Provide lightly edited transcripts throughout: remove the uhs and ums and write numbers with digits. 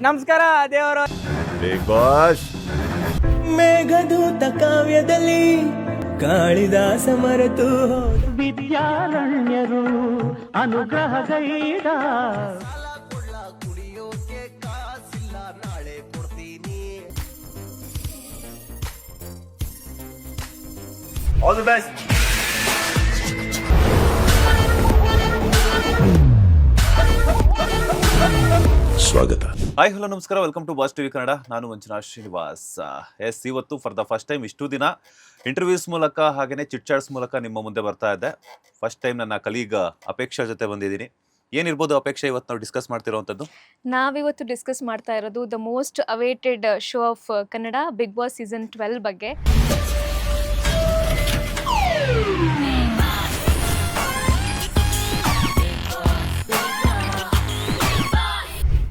ನಮಸ್ಕಾರ ದೇವರ big boss Meghdoot ಕಾವ್ಯದಲ್ಲಿ ಕಾಳಿದಾಸ ಮರೆತು ವಿದ್ಯಾರಣ್ಯರು ಅನುಗ್ರಹಗೈದ ಆಲ್ ದಿ ಬೆಸ್ಟ್. ಸ್ವಾಗತ. ಹಾಯ್ ಹಲೋ ನಮಸ್ಕಾರ, welcome to boss TV Kannada. ನಾನು ಮಂಜುನಾಥ್ ಶ್ರೀನಿವಾಸ್. ಇವತ್ತು ಫಾರ್ ದ ಫಸ್ಟ್ ಟೈಮ್ ಇಷ್ಟು ದಿನ ಇಂಟರ್ವ್ಯೂಸ್ ಮೂಲಕ ಹಾಗೆಯೇ ಚಿಟ್ಚಾಟ್ಸ್ ಮೂಲಕ ನಿಮ್ಮ ಮುಂದೆ ಬರ್ತಾ ಇದ್ದೆ. ಫಸ್ಟ್ ಟೈಮ್ ನನ್ನ ಕಲೀಗ್ ಅಪೇಕ್ಷಾ ಜೊತೆ ಬಂದಿದ್ದೀನಿ. ಏನಿರ್ಬೋದು ಅಪೇಕ್ಷೆ ಇವತ್ತು ನಾವು ಡಿಸ್ಕಸ್ ಮಾಡ್ತಿರೋವಂಥದ್ದು? ನಾವಿವತ್ತು ಡಿಸ್ಕಸ್ ಮಾಡ್ತಾ ಇರೋದು the most awaited show of Kannada, big boss season 12 ಬಗ್ಗೆ.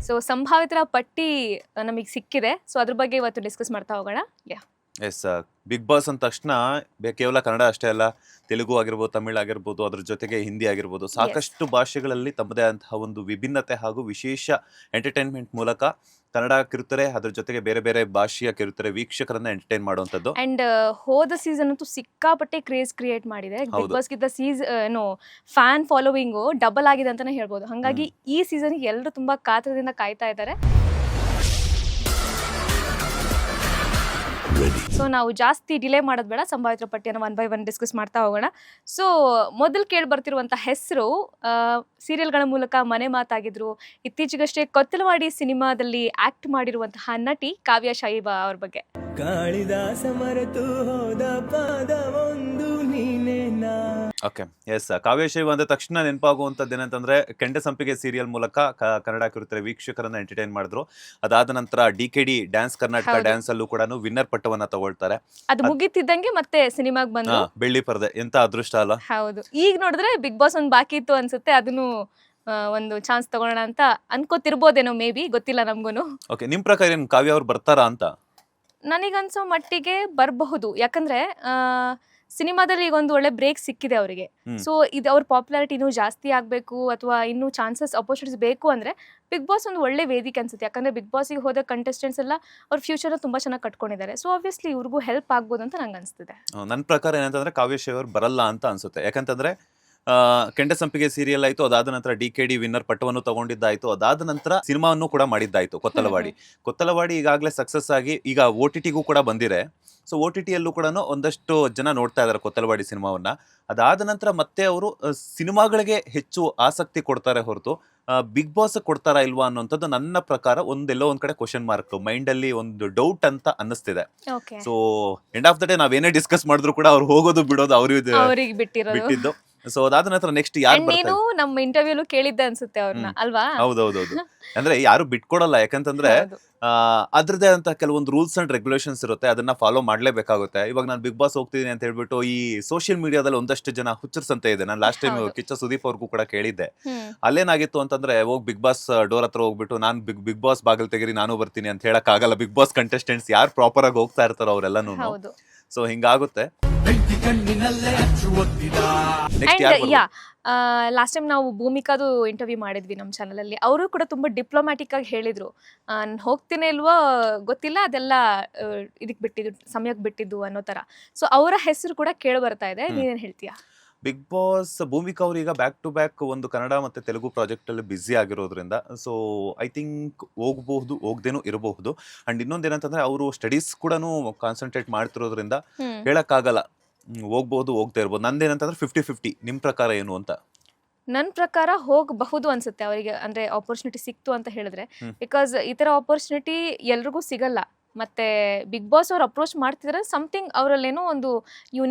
ಸೊ ಸಂಭಾವಿತರ ಪಟ್ಟಿ ನಮಗೆ ಸಿಕ್ಕಿದೆ. ಸೊ ಅದ್ರ ಬಗ್ಗೆ ಇವತ್ತು ಡಿಸ್ಕಸ್ ಮಾಡ್ತಾ ಹೋಗೋಣ. ಎಸ್, ಬಿಗ್ ಬಾಸ್ ಅಂದ ತಕ್ಷಣ ಕೇವಲ ಕನ್ನಡ ಅಷ್ಟೇ ಅಲ್ಲ, ತೆಲುಗು ಆಗಿರ್ಬೋದು, ತಮಿಳ್ ಆಗಿರ್ಬೋದು, ಅದ್ರ ಜೊತೆಗೆ ಹಿಂದಿ ಆಗಿರ್ಬೋದು, ಸಾಕಷ್ಟು ಭಾಷೆಗಳಲ್ಲಿ ತಮ್ಮದೇ ಅಂತಹ ಒಂದು ವಿಭಿನ್ನತೆ ಹಾಗೂ ವಿಶೇಷ ಎಂಟರ್ಟೈನ್ಮೆಂಟ್ ಮೂಲಕ ಕನ್ನಡ ಕಿರುತೆರೆ, ಅದ್ರ ಜೊತೆಗೆ ಬೇರೆ ಬೇರೆ ಭಾಷೆಯ ಕಿರುತೆರೆ ವೀಕ್ಷಕರನ್ನ ಎಂಟರ್ಟೈನ್ ಮಾಡುವಂಥದ್ದು. ಅಂಡ್ ಹೋದ ಸೀಸನ್ ಅಂತೂ ಸಿಕ್ಕಾಪಟ್ಟೆ ಕ್ರೇಜ್ ಕ್ರಿಯೇಟ್ ಮಾಡಿದೆ. ಬಿಗ್ ಬಾಸ್ ಗಿಂತ ಫ್ಯಾನ್ ಫಾಲೋವಿಂಗು ಡಬಲ್ ಆಗಿದೆ ಅಂತಾನೆ ಹೇಳ್ಬೋದು. ಹಾಗಾಗಿ ಈ ಸೀಸನ್ ಎಲ್ಲರೂ ತುಂಬಾ ಕಾತರದಿಂದ ಕಾಯ್ತಾ ಇದ್ದಾರೆ. ಸೊ ನಾವು ಜಾಸ್ತಿ ಡಿಲೇ ಮಾಡೋದು ಬೇಡ, ಸಂಭಾವಿತರ ಪಟ್ಟಿಯನ್ನು 1 by 1 ಡಿಸ್ಕಸ್ ಮಾಡ್ತಾ ಹೋಗೋಣ. ಸೊ ಮೊದಲು ಕೇಳಿ ಬರ್ತಿರುವಂಥ ಹೆಸರು, ಸೀರಿಯಲ್ಗಳ ಮೂಲಕ ಮನೆ ಮಾತಾಗಿದ್ರು. ಇತ್ತೀಚೆಗಷ್ಟೇ ಕೊತ್ತಲವಾಡಿ ಸಿನಿಮಾದಲ್ಲಿ ಆಕ್ಟ್ ಮಾಡಿರುವಂತಹ ನಟಿ ಕಾವ್ಯ ಶಾಯಿಬಾ ಅವ್ರ ಬಗ್ಗೆ. ಕಾಳಿದಾಸ ಮರೆತು ಹೋದ ಪಾದ ಒಂದು ನೀನೇನಾ. ಓಕೆ, ಎಸ್, ಕಾವ್ಯ ಶೈವ ಅಂದ ತಕ್ಷಣ ನೆನಪಾಗುವಂಥದ್ದು ಏನಂತಂದ್ರೆ ಕೆಂಡ ಸಂಪಿಗೆ ಸೀರಿಯಲ್ ಮೂಲಕ ಕನ್ನಡ ಕಿರುತೆರೆ ವೀಕ್ಷಕರನ್ನ ಎಂಟರ್ಟೈನ್ ಮಾಡಿದ್ರು. ಅದಾದ ನಂತರ DKD ಡ್ಯಾನ್ಸ್ ಕರ್ನಾಟಕ ಡ್ಯಾನ್ಸ್ ಅಲ್ಲೂ ಕೂಡ ವಿನ್ನರ್ ಪಟ್ಟವನ್ನ ತಗೊಳ್ತಾರೆ. ಅದು ಮುಗಿತಿದ್ದಂಗೆ ಮತ್ತೆ ಸಿನಿಮಾಗ್ ಬಂದು ಬೆಳ್ಳಿ ಪರದೆ, ಎಂತ ಅದೃಷ್ಟ ಅಲ್ಲ. ಹೌದು, ಈಗ ನೋಡಿದ್ರೆ ಬಿಗ್ ಬಾಸ್ ಒಂದು ಬಾಕಿ ಇತ್ತು ಅನ್ಸುತ್ತೆ. ಅದನ್ನು ಒಂದು ಚಾನ್ಸ್ ತಗೊಳ್ಳೋಣ ಅಂತ ಅನ್ಕೋತಿರ್ಬೋದೇನೋ, ಮೇ ಬಿ, ಗೊತ್ತಿಲ್ಲ ನಮ್ಗೂನು. ಓಕೆ, ನಿಮ್ ಪ್ರಕಾರ ಏನು ಕಾವ್ಯ ಅವ್ರು ಬರ್ತಾರಾ ಅಂತ? ನನಗನ್ಸೋ ಮಟ್ಟಿಗೆ ಬರಬಹುದು. ಯಾಕಂದ್ರೆ ಸಿನಿಮಾದಲ್ಲಿ ಈಗ ಒಂದು ಒಳ್ಳೆ ಬ್ರೇಕ್ ಸಿಕ್ಕಿದೆ ಅವರಿಗೆ. ಸೊ ಇದು ಅವ್ರ ಪಾಪ್ಯುಲಾರಿಟಿ ಇನ್ನೂ ಜಾಸ್ತಿ ಆಗಬೇಕು ಅಥವಾ ಇನ್ನೂ ಚಾನ್ಸಸ್ ಅಪರ್ಚುನಿಟೀಸ್ ಬೇಕು ಅಂದ್ರೆ ಬಿಗ್ ಬಾಸ್ ಒಂದು ಒಳ್ಳೆ ವೇದಿಕೆ ಅನ್ಸುತ್ತೆ. ಯಾಕಂದ್ರೆ ಬಿಗ್ ಬಾಸ್ಗೆ ಹೋದ ಕಂಟೆಸ್ಟೆಂಟ್ಸ್ ಎಲ್ಲ ಅವ್ರ ಫ್ಯೂಚರ್ನ ತುಂಬಾ ಚೆನ್ನಾಗಿ ಕಟ್ಕೊಂಡಿದ್ದಾರೆ. ಸೊ ಆಬ್ವಿಯಸ್ಲಿ ಇವ್ರಿಗೂ ಹೆಲ್ಪ್ ಆಗ್ಬೋದು ಅಂತ ನಂಗೆ ಅನಿಸ್ತಿದೆ. ನನ್ನ ಪ್ರಕಾರ ಏನಂತಂದ್ರೆ ಕಾವ್ಯ ಶೈವ ಅವ್ರು ಬರಲ್ಲ ಅಂತ ಅನ್ಸುತ್ತೆ. ಯಾಕಂತಂದ್ರೆ ಕೆಂಡ ಸಂಪಿಗೆ ಸೀರಿಯಲ್ ಆಯ್ತು, ಅದಾದ ನಂತರ DKD ವಿನ್ನರ್ ಪಟ್ಟವನ್ನು ತಗೊಂಡಿದ್ದಾಯ್ತು, ಅದಾದ ನಂತರ ಸಿನಿಮಾವನ್ನು ಕೂಡ ಮಾಡಿದ್ದಾಯ್ತು ಕೊತ್ತಲವಾಡಿ ಈಗಾಗಲೇ ಸಕ್ಸಸ್ ಆಗಿ ಈಗ OTTಗೂ ಕೂಡ ಬಂದಿದೆ. ಸೊ OTTಯಲ್ಲೂ ಕೂಡ ಒಂದಷ್ಟು ಜನ ನೋಡ್ತಾ ಇದ್ದಾರೆ ಕೊತ್ತಲವಾಡಿ ಸಿನಿಮಾವನ್ನ. ಅದಾದ ನಂತರ ಮತ್ತೆ ಅವರು ಸಿನಿಮಾಗಳಿಗೆ ಹೆಚ್ಚು ಆಸಕ್ತಿ ಕೊಡ್ತಾರೆ ಹೊರತು ಬಿಗ್ ಬಾಸ್ ಕೊಡ್ತಾರಾ ಇಲ್ವಾ ಅನ್ನೋಂಥದ್ದು ನನ್ನ ಪ್ರಕಾರ ಒಂದೆಲ್ಲೋ ಒಂದ್ ಕಡೆ ಕ್ವಶನ್ ಮಾರ್ಕ್, ಮೈಂಡ್ ಅಲ್ಲಿ ಒಂದು ಡೌಟ್ ಅಂತ ಅನ್ನಿಸ್ತಿದೆ. So end of the day ನಾವೇನೇ ಡಿಸ್ಕಸ್ ಮಾಡಿದ್ರು ಕೂಡ ಅವ್ರು ಹೋಗೋದು ಬಿಡೋದು ಅವ್ರಿಗೆ ಬಿಟ್ಟಿದ್ದು. ಸೊ ಅದಾದ ನಂತರ ನೆಕ್ಸ್ಟ್ ಯಾರು ನೀನು ನಮ್ಮ ಇಂಟರ್ವ್ಯೂಲು ಕೇಳಿದ್ದೆ ಅನ್ಸುತ್ತೆ ಅವ್ರನ್ನ, ಅಲ್ವಾ? ಹೌದೌದೌದು. ಅಂದ್ರೆ ಯಾರು ಬಿಟ್ಕೊಡಲ್ಲ. ಯಾಕಂತಂದ್ರೆ ಅದ್ರದೇ ಅಂತ ಕೆಲವೊಂದು ರೂಲ್ಸ್ ಅಂಡ್ ರೆಗ್ಯುಲೇಷನ್ಸ್ ಇರುತ್ತೆ, ಅದನ್ನ ಫಾಲೋ ಮಾಡ್ಲೇಬೇಕಾಗುತ್ತೆ. ಇವಾಗ ನಾನು ಬಿಗ್ ಬಾಸ್ ಹೋಗ್ತಿದ್ದೀನಿ ಅಂತ ಹೇಳ್ಬಿಟ್ಟು ಈ ಸೋಷಿಯಲ್ ಮೀಡಿಯಾದಲ್ಲಿ ಒಂದಷ್ಟು ಜನ ಹುಚ್ಚರ್ಸಂತ ಇದೆ. ನಾನು ಲಾಸ್ಟ್ ಟೈಮ್ ಕಿಚ್ಚ ಸುದೀಪ್ ಅವ್ರಿಗೂ ಕೂಡ ಕೇಳಿದ್ದೆ. ಅಲ್ಲೇನಾಗಿತ್ತು ಅಂತಂದ್ರೆ, ಹೋಗಿ ಬಿಗ್ ಬಾಸ್ ಡೋರ್ ಹತ್ರ ಹೋಗ್ಬಿಟ್ಟು ನಾನು ಬಿಗ್ ಬಾಸ್ ಬಾಗಿಲು ತೆಗಿರಿ ನಾನು ಬರ್ತೀನಿ ಅಂತ ಹೇಳಕ್ ಆಗಲ್ಲ. ಬಿಗ್ ಬಾಸ್ ಕಂಟೆಸ್ಟೆಂಟ್ಸ್ ಯಾರು ಪ್ರಾಪರ್ ಆಗಿ ಹೋಗ್ತಾ ಇರ್ತಾರೋ ಅವರೆಲ್ಲಾನು. ಸೊ ಹಿಂಗಾಗುತ್ತೆ. ಲಾಸ್ಟ್ ಟೈಮ್ ನಾವು ಭೂಮಿಕಾದು ಇಂಟರ್ವ್ಯೂ ಮಾಡಿದ್ವಿ ನಮ್ಮ ಚಾನಲ್ ಅಲ್ಲಿ. ಅವರು ಕೂಡ ತುಂಬಾ ಡಿಪ್ಲೊಮ್ಯಾಟಿಕ್ ಆಗಿ ಹೇಳಿದ್ರು, ನಾನು ಹೋಗ್ತೀನಿ ಇಲ್ವೋ ಗೊತ್ತಿಲ್ಲ, ಅದೆಲ್ಲ ಇದಕ್ ಬಿಟ್ಟಿದ್ದು, ಸಮಯಕ್ಕೆ ಬಿಟ್ಟಿದ್ದು ಅನ್ನೋ ತರ. ಸೊ ಅವರ ಹೆಸರು ಕೂಡ ಕೇಳಿ ಬರ್ತಾ ಇದೆ. ನೀನೇನ್ ಹೇಳ್ತೀಯಾ? ಬಿಗ್ ಬಾಸ್ ಭೂಮಿಕಾ ಅವ್ರು ಈಗ ಬ್ಯಾಕ್ ಟು ಬ್ಯಾಕ್ ಒಂದು ಕನ್ನಡ ಮತ್ತೆ ತೆಲುಗು ಪ್ರಾಜೆಕ್ಟ್ ಅಲ್ಲಿ ಬ್ಯುಸಿ ಆಗಿರೋದ್ರಿಂದ ಸೊ ಐ ಥಿಂಕ್ ಹೋಗಬಹುದು, ಹೋಗದೇನು ಇರಬಹುದು. ಅಂಡ್ ಇನ್ನೊಂದೇನಂತಂದ್ರೆ ಅವರು ಸ್ಟಡೀಸ್ ಕೂಡ ಕಾನ್ಸಂಟ್ರೇಟ್ ಮಾಡ್ತಿರೋದ್ರಿಂದ ಹೇಳಕ್ಕಾಗಲ್ಲ, ಹೋಗ್ಬಹುದು ಹೋಗ್ತಾ ಇರ್ಬೋದು. ನಂದೇನಂತಂದ್ರೆ 50-50. ನಿಮ್ ಪ್ರಕಾರ ಏನು ಅಂತ? ನನ್ನ ಪ್ರಕಾರ ಹೋಗಬಹುದು ಅನ್ಸುತ್ತೆ ಅವರಿಗೆ, ಅಂದ್ರೆ ಆಪರ್ಚುನಿಟಿ ಸಿಕ್ತು ಅಂತ ಹೇಳಿದ್ರೆ. ಬಿಕಾಸ್ ಈ ತರ ಆಪರ್ಚುನಿಟಿ ಎಲ್ರಿಗೂ ಸಿಗಲ್ಲ. ಮತ್ತೆ ಬಿಗ್ ಬಾಸ್ ಅವ್ರು ಅಪ್ರೋಚ್ ಮಾಡ್ತಿದ್ರೆ ಸಮಥಿಂಗ್ ಅವರಲ್ಲೇನೋ ಒಂದು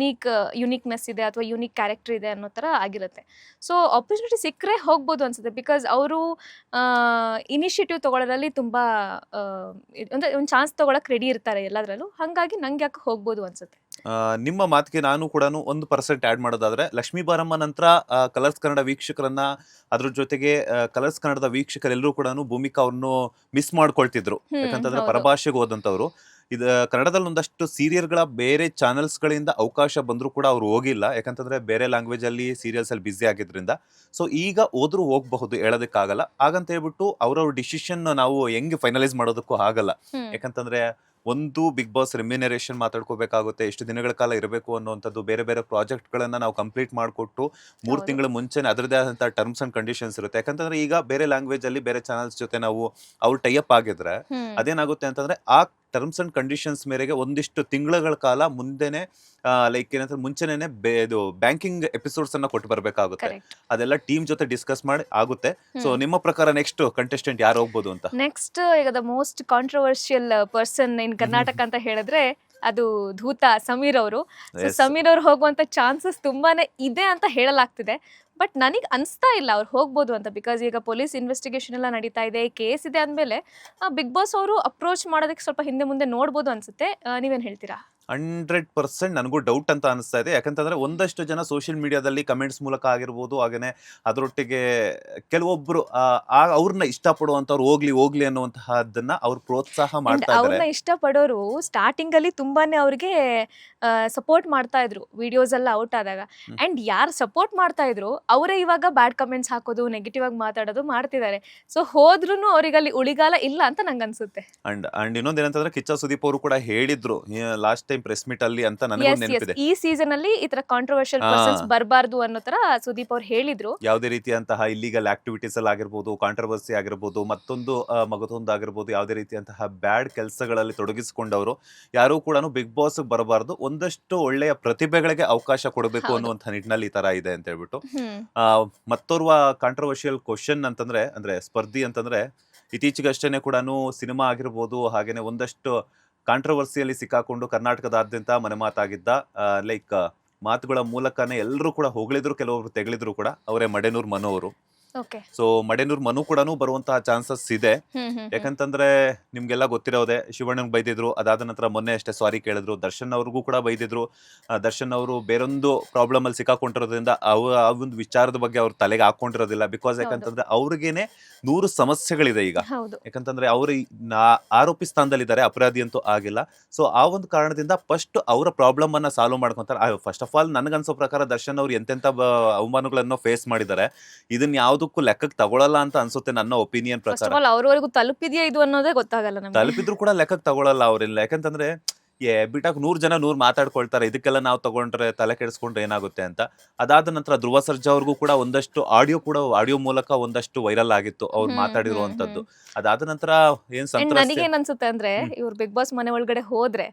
ಯುನೀಕ್ನೆಸ್ ಇದೆ ಅಥವಾ ಯುನೀಕ್ ಕ್ಯಾರೆಕ್ಟರ್ ಇದೆ ಅನ್ನೋ ಥರ ಆಗಿರುತ್ತೆ. ಸೊ ಆಪರ್ಚುನಿಟಿ ಸಿಕ್ಕರೆ ಹೋಗ್ಬೋದು ಅನ್ಸುತ್ತೆ. ಬಿಕಾಸ್ ಅವರು ಇನಿಷಿಯೇಟಿವ್ ತೊಗೊಳ್ಳೋದ್ರಲ್ಲಿ ತುಂಬ ಅಂದರೆ ಒಂದು ಚಾನ್ಸ್ ತೊಗೊಳಕ್ಕೆ ರೆಡಿ ಇರ್ತಾರೆ ಎಲ್ಲದರಲ್ಲೂ. ಹಾಗಾಗಿ ನಂಗೆ ಯಾಕೆ ಹೋಗ್ಬೋದು ಅನ್ಸುತ್ತೆ. ನಿಮ್ಮ ಮಾತಿಗೆ ನಾನು ಕೂಡ 1% ಆ್ಯಡ್ ಮಾಡೋದಾದ್ರೆ, ಲಕ್ಷ್ಮೀ ಬಾರಮ್ಮ ನಂತರ ಕಲರ್ಸ್ ಕನ್ನಡ ವೀಕ್ಷಕರನ್ನ, ಅದ್ರ ಜೊತೆಗೆ ಕಲರ್ಸ್ ಕನ್ನಡದ ವೀಕ್ಷಕರೆಲ್ಲರೂ ಕೂಡ ಭೂಮಿಕಾ ಅವ್ರನ್ನು ಮಿಸ್ ಮಾಡ್ಕೊಳ್ತಿದ್ರು. ಯಾಕಂತಂದ್ರೆ ಪರಭಾಷೆಗೆ ಹೋದಂಥವ್ರು. ಇದು ಕನ್ನಡದಲ್ಲಿ ಒಂದಷ್ಟು ಸೀರಿಯಲ್ಗಳ ಬೇರೆ ಚಾನೆಲ್ಸ್ಗಳಿಂದ ಅವಕಾಶ ಬಂದರೂ ಕೂಡ ಅವ್ರು ಹೋಗಿಲ್ಲ, ಯಾಕಂತಂದ್ರೆ ಬೇರೆ ಲ್ಯಾಂಗ್ವೇಜಲ್ಲಿ ಸೀರಿಯಲ್ಸಲ್ಲಿ ಬ್ಯುಸಿ ಆಗಿದ್ರಿಂದ. ಸೊ ಈಗ ಹೋದ್ರೂ ಹೋಗಬಹುದು, ಹೇಳೋದಕ್ಕಾಗಲ್ಲ. ಹಾಗಂತ ಹೇಳ್ಬಿಟ್ಟು ಅವ್ರವ್ರ ಡಿಸಿಷನ್ ನಾವು ಹೆಂಗೆ ಫೈನಲೈಸ್ ಮಾಡೋದಕ್ಕೂ ಆಗಲ್ಲ. ಯಾಕಂತಂದ್ರೆ ಒಂದು ಬಿಗ್ ಬಾಸ್ ರೆಮ್ಯುನರೇಷನ್ ಮಾತಾಡ್ಕೋಬೇಕಾಗುತ್ತೆ, ಎಷ್ಟು ದಿನಗಳ ಕಾಲ ಇರಬೇಕು ಅನ್ನುವಂಥದ್ದು, ಬೇರೆ ಬೇರೆ ಪ್ರಾಜೆಕ್ಟ್ಗಳನ್ನು ನಾವು ಕಂಪ್ಲೀಟ್ ಮಾಡಿಕೊಟ್ಟು 3 ತಿಂಗಳ ಮುಂಚೆನೆ ಅದರದೇ ಆದಂಥ ಟರ್ಮ್ಸ್ ಅಂಡ್ ಕಂಡೀಷನ್ಸ್ ಇರುತ್ತೆ. ಯಾಕಂತಂದ್ರೆ ಈಗ ಬೇರೆ ಲ್ಯಾಂಗ್ವೇಜಲ್ಲಿ ಬೇರೆ ಚಾನಲ್ಸ್ ಜೊತೆ ನಾವು ಅವ್ರು ಟೈಅಪ್ ಆಗಿದ್ರೆ ಅದೇನಾಗುತ್ತೆ ಅಂತಂದ್ರೆ ಆ ಟರ್ಮ್ಸ್ ಅಂಡ್ ಕಂಡೀಷನ್ಸ್ ಮೇರೆಗೆ ಒಂದಿಷ್ಟು ತಿಂಗಳ ಕಾಲ ಮುಂದೆನೆ ಲೈಕ್ ಏನಂದ್ರೆ ಮುಂಚೆನೆ ಇದು ಬ್ಯಾಂಕಿಂಗ್ ಎಪಿಸೋಡ್ಸ್ ಅನ್ನ ಕೊಟ್ಟು ಬರಬೇಕಾಗುತ್ತೆ. ಅದೆಲ್ಲ ಟೀಮ್ ಜೊತೆ ಡಿಸ್ಕಸ್ ಮಾಡಿ ಆಗುತ್ತೆ. ಸೊ ನಿಮ್ಮ ಪ್ರಕಾರ ನೆಕ್ಸ್ಟ್ ಕಂಟೆಸ್ಟೆಂಟ್ ಯಾರು ಹೋಗ್ಬೋದು ಅಂತ? ನೆಕ್ಸ್ಟ್ ಈಗ the most controversial person in Karnataka ಅಂತ ಹೇಳಿದ್ರೆ ಅದು ಧೂತ ಸಮೀರ್ ಅವರು. ಸಮೀರ್ ಅವ್ರು ಹೋಗುವಂತ ಚಾನ್ಸಸ್ ತುಂಬಾನೇ ಇದೆ ಅಂತ ಹೇಳಲಾಗ್ತಿದೆ. ಬಟ್ ನನಗೆ ಅನಿಸ್ತಾ ಇಲ್ಲ ಅವ್ರು ಹೋಗ್ಬೋದು ಅಂತ. ಬಿಕಾಸ್ ಈಗ ಪೊಲೀಸ್ ಇನ್ವೆಸ್ಟಿಗೇಷನ್ ಎಲ್ಲ ನಡೀತಾ ಇದೆ, ಕೇಸ್ ಇದೆ ಅಂದಮೇಲೆ ಬಿಗ್ ಬಾಸ್ ಅವರು ಅಪ್ರೋಚ್ ಮಾಡೋದಕ್ಕೆ ಸ್ವಲ್ಪ ಹಿಂದೆ ಮುಂದೆ ನೋಡ್ಬೋದು ಅನ್ಸುತ್ತೆ. ನೀವೇನು ಹೇಳ್ತೀರಾ? 100% ನನಗೂ ಡೌಟ್ ಅಂತ ಅನಿಸ್ತಾ ಇದೆ. ಯಾಕಂತಂದ್ರೆ ಒಂದಷ್ಟು ಜನ ಸೋಷಿಯಲ್ ಮೀಡಿಯಾದಲ್ಲಿ ಕಮೆಂಟ್ಸ್ ಮೂಲಕ ಆಗಿರ್ಬೋದು, ಹಾಗೇನೆ ಅದರೊಟ್ಟಿಗೆ ಕೆಲವೊಬ್ರು ಅವ್ರನ್ನ ಇಷ್ಟಪಡುವಂತವ್ರು ಹೋಗ್ಲಿ ಅನ್ನುವಂತಹದನ್ನ ಅವ್ರು ಪ್ರೋತ್ಸಾಹ ಮಾಡ್ತಾ ಇದ್ದಾರೆ. ಅವ್ರನ್ನ ಇಷ್ಟಪಡೋರು ಸ್ಟಾರ್ಟಿಂಗ್ ಅಲ್ಲಿ ತುಂಬಾನೇ ಅವ್ರಿಗೆ ಸಪೋರ್ಟ್ ಮಾಡ್ತಾ ಇದ್ರು ವಿಡಿಯೋಸ್ ಎಲ್ಲ ಔಟ್ ಆದಾಗ. ಅಂಡ್ ಯಾರು ಸಪೋರ್ಟ್ ಮಾಡ್ತಾ ಇದ್ರು ಅವರೇ ಇವಾಗ ಬ್ಯಾಡ್ ಕಮೆಂಟ್ಸ್ ಹಾಕೋದು, ನೆಗೆಟಿವ್ ಆಗಿ ಮಾತಾಡೋದು ಮಾಡ್ತಿದ್ದಾರೆ. ಸೊ ಹೋದ್ರೂ ಅವ್ರಿಗೆ ಅಲ್ಲಿ ಉಳಿಗಾಲ ಇಲ್ಲ ಅಂತ ನಂಗೆ ಅನ್ಸುತ್ತೆ. ಅಂಡ್ ಇನ್ನೊಂದೇನಂತಂದ್ರೆ ಕಿಚ್ಚ ಸುದೀಪ್ ಅವರು ಕೂಡ ಹೇಳಿದ್ರು ಲಾಸ್ಟ್ ಟೈಮ್ ಪ್ರೆಸ್ ಮೀಟ್ ಅಲ್ಲಿ ಅಂತ ನನಗೆ ನೆನಪಿದೆ. ಈ ಸೀಸನ್ ಅಲ್ಲಿ ಈ ತರ ಕಾಂಟ್ರವರ್ಷಿಯಲ್ ಪರ್ಸನ್ಸ್ ಬರಬಾರ್ದು ಅನ್ನೋ ತರ ಸುದೀಪ್ ಅವ್ರು ಹೇಳಿದ್ರು. ಯಾವುದೇ ರೀತಿಯಂತಹ ಇಲ್ಲಿಗಲ್ ಆಕ್ಟಿವಿಟೀಸ್ ಅಲ್ಲಿ ಆಗಿರ್ಬೋದು, ಕಾಂಟ್ರವರ್ಸಿ ಆಗಿರ್ಬೋದು, ಮತ್ತೊಂದು ಆಗಿರ್ಬೋದು, ಯಾವುದೇ ರೀತಿಯಂತಹ ಬ್ಯಾಡ್ ಕೆಲಸಗಳಲ್ಲಿ ತೊಡಗಿಸಿಕೊಂಡವರು ಯಾರು ಕೂಡ ಬಿಗ್ ಬಾಸ್ ಬರಬಾರ್ದು, ಒಂದಷ್ಟು ಒಳ್ಳೆಯ ಪ್ರತಿಭೆಗಳಿಗೆ ಅವಕಾಶ ಕೊಡಬೇಕು ಅನ್ನುವಂಥ ನಿಟ್ಟಿನಲ್ಲಿ ಈ ತರ ಇದೆ ಅಂತ ಹೇಳ್ಬಿಟ್ಟು. ಮತ್ತೋರ್ವ ಕಾಂಟ್ರವರ್ಷಿಯಲ್ ಕ್ವಶನ್ ಅಂತಂದ್ರೆ ಸ್ಪರ್ಧಿ ಅಂತಂದ್ರೆ ಇತ್ತೀಚೆಗಷ್ಟೇನೆ ಕೂಡ ಸಿನಿಮಾ ಆಗಿರ್ಬೋದು, ಹಾಗೇನೆ ಒಂದಷ್ಟು ಕಾಂಟ್ರವರ್ಸಿಯಲ್ಲಿ ಸಿಕ್ಕಾಕೊಂಡು ಕರ್ನಾಟಕದಾದ್ಯಂತ ಮನೆ ಮಾತಾಗಿದ್ದ ಲೈಕ್ ಮಾತುಗಳ ಮೂಲಕನೇ ಎಲ್ಲರೂ ಕೂಡ ಹೊಗಳಿದ್ರು, ಕೆಲವರು ತೆಗಳಿದ್ರು ಕೂಡ, ಅವರೇ ಮಡೆನೂರ್ ಮನು ಅವರು. ಸೊ ಮಡೆನೂರ್ ಮನು ಕೂಡ ಬರುವಂತಹ ಚಾನ್ಸಸ್ ಇದೆ. ಯಾಕಂತಂದ್ರೆ ನಿಮ್ಗೆಲ್ಲ ಗೊತ್ತಿರೋದೆ, ಶಿವಣ್ಣಂಗ್ ಬೈದಿದ್ರು, ಅದಾದ ನಂತರ ಮೊನ್ನೆ ಅಷ್ಟೇ ಸಾರಿ ಕೇಳಿದ್ರು. ದರ್ಶನ್ ಅವ್ರಿಗೂ ಕೂಡ ಬೈದಿದ್ರು. ದರ್ಶನ್ ಅವರು ಬೇರೊಂದು ಪ್ರಾಬ್ಲಮ್ ಅಲ್ಲಿ ಸಿಕ್ಕಾಕೊಂಡಿರೋದ್ರಿಂದ ಆ ಒಂದು ವಿಚಾರದ ಬಗ್ಗೆ ಅವ್ರ ತಲೆಗೆ ಹಾಕೊಂಡಿರೋದಿಲ್ಲ. ಬಿಕಾಸ್ ಯಾಕಂತಂದ್ರೆ ಅವ್ರಿಗೇನೆ 100 ಸಮಸ್ಯೆಗಳಿದೆ ಈಗ. ಯಾಕಂತಂದ್ರೆ ಅವರು ಆರೋಪಿ ಸ್ಥಾನದಲ್ಲಿದ್ದಾರೆ, ಅಪರಾಧಿ ಅಂತೂ ಆಗಿಲ್ಲ. ಸೊ ಆ ಒಂದು ಕಾರಣದಿಂದ ಫಸ್ಟ್ ಅವರ ಪ್ರಾಬ್ಲಮ್ ಅನ್ನ ಸಾಲ್ವ್ ಮಾಡ್ಕೊಂತಾರೆ. ಫಸ್ಟ್ ಆಫ್ ಆಲ್ ನನ್ಗನ್ಸೋ ಪ್ರಕಾರ ದರ್ಶನ್ ಅವ್ರು ಎಂತೆಂತ ಅವಮಾನಗಳನ್ನು ಫೇಸ್ ಮಾಡಿದ್ದಾರೆ, ಇದನ್ನ ಯಾವ್ದಕ್ಕೂ ಲೆಕ್ಕಕ್ಕೆ ತಗೊಳಲ್ಲ ಅಂತ ಅನ್ಸುತ್ತೆ ನನ್ನ ಒಪಿನಿಯನ್ ಪ್ರಕಾರ. ಅವ್ರವರೆಗೂ ತಲುಪಿದ್ಯಾ ಇದು ಅನ್ನೋದೇ ಗೊತ್ತಾಗಲ್ಲ. ತಲುಪಿದ್ರು ಕೂಡ ಲೆಕ್ಕಕ್ಕೆ ತಗೊಳಲ್ಲ ಅವರೆಲ್ಲ. ಯಾಕಂತಂದ್ರೆ ಬಿಟ್ಟಾಗ 100 ಜನ 100 ಮಾತಾಡ್ಕೊಳ್ತಾರೆ, ಇದಕ್ಕೆಲ್ಲ ನಾವು ತಗೊಂಡ್ರೆ ತಲೆ ಕೆಡಿಸ್ಕೊಂಡ್ರೆ ಏನಾಗುತ್ತೆ ಅಂತ. ಅದಾದ ನಂತರ ಧ್ರುವ ಸರ್ಜಾ ಅವ್ರಿಗೂ ಕೂಡ ಒಂದಷ್ಟು ಆಡಿಯೋ ಮೂಲಕ ಒಂದಷ್ಟು ವೈರಲ್ ಆಗಿತ್ತು ಅವ್ರು ಮಾತಾಡಿರುವಂತದ್ದು. ಅದಾದ ನಂತರ ನನಗೇನ್ ಅನ್ಸುತ್ತೆ ಅಂದ್ರೆ ಇವ್ರು ಬಿಗ್ ಬಾಸ್ ಮನೆ ಒಳಗಡೆ ಹೋದ್ರೆ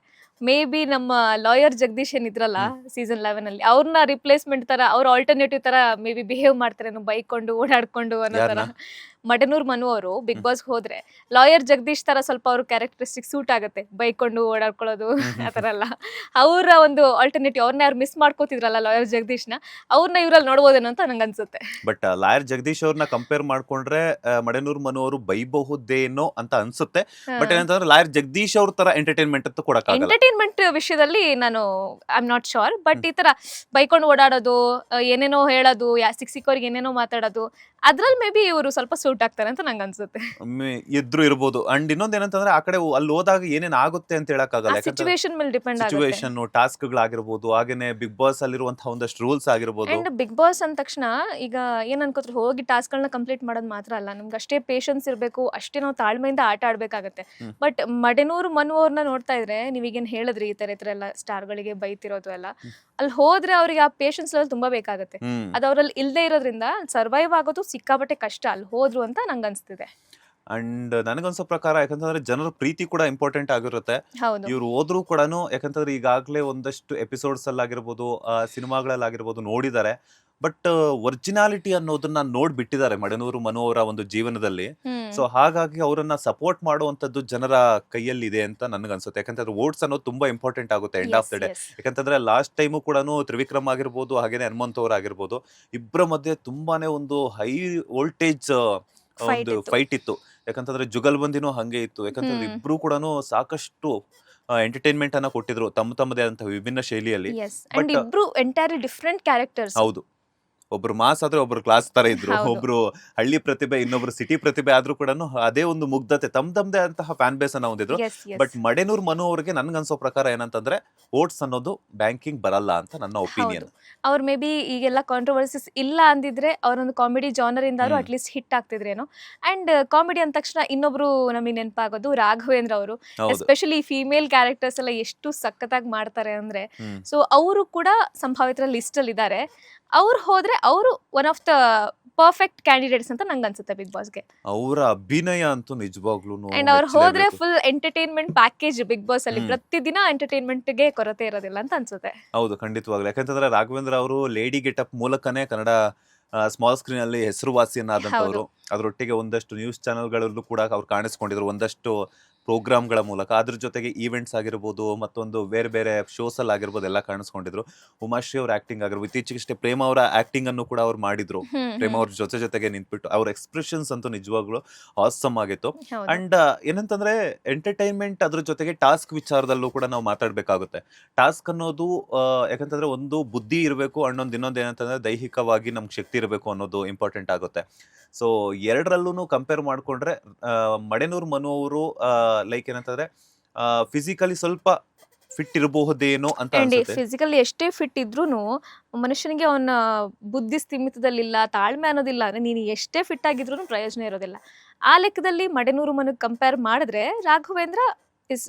ಮೇ ಬಿ ನಮ್ಮ ಲಾಯರ್ ಜಗದೀಶ್ ಏನಿದ್ರಲ್ಲ ಸೀಸನ್ 11 ಅಲ್ಲಿ, ಅವ್ರನ್ನ ರಿಪ್ಲೇಸ್ಮೆಂಟ್ ತರ, ಅವ್ರ ಆಲ್ಟರ್ನೇಟಿವ್ ತರ ಮೇ ಬಿ ಬಿಹೇವ್ ಮಾಡ್ತಾರೆ, ಬೈಕೊಂಡು ಓಡಾಡ್ಕೊಂಡು ಅನ್ನೋ ತರ. ಮಡನೂರ್ ಮನು ಅವರು ಬಿಗ್ ಬಾಸ್ ಹೋದ್ರೆ ಲಾಯರ್ ಜಗದೀಶ್ ತರ ಸ್ವಲ್ಪ ಅವ್ರ ಕ್ಯಾರೆಕ್ಟರಿಸ್ಟಿಕ್ ಸೂಟ್ ಆಗುತ್ತೆ, ಬೈಕೊಂಡು ಓಡಾಡ್ಕೊಳ್ಳೋದು ಆತರ ಎಲ್ಲ. ಅವರ ಒಂದು ಆಲ್ಟರ್ನೇಟಿವ್, ಅವ್ರನ್ನ ಯಾರು ಮಿಸ್ ಮಾಡ್ಕೋತಿದ್ರಲ್ಲ ಲಾಯರ್ ಜಗದೀಶ್ನ, ಅವ್ರನ್ನ ಇವ್ರಲ್ಲಿ ನೋಡ್ಬೋದೇನೋ ಅಂತ ನಂಗೆ ಅನ್ಸುತ್ತೆ. ಬಟ್ ಲಾಯರ್ ಜಗದೀಶ್ ಅವ್ರನ್ನ ಕಂಪೇರ್ ಮಾಡ್ಕೊಂಡ್ರೆ ಮಡನೂರ್ ಮನು ಅವರು ಬೈಬಹುದೇನೋ ಅಂತ ಅನ್ಸುತ್ತೆ. ಬಟ್ ಏನಂತಂದ್ರೆ ಲಾಯರ್ ಜಗದೀಶ್ ಅವ್ರ ತರ ಎಂಟರ್ಟೈನ್ಮೆಂಟ್ ಅಂತ ಕೊಡಕ್ಕಾಗಲ್ಲ. ಎಂಟರ್ಟೈನ್ಮೆಂಟ್ ವಿಷಯದಲ್ಲಿ ನಾನು I am not sure. But ಈ ತರ ಬೈಕೊಂಡು ಓಡಾಡೋದು, ಏನೇನೋ ಹೇಳೋದು, ಸಿಕ್ಕೋರಿಗೆ ಏನೇನೋ ಮಾತಾಡೋದು, ಅದ್ರಲ್ಲಿ ಮೇ ಬಿ ಇವರು ಸ್ವಲ್ಪ ಸೂಟ್ ಆಗ್ತಾರೆ ಅಂತ ನಂಗೆ ಅನ್ಸುತ್ತೆ. ಇದ್ರು ಇರ್ಬೋದು. ಅಂಡ್ ಇನ್ನೊಂದ್ ಏನಂತಂದ್ರೆ ಆ ಕಡೆ ಅಲ್ಲಿ ಹೋದಾಗ ಏನೇನ್ ಆಗುತ್ತೆ ಅಂತ ಹೇಳಕ್ಕಾಗಲ್ಲ. ಸಿಚುವೇಶನ್ ಮೇಲೆ ಡಿಪೆಂಡ್ ಆಗುತ್ತೆ. ಸಿಚುವೇಶನ್, ಟಾಸ್ಕ್ ಗಳಾಗಿರ್ಬೋದು, ಹಾಗೇನೆ ಬಿಗ್ ಬಾಸ್ ಅಲ್ಲಿರುವಂತಹ ಒಂದಷ್ಟು ರೂಲ್ಸ್ ಆಗಿರ್ಬೋದು. ಅಂಡ್ ಬಿಗ್ ಬಾಸ್ ಅಂದ ತಕ್ಷಣ ಈಗ ಏನ್ ಅನ್ಕೋತಾರೆ, ಹೋಗಿ ಟಾಸ್ಕ್ ಗಳನ್ನ ಕಂಪ್ಲೀಟ್ ಮಾಡೋದು ಮಾತ್ರ ಅಲ್ಲ, ನಮ್ಗೆ ಅಷ್ಟೇ ಪೇಷನ್ಸ್ ಇರಬೇಕು, ಅಷ್ಟೇ ನಾವು ತಾಳ್ಮೆಯಿಂದ ಆಟ ಆಡ್ಬೇಕಾಗತ್ತೆ. ಬಟ್ ಮಡೆನೂರ್ ಮನು ಅವ್ರನ್ನ ನೋಡ್ತಾ ಇದ್ರೆ, ನೀವೀಗೇನ್ ಹೇಳಿದ್ರಿ ಈ ತರ ಎಲ್ಲ ಸ್ಟಾರ್ ಗಳಿಗೆ ಬೈತಿರೋದು ಎಲ್ಲ, ಅಲ್ಲಿ ಹೋದ್ರೆ ಅವ್ರಿಗೆ ಆ ಪೇಷನ್ಸ್ ಲೆವೆಲ್ ತುಂಬಾ ಬೇಕಾಗುತ್ತೆ. ಅದು ಅವ್ರಲ್ಲಿ ಇಲ್ದೇ ಇರೋದ್ರಿಂದ ಸರ್ವೈವ್ ಆಗೋದು ಸಿಕ್ಕಾಪಟ್ಟೆ ಕಷ್ಟ ಅಲ್ಲಿ ಹೋದ್ರು ಅಂತ ನಂಗೆ ಅನ್ಸ್ತಿದೆ. ಅಂಡ್ ನನಗನ್ಸೋ ಪ್ರಕಾರ ಯಾಕಂತಂದ್ರೆ ಜನರ ಪ್ರೀತಿ ಕೂಡ ಇಂಪಾರ್ಟೆಂಟ್ ಆಗಿರುತ್ತೆ. ಇವ್ರು ಹೋದ್ರು ಕೂಡ, ಯಾಕಂತಂದ್ರೆ ಈಗಾಗಲೇ ಒಂದಷ್ಟು ಎಪಿಸೋಡ್ಸ್ ಅಲ್ಲಾಗಿರ್ಬೋದು, ಸಿನಿಮಾಗಳಲ್ಲಾಗಿರ್ಬೋದು ನೋಡಿದ್ದಾರೆ. ಬಟ್ ಒರಿಜಿನಾಲಿಟಿ ಅನ್ನೋದನ್ನ ನೋಡ್ಬಿಟ್ಟಿದ್ದಾರೆ ಮಡನೂರು ಮನು ಅವರ ಒಂದು ಜೀವನದಲ್ಲಿ. ಸೊ ಹಾಗಾಗಿ ಅವರನ್ನ ಸಪೋರ್ಟ್ ಮಾಡುವಂತದ್ದು ಜನರ ಕೈಯಲ್ಲಿ ಇದೆ ಅಂತ ನನ್ಗನ್ಸುತ್ತೆ. ಯಾಕಂತಂದ್ರೆ ವೋಟ್ಸ್ ಅನ್ನೋದು ತುಂಬಾ ಇಂಪಾರ್ಟೆಂಟ್ ಆಗುತ್ತೆ ಎಂಡ್ ಆಫ್ ದ ಡೇ. ಯಾಕಂತಂದ್ರೆ ಲಾಸ್ಟ್ ಟೈಮು ಕೂಡ ತ್ರಿವಿಕ್ರಮ್ ಆಗಿರ್ಬೋದು, ಹಾಗೇನೆ ಹನುಮಂತ್ ಅವ್ರ ಆಗಿರ್ಬೋದು, ಇಬ್ಬರ ಮಧ್ಯೆ ತುಂಬಾನೇ ಒಂದು ಹೈ ವೋಲ್ಟೇಜ್ ಒಂದು ಫೈಟ್ ಇತ್ತು. ಯಾಕಂತಂದ್ರೆ ಜುಗಲ್ಬಂದಿನೂ ಹಂಗೆ ಇತ್ತು. ಯಾಕಂತಂದ್ರೆ ಇಬ್ರು ಕೂಡ ಸಾಕಷ್ಟು ಎಂಟರ್ಟೈನ್ಮೆಂಟ್ ಅನ್ನ ಕೊಟ್ಟಿದ್ರು ತಮ್ಮದೇ ಆದಂತಹ ವಿಭಿನ್ನ ಶೈಲಿಯಲ್ಲಿ. ಇಬ್ರು ಎಂಟೈರ್ಲಿ ಡಿಫರೆಂಟ್ ಕ್ಯಾರೆಕ್ಟರ್ಸ್. ಹೌದು. ಒಬ್ರು ಮಾಸ್ ಆದ್ರೆ ಒಬ್ರು ಕ್ಲಾಸ್ ತರ ಇದ್ರು, ಹೌದು. ಒಬ್ರು ಹಳ್ಳಿ ಪ್ರತಿಭೆ ಇನ್ನೊಬ್ರು ಸಿಟಿ ಪ್ರತಿಭೆ ಆದ್ರೂ ಕೂಡ ಅದೇ ಒಂದು ಮುಗ್ಧತೆ ತಮ್ದೇ ಅಂತಹ ಫ್ಯಾನ್ ಬೇಸ್ ಅನ್ನ ಹೊಂದಿದ್ರು. S S but Madenur Manu ಅವ್ರಿಗೆ ನನ್ಗನ್ಸೋ ಪ್ರಕಾರ ಏನಂತಂದ್ರೆ ಓಟ್ಸ್ ಅನ್ನೋದು ಬ್ಯಾಂಕಿಂಗ್ ಬರಲ್ಲ ಅಂತ ನನ್ನ ಒಪಿನಿಯನ್. ಅವ್ರು ಮೇ ಬಿ ಈಗೆಲ್ಲ ಕಾಂಟ್ರವರ್ಸಿಸ್ ಇಲ್ಲ ಅಂದಿದ್ರೆ ಅವರೊಂದು ಕಾಮಿಡಿ ಜಾನರ್ ಇಂದಾರು ಹ್ಮ್. ಅಟ್ಲೀಸ್ಟ್ ಹಿಟ್ ಆಗ್ತಿದ್ರೇನೋ. ಅಂಡ್ ಕಾಮಿಡಿ ಅಂದ ತಕ್ಷಣ ಇನ್ನೊಬ್ರು ನಮಗೆ ನೆನಪಾಗೋದು ರಾಘವೇಂದ್ರ ಅವರು. ಹೌದು. ಎಸ್ಪೆಷಲಿ ಫೀಮೇಲ್ ಕ್ಯಾರೆಕ್ಟರ್ಸ್ ಎಲ್ಲ ಎಷ್ಟು ಸಖತ್ತಾಗಿ ಮಾಡ್ತಾರೆ ಅಂದ್ರೆ, ಹ್ಮ್. ಸೊ ಅವರು ಕೂಡ ಸಂಭಾವಿತರ ಲಿಸ್ಟ್ ಅಲ್ಲಿ ಇದ್ದಾರೆ. ಅವ್ರು ಹೋದ್ರೆ ಅವರು one of the perfect candidates ಅಂತ ನಂಗೆ ಅನ್ಸುತ್ತೆ ಬಿಗ್ ಬಾಸ್ಗೆ. ಅವರ ಅಭಿನಯ ಅಂತೂ ನಿಜವಾಗ್ಲೂ ಅಂಡ್ ಅವ್ರು ಹೋದ್ರೆ full entertainment package big boss ಅಲ್ಲಿ. ಪ್ರತಿದಿನ ಎಂಟರ್ಟೈನ್ಮೆಂಟ್ ಗೆ ಕೊರತೆ ಇರೋದಿಲ್ಲ ಅಂತ ಅನ್ಸುತ್ತೆ. ಹೌದು, ಖಂಡಿತವಾಗ್ಲು. ಯಾಕಂತಂದ್ರೆ ರಾಘವೇಂದ್ರ ಅವರು ಲೇಡಿ ಗೆಟಪ್ ಮೂಲಕನೇ ಕನ್ನಡ ಸ್ಮಾಲ್ ಸ್ಕ್ರೀನ್ ಅಲ್ಲಿ ಹೆಸರುವಾಸಿಯನ್ನಾದಂತವ್ರು. ಅದರೊಟ್ಟಿಗೆ ಒಂದಷ್ಟು ನ್ಯೂಸ್ ಚಾನೆಲ್ಗಳಲ್ಲೂ ಕೂಡ ಅವ್ರು ಕಾಣಿಸ್ಕೊಂಡಿದ್ರು, ಒಂದಷ್ಟು ಪ್ರೋಗ್ರಾಮ್ಗಳ ಮೂಲಕ. ಅದ್ರ ಜೊತೆಗೆ ಈವೆಂಟ್ಸ್ ಆಗಿರ್ಬೋದು, ಮತ್ತೊಂದು ಬೇರೆ ಬೇರೆ ಶೋಸ್ ಅಲ್ಲಿ ಆಗಿರ್ಬೋದು ಎಲ್ಲ ಕಾಣಿಸ್ಕೊಂಡಿದ್ರು. ಉಮಾಶ್ರೀ ಅವ್ರ ಆಕ್ಟಿಂಗ್ ಆಗಿರ್ಬೋದು, ಇತ್ತೀಚೆಗಷ್ಟೇ ಪ್ರೇಮ ಅವರ ಆಕ್ಟಿಂಗ್ ಅನ್ನು ಕೂಡ ಅವ್ರು ಮಾಡಿದ್ರು. ಪ್ರೇಮ ಅವ್ರ ಜೊತೆಗೆ ನಿಂತ್ಬಿಟ್ಟು ಅವ್ರ ಎಕ್ಸ್ಪ್ರೆಷನ್ಸ್ ಅಂತೂ ನಿಜವಾಗ್ಲು ಆಸಮ್ ಆಗಿತ್ತು. ಅಂಡ್ ಏನಂತಂದ್ರೆ ಎಂಟರ್ಟೈನ್ಮೆಂಟ್ ಅದ್ರ ಜೊತೆಗೆ ಟಾಸ್ಕ್ ವಿಚಾರದಲ್ಲೂ ಕೂಡ ನಾವು ಮಾತಾಡ್ಬೇಕಾಗುತ್ತೆ. ಟಾಸ್ಕ್ ಅನ್ನೋದು ಯಾಕಂತಂದ್ರೆ ಒಂದು ಬುದ್ಧಿ ಇರಬೇಕು, ಇನ್ನೊಂದು ಏನಂತಂದ್ರೆ ದೈಹಿಕವಾಗಿ ನಮ್ಗೆ ಶಕ್ತಿ ಇರಬೇಕು ಅನ್ನೋದು ಇಂಪಾರ್ಟೆಂಟ್ ಆಗುತ್ತೆ. ಸೊ ಎರಡರಲ್ಲೂ ಕಂಪೇರ್ ಮಾಡ್ಕೊಂಡ್ರೆ ಮಡೆನೂರ್ ಮನು ಅವರು ಲೈಕ್ ಏನಂತಂದ್ರೆ ಫಿಸಿಕಲಿ ಸ್ವಲ್ಪ ಫಿಟ್ ಇರಬಹುದೇನೋ ಅಂತ ಅಂಡ್ ಅನ್ಸುತ್ತೆ. ಫಿಸಿಕಲಿ ಎಷ್ಟೇ ಫಿಟ್ ಇದ್ರೂನು ಮನುಷ್ಯನಿಗೆ ಅವನ ಬುದ್ಧಿ ಸ್ಥಿಮಿತದಲ್ಲಿಲ್ಲ, ತಾಳ್ಮೆ ಅನ್ನೋದಿಲ್ಲ ಅಂದ್ರೆ ನೀನು ಎಷ್ಟೇ ಫಿಟ್ ಆಗಿದ್ರು ಪ್ರಯೋಜನ ಇರೋದಿಲ್ಲ. ಆ ಲೆಕ್ಕದಲ್ಲಿ ಮಡೆನೂರು ಮನಗ್ ಕಂಪೇರ್ ಮಾಡಿದ್ರೆ Raghavendra is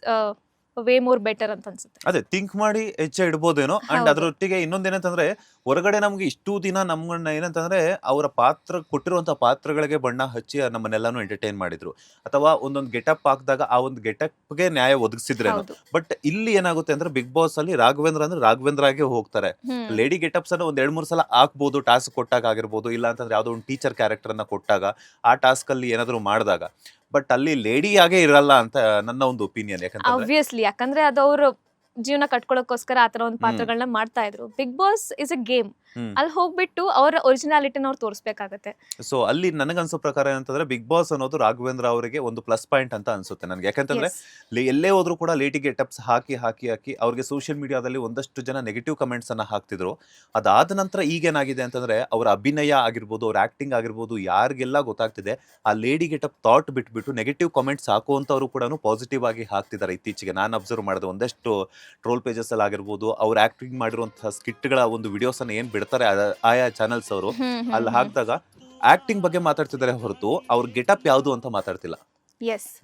way more better ಅಂತ ಅನ್ಸುತ್ತೆ. ಅದೇ ಥಿಂಕ್ ಮಾಡಿ ಹೆಜ್ಜೆ ಇಡ್ಬೋದೇನೋ. ಅಂಡ್ ಹೌದು. ಅದರೊಟ್ಟಿಗೆ ಇನ್ನೊಂದೇನಂತಂದ್ರೆ ಹೊರಗಡೆ ನಮ್ಗೆ ಇಷ್ಟು ದಿನ ನಮ್ಮನ್ನ ಏನಂತಂದ್ರೆ ಅವರ ಪಾತ್ರ ಕೊಟ್ಟಿರುವಂತ ಪಾತ್ರಗಳಿಗೆ ಬಣ್ಣ ಹಚ್ಚಿ ನಮ್ಮನ್ನೆಲ್ಲಾನು ಎಂಟರ್ಟೈನ್ ಮಾಡಿದ್ರು, ಅಥವಾ ಒಂದೊಂದು ಗೆಟಪ್ ಹಾಕಿದಾಗ ಆ ಒಂದು ಗೆಟಪ್ಗೆ ನ್ಯಾಯ ಒದಗಿಸಿದ್ರೇನೋ. ಹೌದು. ಬಟ್ ಇಲ್ಲಿ ಏನಾಗುತ್ತೆ ಅಂದ್ರೆ ಬಿಗ್ ಬಾಸ್ ಅಲ್ಲಿ ರಾಘವೇಂದ್ರ ಅಂದ್ರೆ ರಾಘವೇಂದ್ರ ಆಗೇ ಹೋಗ್ತಾರೆ. ಲೇಡಿ ಗೆಟಪ್ಸ್ ಅನ್ನ ಒಂದ್ 2-3 ಸಲ ಹಾಕ್ಬೋದು, ಟಾಸ್ಕ್ ಕೊಟ್ಟಾಗ ಆಗಿರ್ಬೋದು, ಇಲ್ಲ ಅಂತಂದ್ರೆ ಯಾವ್ದೋ ಒಂದು ಟೀಚರ್ ಕ್ಯಾರೆಕ್ಟರ್ ಅನ್ನ ಕೊಟ್ಟಾಗ ಆ ಟಾಸ್ಕ್ ಅಲ್ಲಿ ಏನಾದ್ರು ಮಾಡಿದಾಗ. ಬಟ್ ಅಲ್ಲಿ ಲೇಡಿ ಆಗೇ ಇರಲ್ಲ ಅಂತ ನನ್ನ ಒಂದು ಒಪಿನಿಯನ್. ಯಾಕಂದ್ರೆ ಆಬ್ವಿಯಸ್ಲಿ, ಯಾಕಂದ್ರೆ ಅದು ಅವ್ರ ಜೀವನ ಕಟ್ಕೊಳ್ಳೋಕೋಸ್ಕರ ಆತರ ಒಂದು ಪಾತ್ರಗಳನ್ನ ಮಾಡ್ತಾ ಇದ್ರು. Big boss is a game. ಅಲ್ಲಿ ಹೋಗ್ಬಿಟ್ಟು ಅವರ ಒರಿಜಿನಾಲಿಟಿನ ಅವ್ರು ತೋರಿಸ್ಬೇಕಾಗತ್ತೆ. ಸೊ ಅಲ್ಲಿ ನನಗನ್ಸೋ ಪ್ರಕಾರ ಏನಂತಂದ್ರೆ ಬಿಗ್ ಬಾಸ್ ಅನ್ನೋದು ರಾಘವೇಂದ್ರ ಅವರಿಗೆ ಒಂದು ಪ್ಲಸ್ ಪಾಯಿಂಟ್ ಅಂತ ಅನ್ಸುತ್ತೆ ನನಗೆ. ಯಾಕಂತಂದ್ರೆ ಎಲ್ಲೇ ಹೋದ್ರು ಕೂಡ ಲೇಟಿ ಗೆಟಪ್ಸ್ ಹಾಕಿ ಅವ್ರಿಗೆ ಸೋಷಿಯಲ್ ಮೀಡಿಯಾದಲ್ಲಿ ಒಂದಷ್ಟು ಜನ ನೆಗೆಟಿವ್ ಕಮೆಂಟ್ಸ್ ಅನ್ನ ಹಾಕ್ತಿದ್ರು. ಅದಾದ ನಂತರ ಈಗೇನಾಗಿದೆ ಅಂತಂದ್ರೆ ಅವರ ಅಭಿನಯ ಆಗಿರ್ಬೋದು, ಅವ್ರ ಆಕ್ಟಿಂಗ್ ಆಗಿರ್ಬೋದು, ಯಾರಿಗೆಲ್ಲ ಗೊತ್ತಾಗ್ತಿದೆ ಆ ಲೇಡಿ ಗೆಟಪ್ ಥಾಟ್ ಬಿಟ್ಬಿಟ್ಟು ನೆಗೆಟಿವ್ ಕಮೆಂಟ್ಸ್ ಹಾಕುವಂತವ್ರು ಕೂಡ ಪಾಸಿಟಿವ್ ಆಗಿ ಹಾಕ್ತಿದ್ದಾರೆ. ಇತ್ತೀಚೆಗೆ ನಾನು ಅಬ್ಸರ್ವ್ ಮಾಡಿದ ಒಂದಷ್ಟು ಟ್ರೋಲ್ ಪೇಜಸ್ ಅಲ್ಲಿ ಆಗಿರ್ಬೋದು, ಅವ್ರ ಆಕ್ಟಿಂಗ್ ಮಾಡಿರುವಂತಹ ಸ್ಕಿಟ್ಗಳ ಒಂದು ವಿಡಿಯೋಸ್ ಅನ್ನ ಏನ್ ಬಿಡ್ತಾರೆ ಆಯಾ ಚಾನೆಲ್ಸ್ ಅವರು, ಅಲ್ಲಿ ಹಾಕಿದಾಗ ಆಕ್ಟಿಂಗ್ ಬಗ್ಗೆ ಮಾತಾಡ್ತಿದ್ದಾರೆ ಹೊರತು ಅವ್ರ ಗೆಟಪ್ ಯಾವುದು ಅಂತ ಮಾತಾಡ್ತಿಲ್ಲ.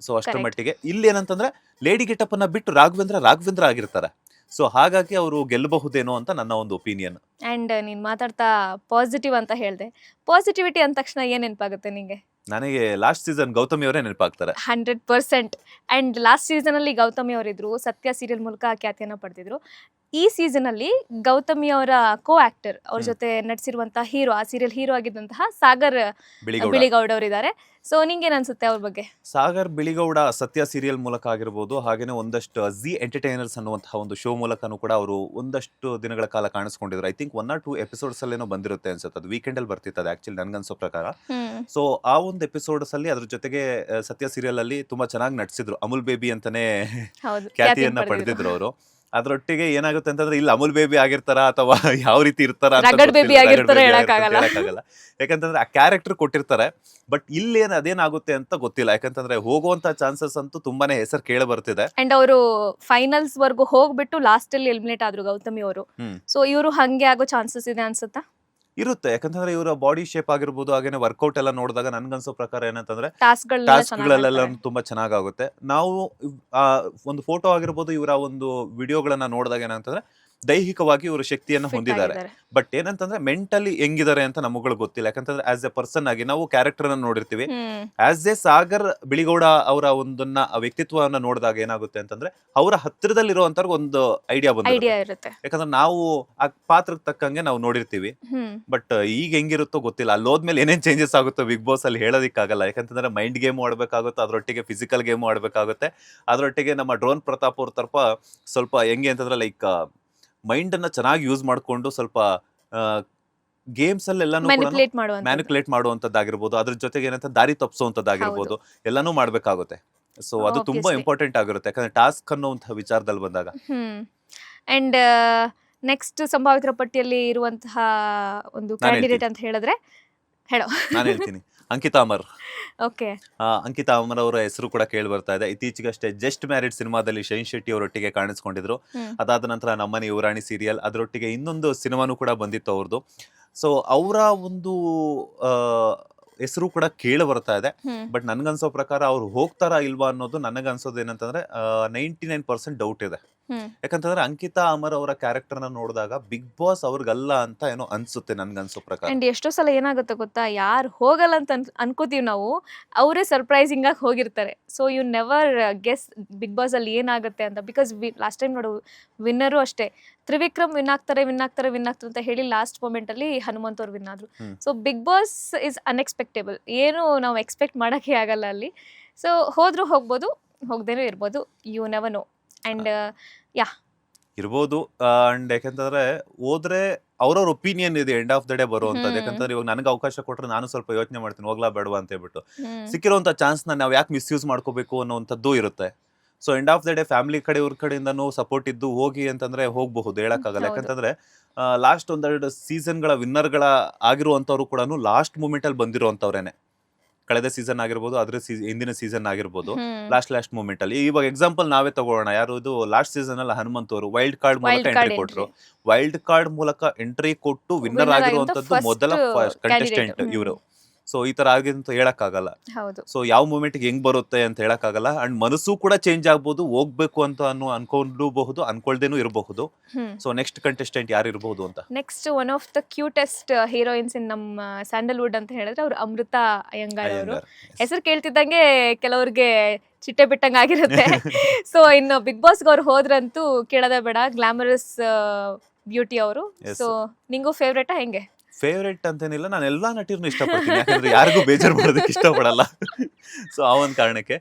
ಸೊ ಅಷ್ಟರ ಮಟ್ಟಿಗೆ ಇಲ್ಲಿ ಏನಂತಂದ್ರೆ ಲೇಡಿ ಗೆಟಪ್ ಅನ್ನ ಬಿಟ್ಟು ರಾಘವೇಂದ್ರ ಆಗಿರ್ತಾರೆ. ಸೊ ಹಾಗಾಗಿ ಅವರು ಗೆಲ್ಲಬಹುದೇನೋ ಅಂತ ನನ್ನ ಒಂದು ಒಪಿನಿಯನ್. ಅಂಡ್ ನೀನ್ ಮಾತಾಡ್ತಾ ಪಾಸಿಟಿವ್ ಅಂತ ಹೇಳ್ದೆ. ಪಾಸಿಟಿವಿಟಿ ಅಂದ ತಕ್ಷಣ ಏನ್ ನೆನಪಾಗುತ್ತೆ ನಿಂಗೆ? ನನಗೆ ಲಾಸ್ಟ್ ಸೀಸನ್ ಗೌತಮಿ ಅವರೇ ನೆನಪಾಗ್ತಾರೆ. 100%. ಅಂಡ್ ಲಾಸ್ಟ್ ಸೀಸನ್ ಅಲ್ಲಿ ಗೌತಮಿ ಅವರಿದ್ರು, ಸತ್ಯ ಸೀರಿಯಲ್ ಮೂಲಕ ಖ್ಯಾತಿಯನ್ನ ಪಡೆದಿದ್ರು. ಈ ಸೀಸನ್ ಅಲ್ಲಿ ಗೌತಮಿ ಅವರ ಕೋ ಆಕ್ಟರ್, ಅವ್ರ ಜೊತೆ ನಟಿಸಿರುವಂತಹ ಹೀರೋ, ಆ ಸೀರಿಯಲ್ ಹೀರೋ ಆಗಿದ್ದಂತಹ ಸಾಗರ್ ಬಿಳಿಗೌಡ ಅವರಿದ್ದಾರೆ. ಸೊ ನಿಂಗೇನ್ ಅನ್ಸುತ್ತೆ ಅವ್ರ ಬಗ್ಗೆ? ಸಾಗರ್ ಬಿಳಿಗೌಡ ಸತ್ಯ ಸೀರಿಯಲ್ ಮೂಲಕ ಆಗಿರ್ಬೋದು, ಹಾಗೇನೆ ಒಂದಷ್ಟು ಜಿ ಎಂಟರ್ಟೈನರ್ಸ್ ಅನ್ನುವಂತಹ ಒಂದು ಶೋ ಮೂಲಕನೂ ಕೂಡ ಅವರು ಒಂದಷ್ಟು ದಿನಗಳ ಕಾಲ ಕಾಣಿಸ್ಕೊಂಡಿದ್ರು. ಐ ಥಿಂಕ್ 1 or 2 ಎಪಿಸೋಡ್ಸ್ ಅಲ್ಲೇನೋ ಬಂದಿರುತ್ತೆ ಅನ್ಸುತ್ತೆ. ಅದು ವೀಕೆಂಡ್ ಅಲ್ಲಿ ಬರ್ತಿತ್ತು ಆಕ್ಚುಲಿ ನನ್ಗನ್ಸೋ ಪ್ರಕಾರ. ಸೊ ಆ ಒಂದು ಎಪಿಸೋಡ್ಸ್ ಅಲ್ಲಿ ಅದ್ರ ಜೊತೆಗೆ ಸತ್ಯ ಸೀರಿಯಲ್ ಅಲ್ಲಿ ತುಂಬಾ ಚೆನ್ನಾಗಿ ನಟಿಸಿದ್ರು. ಅಮುಲ್ ಬೇಬಿ ಅಂತಾನೆ ಖ್ಯಾತಿಯನ್ನ ಪಡೆದಿದ್ರು ಅವರು. ಅದರೊಟ್ಟಿಗೆ ಏನಾಗುತ್ತೆ ಅಂತಂದ್ರೆ ಇಲ್ಲಿ ಅಮುಲ್ ಬೇಬಿ ಆಗಿರ್ತಾರ ಅಥವಾ ಯಾವ ರೀತಿ ಇರ್ತಾರ ಹೇಳಕ್ಕಾಗಲ್ಲ. ಯಾಕಂತಂದ್ರೆ ಆ ಕ್ಯಾರೆಕ್ಟರ್ ಕೊಟ್ಟಿರ್ತಾರೆ. ಬಟ್ ಇಲ್ಲಿ ಅದೇನಾಗುತ್ತೆ ಅಂತ ಗೊತ್ತಿಲ್ಲ. ಯಾಕಂತಂದ್ರೆ ಹೋಗುವಂತ ಚಾನ್ಸಸ್ ಅಂತೂ ತುಂಬಾನೇ ಹೆಸರು ಕೇಳ ಬರ್ತಿದೆ. ಅಂಡ್ ಅವರು ಫೈನಲ್ಸ್ ವರ್ಗು ಹೋಗ್ಬಿಟ್ಟು ಲಾಸ್ಟ್ ಅಲ್ಲಿ ಎಲಿಮಿನೇಟ್ ಆದ್ರು ಗೌತಮಿ ಅವರು. ಸೊ ಇವರು ಹಂಗೆ ಆಗೋ ಚಾನ್ಸಸ್ ಇದೆ ಅನ್ಸುತ್ತಾ? ಇರುತ್ತೆ. ಯಾಕಂತಂದ್ರೆ ಇವರ ಬಾಡಿ ಶೇಪ್ ಆಗಿರ್ಬೋದು, ಹಾಗೇನೆ ವರ್ಕೌಟ್ ಎಲ್ಲ ನೋಡಿದಾಗ ನನ್ಗನ್ಸೋ ಪ್ರಕಾರ ಏನಂತಂದ್ರೆ ಟಾಸ್ಕ್ಗಳೆಲ್ಲ ಟಾಸ್ಕ್ಗಳೆಲ್ಲ ತುಂಬಾ ಚೆನ್ನಾಗುತ್ತೆ. ನಾವು ಒಂದು ಫೋಟೋ ಆಗಿರ್ಬೋದು, ಇವರ ಒಂದು ವಿಡಿಯೋಗಳನ್ನ ನೋಡಿದಾಗ ಏನಂತಂದ್ರೆ ದೈಹಿಕವಾಗಿ ಇವರು ಶಕ್ತಿಯನ್ನು ಹೊಂದಿದ್ದಾರೆ. ಬಟ್ ಏನಂತಂದ್ರೆ ಮೆಂಟಲಿ ಹೆಂಗಿದ್ದಾರೆ ಅಂತ ನಮಗಳು ಗೊತ್ತಿಲ್ಲ. ಯಾಕಂತಂದ್ರೆ ಆಸ್ ಎ ಪರ್ಸನ್ ಆಗಿ ನಾವು ಕ್ಯಾರೆಕ್ಟರ್ ಅನ್ನ ನೋಡಿರ್ತೀವಿ. ಆಸ್ ಎ ಸಾಗರ್ ಬಿಳಿಗೌಡ ಅವರ ಒಂದನ್ನ ವ್ಯಕ್ತಿತ್ವವನ್ನ ನೋಡಿದಾಗ ಏನಾಗುತ್ತೆ ಅಂತಂದ್ರೆ ಅವರ ಹತ್ತಿರದಲ್ಲಿರುವಂತವ್ರಿಗೆ ಒಂದು ಐಡಿಯಾ ಇರುತ್ತೆ. ಯಾಕಂದ್ರೆ ನಾವು ಆ ಪಾತ್ರಕ್ಕೆ ತಕ್ಕಂಗೆ ನಾವು ನೋಡಿರ್ತೀವಿ. ಬಟ್ ಈಗ ಹೆಂಗಿರುತ್ತೋ ಗೊತ್ತಿಲ್ಲ. ಅಲ್ಲಿ ಹೋದ್ಮೇಲೆ ಏನೇನ್ ಚೇಂಜಸ್ ಆಗುತ್ತೋ ಬಿಗ್ ಬಾಸ್ ಅಲ್ಲಿ ಹೇಳೋದಿಕ್ಕಾಗಲ್ಲ. ಯಾಕಂತಂದ್ರೆ ಮೈಂಡ್ ಗೇಮ್ ಆಡ್ಬೇಕಾಗುತ್ತೆ, ಅದರೊಟ್ಟಿಗೆ ಫಿಸಿಕಲ್ ಗೇಮ್ ಆಡ್ಬೇಕಾಗುತ್ತೆ. ಅದರೊಟ್ಟಿಗೆ ನಮ್ಮ ಡ್ರೋನ್ ಪ್ರತಾಪ್ ಅವ್ರ ತರಪ ಸ್ವಲ್ಪ ಹೆಂಗೆ ಅಂತಂದ್ರೆ ಲೈಕ್ ಮೈಂಡ್ ಅನ್ನ ಚೆನ್ನಾಗಿ ಯೂಸ್ ಮಾಡ್ಕೊಂಡು ಸ್ವಲ್ಪ ಗೇಮ್ಸ್ ಅಲ್ಲೆಲ್ಲಾನು ಮ್ಯಾನಿಪುಲೇಟ್ ಮಾಡುವಂತದ್ದಾಗಿರ್ಬೋದು, ಅದ್ರ ಜೊತೆಗೆ ಏನಂತ ದಾರಿ ತಪ್ಪಿಸುವಂತದ್ದಾಗಿರ್ಬೋದು, ಎಲ್ಲಾನು ಮಾಡ್ಬೇಕಾಗುತ್ತೆ. ಸೊ ಅದು ತುಂಬಾ ಇಂಪಾರ್ಟೆಂಟ್ ಆಗಿರುತ್ತೆ. ಯಾಕಂದ್ರೆ ಟಾಸ್ಕ್ ಅನ್ನೋಂತಹ ವಿಚಾರದಲ್ಲಿ ಬಂದಾಗ. ಅಂಡ್ ನೆಕ್ಸ್ಟ್ ಸಂಭಾವಿತರ ಪಟ್ಟಿಯಲ್ಲಿ ಇರುವಂತಹ ಒಂದು ನಾನ್ ಕ್ಯಾಂಡಿಡೇಟ್ ಅಂತ ಹೇಳಿದ್ರೆ ಹೇಳೋ. ನಾನು ಹೇಳ್ತೀನಿ ಅಂಕಿತಾ ಅಮರ್. ಓಕೆ. ಅಂಕಿತಾ ಅಮರ್ ಅವರ ಹೆಸರು ಕೂಡ ಕೇಳಿ ಬರ್ತಾ ಇದೆ. ಇತ್ತೀಚೆಗಷ್ಟೇ ಜಸ್ಟ್ ಮ್ಯಾರಿಡ್ ಸಿನಿಮಾದಲ್ಲಿ ಶೈನ್ ಶೆಟ್ಟಿ ಅವರೊಟ್ಟಿಗೆ ಕಾಣಿಸ್ಕೊಂಡಿದ್ರು. ಅದಾದ ನಂತರ ನಮ್ಮನೆ ಯುವರಾಣಿ ಸೀರಿಯಲ್, ಅದರೊಟ್ಟಿಗೆ ಇನ್ನೊಂದು ಸಿನಿಮಾನು ಕೂಡ ಬಂದಿತ್ತು ಅವ್ರದ್ದು. ಸೊ ಅವರ ಒಂದು ಹೆಸರು ಕೂಡ ಕೇಳಿ ಬರ್ತಾ ಇದೆ. ಬಟ್ ನನ್ಗನ್ಸೋ ಪ್ರಕಾರ ಅವ್ರು ಹೋಗ್ತಾರಾ ಇಲ್ವಾ ಅನ್ನೋದು ನನಗನ್ಸೋದು ಏನಂತಂದ್ರೆ 99% ಡೌಟ್ ಇದೆ. ಯಾಕಂತಂದ್ರೆ ಅಂಕಿತಾ ಅಮರ್ ಅವರ ಕ್ಯಾರೆಕ್ಟರ್ನ ನೋಡಿದಾಗ ಬಿಗ್ ಬಾಸ್ ಅವ್ರಿಗಲ್ಲ ಅಂತ ಏನೋ ಅನ್ಸುತ್ತೆ ನನ್ಗನ್ಸೋ ಪ್ರಕಾರ. ಅಂಡ್ ಎಷ್ಟೋ ಸಲ ಏನಾಗುತ್ತೆ ಗೊತ್ತಾ, ಯಾರು ಹೋಗಲ್ಲ ಅಂತ ಅನ್ಕೋತೀವಿ ನಾವು, ಅವರೇ ಸರ್ಪ್ರೈಸಿಂಗ್ ಆಗಿ ಹೋಗಿರ್ತಾರೆ. So you never guess big boss ಅಲ್ಲಿ ಏನಾಗುತ್ತೆ ಅಂತ. ಬಿಕಾಸ್ ಲಾಸ್ಟ್ ಟೈಮ್ ನೋಡು, ವಿನ್ನರು ಅಷ್ಟೇ, ತ್ರಿವಿಕ್ರಮ್ ವಿನ್ ಆಗ್ತಾರೆ ಅಂತ ಹೇಳಿ ಲಾಸ್ಟ್ ಮೂಮೆಂಟ್ ಅಲ್ಲಿ ಹನುಮಂತ್ ಅವ್ರು ವಿನ್ ಆದ್ರು. ಸೊ ಬಿಗ್ ಬಾಸ್ ಇಸ್ ಅನ್ಎಕ್ಸ್ಪೆಕ್ಟೇಬಲ್, ಏನು ನಾವು ಎಕ್ಸ್ಪೆಕ್ಟ್ ಮಾಡೋಕ್ಕೆ ಆಗಲ್ಲ ಅಲ್ಲಿ. ಸೊ ಹೋದ್ರೂ ಹೋಗ್ಬೋದು, ಹೋಗ್ದೇನೂ ಇರ್ಬೋದು, ಯು ನೆವರ್ ನೋ. ಅಂಡ್ ಇರ್ಬೋದು. ಅಂಡ್ ಯಾಕಂತಂದ್ರೆ ಹೋದ್ರೆ ಅವ್ರವ್ರ ಒಪಿನಿಯನ್ ಇದೆ ಎಂಡ್ ಆಫ್ ದ ಡೇ ಬರುವಂತದ್ದು. ಯಾಕಂತಂದ್ರೆ ಇವಾಗ ನನಗೆ ಅವಕಾಶ ಕೊಟ್ರೆ ನಾನು ಸ್ವಲ್ಪ ಯೋಚನೆ ಮಾಡ್ತೀನಿ, ಹೋಗ್ಲಾ ಬೇಡವಾ ಅಂತ ಹೇಳ್ಬಿಟ್ಟು. ಸಿಕ್ಕಿರುವಂತ ಚಾನ್ಸ್ ನಾವು ಯಾಕೆ ಮಿಸ್ಯೂಸ್ ಮಾಡ್ಕೋಬೇಕು ಅನ್ನೋಂಥದ್ದು ಇರುತ್ತೆ. So end of the day family ಕಡೆ ಇವ್ರ ಕಡೆಯಿಂದನೂ ಸಪೋರ್ಟ್ ಇದ್ದು ಹೋಗಿ ಅಂತಂದ್ರೆ ಹೋಗಬಹುದು, ಹೇಳಕ್ಕಾಗಲ್ಲ. ಯಾಕಂತಂದ್ರೆ ಲಾಸ್ಟ್ ಒಂದೆರಡು ಸೀಸನ್ಗಳ ವಿನ್ನರ್ಗಳ ಆಗಿರುವಂತವ್ರು ಕೂಡ ಲಾಸ್ಟ್ ಮೂಮೆಂಟ್ ಅಲ್ಲಿ ಬಂದಿರುವಂತವ್ರೇನೆ. ಕಳೆದ ಸೀಸನ್ ಆಗಿರ್ಬೋದು, ಅದ್ರ ಹಿಂದಿನ ಸೀಸನ್ ಆಗಿರ್ಬೋದು, ಲಾಸ್ಟ್ ಮೂಮೆಂಟ್ ಅಲ್ಲಿ. ಇವಾಗ ಎಕ್ಸಾಂಪಲ್ ನಾವೇ ತಗೋಣ, ಯಾರು ಇದು ಲಾಸ್ಟ್ ಸೀಸನ್ ಅಲ್ಲಿ ಹನುಮಂತ್ ಅವರು ವೈಲ್ಡ್ ಕಾರ್ಡ್ ಮೂಲಕ ಎಂಟ್ರಿ ಕೊಟ್ರು. ವೈಲ್ಡ್ ಕಾರ್ಡ್ ಮೂಲಕ ಎಂಟ್ರಿ ಕೊಟ್ಟು ವಿನ್ನರ್ ಆಗಿರುವಂತದ್ದು ಮೊದಲ ಕಂಟೆಸ್ಟೆಂಟ್ ಇವರು. ಸೊ ಈ ತರ ಆಗಿದೆ ಅಂತ ಹೇಳಕ್ಕಾಗಲ್ಲ. ಸೊ ಯಾವ ಮೂಮೆಂಟ್ ಹೆಂಗ್ ಬರುತ್ತೆ ಅಂತ ಹೇಳಕ್ಕಾಗಲ್ಲ. ಅಂಡ್ ಮನಸ್ಸು ಕೂಡ ಚೇಂಜ್ ಆಗ್ಬೋದು, ಹೋಗ್ಬೇಕು ಅಂತ ಅನ್ಕೊಂಡಬಹುದು, ಅನ್ಕೊಳ್ದೇನು ಇರಬಹುದು. ಸೊ ನೆಕ್ಸ್ಟ್ ಕಂಟೆಸ್ಟೆಂಟ್ ಯಾರು ಇರಬಹುದು ಅಂತ. Next one of the cutest heroines in ನಮ್ಮ ಸ್ಯಾಂಡಲ್ವುಡ್ ಅಂತ ಹೇಳಿದ್ರೆ ಅವ್ರು ಅಮೃತಾ ಅಯ್ಯಂಗಾರ್ ಅವರು. ಹೆಸರು ಕೇಳ್ತಿದ್ದಂಗೆ ಕೆಲವ್ರಿಗೆ ಚಿಟ್ಟೆ ಬಿಟ್ಟಂಗೆ ಆಗಿರುತ್ತೆ. ಸೊ ಇನ್ನು ಬಿಗ್ ಬಾಸ್ಗೆ ಅವ್ರು ಹೋದ್ರಂತೂ ಕೇಳೋದೇ ಬೇಡ, ಗ್ಲಾಮರಸ್ ಬ್ಯೂಟಿ ಅವರು. ಸೊ ನಿಂಗೂ ಫೇವ್ರೇಟಾ ಹೆಂಗೆ? ಫೇವ್ರೇಟ್ ಅಂತೇನಿಲ್ಲ, ನಾನು ಎಲ್ಲಾ ನಟಿಯರ್ನು ಇಷ್ಟಪಡ್ತೀನಿ. ಯಾಕಂದ್ರೆ ಯಾರಿಗೂ ಬೇಜಾರು ಮಾಡೋದಕ್ಕೆ ಇಷ್ಟಪಡಲ್ಲ. ಸೊ ಆ ಒಂದು ಕಾರಣಕ್ಕೆ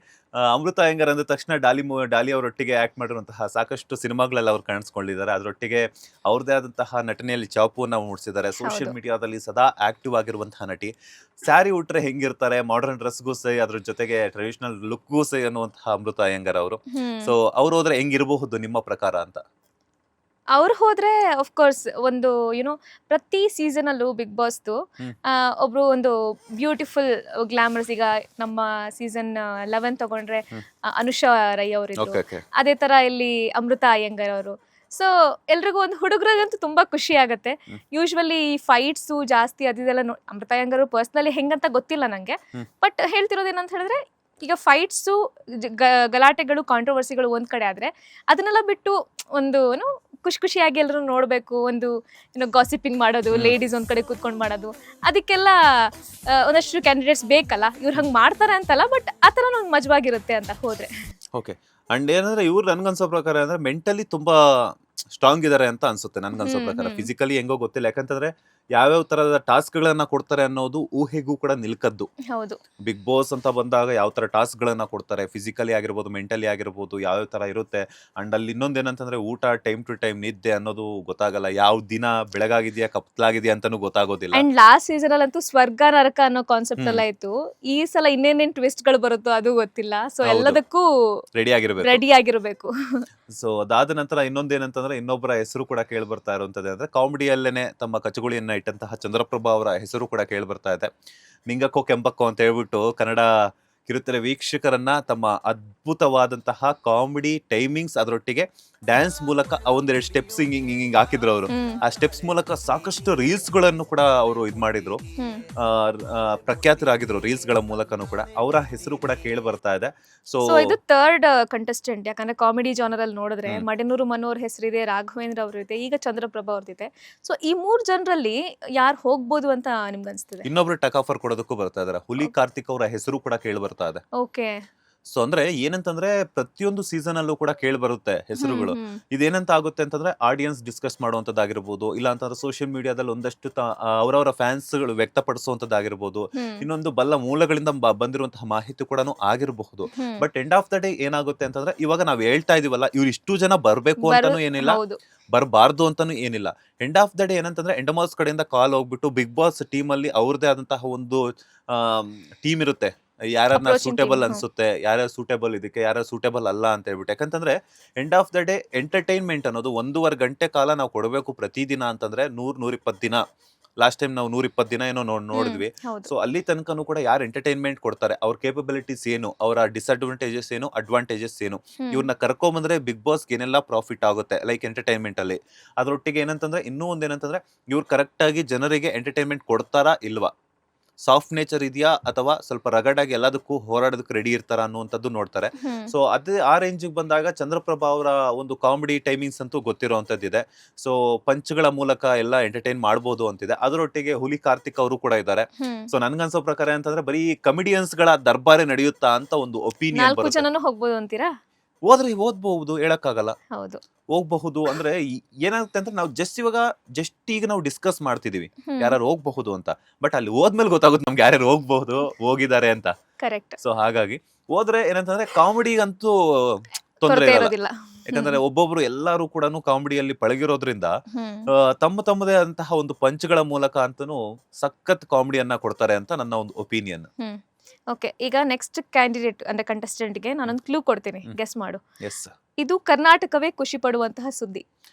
ಅಮೃತಾ ಅಯ್ಯಂಗಾರ್ ಅಂದ ತಕ್ಷಣ ಡಾಲಿ ಅವರೊಟ್ಟಿಗೆ ಆಕ್ಟ್ ಮಾಡಿರುವಂತಹ ಸಾಕಷ್ಟು ಸಿನಿಮಾಗಳೆಲ್ಲ ಅವ್ರು ಕಾಣಿಸ್ಕೊಂಡಿದ್ದಾರೆ. ಅದರೊಟ್ಟಿಗೆ ಅವ್ರದೇ ಆದಂತಹ ನಟನೆಯಲ್ಲಿ ಚಾಪುವನ್ನ ಮೂಡಿಸಿದ್ದಾರೆ. ಸೋಷಿಯಲ್ ಮೀಡಿಯಾದಲ್ಲಿ ಸದಾ ಆಕ್ಟಿವ್ ಆಗಿರುವಂತಹ ನಟಿ. ಸ್ಯಾರಿ ಉಟ್ರೆ ಹೆಂಗಿರ್ತಾರೆ, ಮಾಡರ್ನ್ ಡ್ರೆಸ್ಗೂ ಸೈ, ಅದ್ರ ಜೊತೆಗೆ ಟ್ರೆಡಿಷನಲ್ ಲುಕ್ಗೂ ಸೈ ಅನ್ನುವಂತಹ ಅಮೃತಾ ಅಯ್ಯಂಗಾರ್ ಅವರು. ಸೊ ಅವ್ರು ಹೋದ್ರೆ ಹೆಂಗಿರಬಹುದು ನಿಮ್ಮ ಪ್ರಕಾರ ಅಂತ? ಅವ್ರು ಹೋದ್ರೆ ಕೋರ್ಸ್ ಒಂದು ಯುನೋ ಪ್ರತಿ ಸೀಸನ್ ಅಲ್ಲೂ ಬಿಗ್ ಬಾಸ್ದು ಒಬ್ರು ಒಂದು ಬ್ಯೂಟಿಫುಲ್ ಗ್ಲಾಮರ್ಸ್, ಈಗ ನಮ್ಮ ಸೀಸನ್ 11 ತಗೊಂಡ್ರೆ ಅನುಷಾ ರೈ ಅವರಿದ್ರು, ಅದೇ ತರ ಇಲ್ಲಿ ಅಮೃತಾ ಅಯ್ಯಂಗಾರ್ ಅವರು. ಸೊ ಎಲ್ರಿಗೂ ಒಂದು ಹುಡುಗರಿಗಂತೂ ತುಂಬಾ ಖುಷಿ ಆಗುತ್ತೆ. ಯೂಶ್ವಲಿ ಈ ಫೈಟ್ಸು ಜಾಸ್ತಿ ಅದಿದೆಲ್ಲ ಅಮೃತಾ ಅಯ್ಯಂಗಾರ್ ಪರ್ಸ್ನಲಿ ಹೆಂಗಂತ ಗೊತ್ತಿಲ್ಲ ನಂಗೆ, ಬಟ್ ಹೇಳ್ತಿರೋದೇನಂತ ಹೇಳಿದ್ರೆ ಈಗ ಫೈಟ್ಸು ಗಲಾಟೆಗಳು ಕಾಂಟ್ರವರ್ಸಿಗಳು ಒಂದ್ ಕಡೆ ಆದ್ರೆ ಅದನ್ನೆಲ್ಲ ಬಿಟ್ಟು ಒಂದು ಏನೋ ಖುಷಿಯಾಗಿ ಎಲ್ಲರೂ ನೋಡಬೇಕು, ಒಂದು ಏನೋ ಗಾಸಿಪಿಂಗ್ ಮಾಡೋದು, ಲೇಡೀಸ್ ಒಂದ್ ಕಡೆ ಕೂತ್ಕೊಂಡು ಮಾಡೋದು, ಅದಕ್ಕೆಲ್ಲ ಒಂದಷ್ಟು ಕ್ಯಾಂಡಿಡೇಟ್ಸ್ ಬೇಕಲ್ಲ. ಇವ್ರು ಹಂಗೆ ಮಾಡ್ತಾರೆ ಅಂತಲ್ಲ, ಬಟ್ ಆ ಥರ ಒಂದು ಮಜವಾಗಿರುತ್ತೆ ಅಂತ ಹೋದ್ರೆ. ಓಕೆ. ಅಂಡ್ ಏನಂದ್ರೆ ಇವ್ರು ನನ್ಗನ್ಸೋ ಪ್ರಕಾರ ಅಂದ್ರೆ ಮೆಂಟಲಿ ತುಂಬಾ ಸ್ಟ್ರಾಂಗ್ ಇದಾರೆ ಅಂತ ಅನ್ಸುತ್ತೆ ನನ್ಗನ್ಸೋ ಪ್ರಕಾರ. ಫಿಸಿಕಲಿ ಹೆಂಗೋ ಗೊತ್ತಿಲ್ಲ, ಯಾಕಂತಂದ್ರೆ ಯಾವ್ಯಾವ ತರದ ಟಾಸ್ಕ್ ಗಳನ್ನ ಕೊಡ್ತಾರೆ ಅನ್ನೋದು ಊಹೆಗೂ ಕೂಡ ನಿಲ್ಕದ್ದು. ಹೌದು, ಬಿಗ್ ಬಾಸ್ ಅಂತ ಬಂದಾಗ ಯಾವ ತರ ಟಾಸ್ಕ್ ಗಳನ್ನ ಕೊಡ್ತಾರೆ, ಫಿಸಿಕಲಿ ಆಗಿರ್ಬೋದು, ಮೆಂಟಲಿ ಆಗಿರ್ಬೋದು, ಯಾವ ತರ ಇರುತ್ತೆ. ಅಂಡ್ ಅಲ್ಲಿ ಇನ್ನೊಂದೇನಂತಂದ್ರೆ ಊಟ ಟೈಮ್ ಟು ಟೈಮ್, ನಿದ್ದೆ ಅನ್ನೋದು ಗೊತ್ತಾಗಲ್ಲ, ಯಾವ ದಿನ ಬೆಳಗಾಗಿದ್ಯಾ ಕತ್ಲಾಗಿದ್ಯಾ ಅಂತಾನು ಗೊತ್ತಾಗೋದಿಲ್ಲ. ಅಂಡ್ ಲಾಸ್ಟ್ ಸೀಸನ್ ಅಲ್ಲಂತೂ ಸ್ವರ್ಗ ನರಕ ಅನ್ನೋ ಕಾನ್ಸೆಪ್ಟ್ ಎಲ್ಲ ಇತ್ತು. ಈ ಸಲ ಇನ್ನೇನೇನ್ ಟ್ವಿಸ್ಟ್ ಗಳು ಬರುತ್ತೋ ಅದು ಗೊತ್ತಿಲ್ಲ. ಸೊ ಎಲ್ಲದಕ್ಕೂ ರೆಡಿ ಆಗಿರ್ಬೇಕು. ಸೊ ಅದಾದ ನಂತರ ಇನ್ನೊಂದೇನಂತಂದ್ರೆ ಇನ್ನೊಬ್ಬರ ಹೆಸರು ಕೂಡ ಕೇಳಿ ಬರ್ತಾ ಇರುವಂತದ್ದು ಅಂದ್ರೆ ಕಾಮಿಡಿಯಲ್ಲೇನೆ ತಮ್ಮ ಕಚಗುಳಿಯನ್ನ ಇಟ್ಟಂತಹ ಚಂದ್ರಪ್ರಭಾ ಅವರ ಹೆಸರು ಕೂಡ ಕೇಳಿ ಬರ್ತಾ ಇದೆ. ನಿಂಗಕ್ಕೋ ಕೆಂಪಕ್ಕೋ ಅಂತ ಹೇಳ್ಬಿಟ್ಟು ಕನ್ನಡ ಕಿರುತೆರೆ ವೀಕ್ಷಕರನ್ನ ತಮ್ಮ ಅದ್ಭುತವಾದಂತಹ ಕಾಮಿಡಿ ಟೈಮಿಂಗ್ಸ್, ಅದರೊಟ್ಟಿಗೆ ಡ್ಯಾನ್ಸ್ ಮೂಲಕ ಒಂದೆರಡು ಸ್ಟೆಪ್ಸ್ ಹಿಂಗ್ ಹಾಕಿದ್ರು ಅವರು. ಆ ಸ್ಟೆಪ್ಸ್ ಮೂಲಕ ಸಾಕಷ್ಟು ರೀಲ್ಸ್ ಗಳನ್ನು ಕೂಡ ಅವರು ಇದ್ ಮಾಡಿದ್ರು, ಪ್ರಖ್ಯಾತರಾಗಿದ್ರು ರೀಲ್ಸ್ ಗಳ ಮೂಲಕನೂ ಕೂಡ. ಅವರ ಹೆಸರು ಕೂಡ ಕೇಳಿ ಬರ್ತಾ ಇದೆ. ಸೊ ಇದು ಥರ್ಡ್ ಕಂಟೆಸ್ಟೆಂಟ್. ಯಾಕಂದ್ರೆ ಕಾಮಿಡಿ ಜಾನರ್ ಅಲ್ಲಿ ನೋಡಿದ್ರೆ ಮಡೆನೂರು ಮನೋರ್ ಹೆಸರಿದೆ, ರಾಘವೇಂದ್ರ ಅವ್ರ ಇದೆ, ಈಗ ಚಂದ್ರಪ್ರಭಾ ಅವ್ರದಿದೆ. ಸೊ ಈ 3 ಜನರಲ್ಲಿ ಯಾರು ಹೋಗ್ಬೋದು ಅಂತ ನಿಮ್ಗೆ ಅನ್ಸ್ತಿದೆ? ಇನ್ನೊಬ್ರು ಟಕ್ ಆಫರ್ ಕೊಡೋದಕ್ಕೂ ಬರ್ತಾ ಇದಾರೆ. ಹುಲಿ ಕಾರ್ತಿಕ್ ಅವರ ಹೆಸರು ಕೂಡ ಕೇಳಿ ಬರ್ತಾ ಇದೆ. ಓಕೆ. ಸೊ ಅಂದ್ರೆ ಏನಂತಂದ್ರೆ ಪ್ರತಿಯೊಂದು ಸೀಸನ್ ಅಲ್ಲೂ ಕೂಡ ಕೇಳಿ ಬರುತ್ತೆ ಹೆಸರುಗಳು. ಇದೇನಂತ ಆಗುತ್ತೆ ಅಂತಂದ್ರೆ ಆಡಿಯನ್ಸ್ ಡಿಸ್ಕಸ್ ಮಾಡುವಂತದ್ದಾಗಿರ್ಬೋದು, ಇಲ್ಲ ಅಂತಂದ್ರೆ ಸೋಷಿಯಲ್ ಮೀಡಿಯಾದಲ್ಲಿ ಒಂದಷ್ಟು ಅವರವರ ಫ್ಯಾನ್ಸ್ ಗಳು ವ್ಯಕ್ತಪಡಿಸುವಂತದ್ದಾಗಿರ್ಬೋದು, ಇನ್ನೊಂದು ಬಲ್ಲ ಮೂಲಗಳಿಂದ ಬಂದಿರುವಂತಹ ಮಾಹಿತಿ ಕೂಡ ಆಗಿರಬಹುದು. But end of the day ಏನಾಗುತ್ತೆ ಅಂತಂದ್ರೆ ಇವಾಗ ನಾವ್ ಹೇಳ್ತಾ ಇದೀವಲ್ಲ, ಇವ್ರು ಇಷ್ಟು ಜನ ಬರ್ಬೇಕು ಅಂತಾನು ಏನಿಲ್ಲ, ಬರಬಾರ್ದು ಅಂತಾನು ಏನಿಲ್ಲ. ಎಂಡ್ ಆಫ್ ದ ಡೇ ಏನಂತಂದ್ರೆ ಎಂಡಮಾಸ್ ಕಡೆಯಿಂದ ಕಾಲ್ ಹೋಗ್ಬಿಟ್ಟು ಬಿಗ್ ಬಾಸ್ ಟೀಮ್ ಅಲ್ಲಿ ಅವ್ರದೇ ಆದಂತಹ ಒಂದು ಟೀಮ್ ಇರುತ್ತೆ, ಯಾರನ್ನ Approaching ಸೂಟೇಬಲ್ team, ಅನ್ಸುತ್ತೆ, ಯಾರ್ಯಾರು ಸೂಟೇಬಲ್ ಇದಕ್ಕೆ, ಯಾರ್ಯಾರು ಸೂಟೇಬಲ್ ಅಲ್ಲ ಅಂತ ಹೇಳ್ಬಿಟ್ಟು. ಯಾಕಂತಂದ್ರೆ end of the day entertainment ಅನ್ನೋದು 1.5 ಗಂಟೆ ಕಾಲ ನಾವು ಕೊಡಬೇಕು ಪ್ರತಿದಿನ ಅಂತಂದ್ರೆ 100-120 ದಿನ. ಲಾಸ್ಟ್ ಟೈಮ್ ನಾವು 120 ದಿನ ಏನೋ ನೋಡಿದ್ವಿ. ಹೌದು. ಸೊ ಅಲ್ಲಿ ತನಕನೂ ಕೂಡ ಯಾರು ಎಂಟರ್ಟೈನ್ಮೆಂಟ್ ಕೊಡ್ತಾರೆ, ಅವ್ರ ಕೇಪಬಿಲಿಟೀಸ್ ಏನು, ಅವರ ಡಿಸ್ಅಡ್ವಾಂಟೇಜಸ್ ಏನು, ಅಡ್ವಾಂಟೇಜಸ್ ಏನು, ಇವ್ರನ್ನ ಕರ್ಕೊಂಬಂದ್ರೆ ಬಿಗ್ ಬಾಸ್ಗೆ ಏನೆಲ್ಲ ಪ್ರಾಫಿಟ್ ಆಗುತ್ತೆ ಲೈಕ್ ಎಂಟರ್ಟೈನ್ಮೆಂಟ್ ಅಲ್ಲಿ. ಅದ್ರೊಟ್ಟಿಗೆ ಏನಂತಂದ್ರೆ ಇನ್ನೂ ಒಂದೇನಂತಂದ್ರೆ ಇವ್ರು ಕರೆಕ್ಟ್ ಆಗಿ ಜನರಿಗೆ ಎಂಟರ್ಟೈನ್ಮೆಂಟ್ ಕೊಡ್ತಾರಾ ಇಲ್ವಾ, ಸಾಫ್ಟ್ ನೇಚರ್ ಇದೆಯಾ ಅಥವಾ ಸ್ವಲ್ಪ ರಗಡ್ ಆಗಿ ಎಲ್ಲದಕ್ಕೂ ಹೋರಾಡೋದಕ್ಕೆ ರೆಡಿ ಇರ್ತಾರ ಅನ್ನುವಂಥದ್ದು ನೋಡ್ತಾರೆ. ಸೊ ಅದೇ ಆ ರೇಂಜಿಗೆ ಬಂದಾಗ ಚಂದ್ರಪ್ರಭಾ ಅವರ ಒಂದು ಕಾಮಿಡಿ ಟೈಮಿಂಗ್ಸ್ ಅಂತೂ ಗೊತ್ತಿರೋವಂಥದ್ದಿದೆ. ಸೊ ಪಂಚ್ಗಳ ಮೂಲಕ ಎಲ್ಲ ಎಂಟರ್ಟೈನ್ ಮಾಡ್ಬೋದು ಅಂತಿದೆ. ಅದರೊಟ್ಟಿಗೆ ಹುಲಿ ಕಾರ್ತಿಕ್ ಅವರು ಕೂಡ ಇದ್ದಾರೆ. ಸೊ ನನ್ಗನ್ಸೋ ಪ್ರಕಾರ ಅಂತಂದ್ರೆ ಬರೀ ಕಮಿಡಿಯನ್ಸ್ ಗಳ ದರ್ಬಾರೆ ನಡೆಯುತ್ತಾ ಅಂತ ಒಂದು ಒಪಿನಿಯನ್ 4 ಬರುತ್ತೆ. ಜನನು ಹೋಗ್ಬೋದು ಅಂತೀರಾ? ಹೋದ್ರೆ ಓದ್ಬಹುದು, ಹೇಳಕ್ಕಾಗಲ್ಲ, ಹೌದು. ಹೋಗ್ಬಹುದು. ಅಂದ್ರೆ ಏನಾಗುತ್ತೆ ಅಂದ್ರೆ ನಾವು ಜಸ್ಟ್ ಈಗ ನಾವು ಡಿಸ್ಕಸ್ ಮಾಡ್ತಿದೀವಿ ಯಾರು ಹೋಗ್ಬಹುದು ಅಂತ, ಬಟ್ ಅಲ್ಲಿ ಹೋದ್ಮೇಲೆ ಗೊತ್ತಾಗುತ್ತೆ ನಮ್ಗೆ ಯಾರ್ಯಾರು ಹೋಗ್ಬಹುದು, ಹೋಗಿದ್ದಾರೆ ಅಂತ. ಕರೆಕ್ಟ್. ಸೊ ಹಾಗಾಗಿ ಹೋದ್ರೆ ಏನಂತಂದ್ರೆ ಕಾಮಿಡಿಗಂತೂ ತೊಂದರೆ ಕೊರತೆ ಇರಲ್ಲ. ಇರೋದಿಲ್ಲ. ಯಾಕಂದ್ರೆ ಒಬ್ಬೊಬ್ರು ಎಲ್ಲಾರು ಕೂಡ ಕಾಮಿಡಿಯಲ್ಲಿ ಪಳಗಿರೋದ್ರಿಂದ ತಮ್ಮದೇ ಅಂತಹ ಒಂದು ಪಂಚ್ಗಳ ಮೂಲಕ ಅಂತನೂ ಸಖತ್ ಕಾಮಿಡಿಯನ್ನ ಕೊಡ್ತಾರೆ ಅಂತ ನನ್ನ ಒಂದು ಒಪಿನಿಯನ್. ಓಕೆ, ಈಗ ನೆಕ್ಸ್ಟ್ ಕ್ಯಾಂಡಿಡೇಟ್ ಅಂದ್ರೆ ಕಂಟೆಸ್ಟೆಂಟ್ಗೆ ನಾನೊಂದು ಕ್ಲೂ ಕೊಡ್ತೀನಿ, ಗೆಸ್ ಮಾಡು. ಎಸ್ ಇದು ಕರ್ನಾಟಕವೇ ಖುಷಿ ಪಡುವಂತಹ ಸುದ್ದಿ.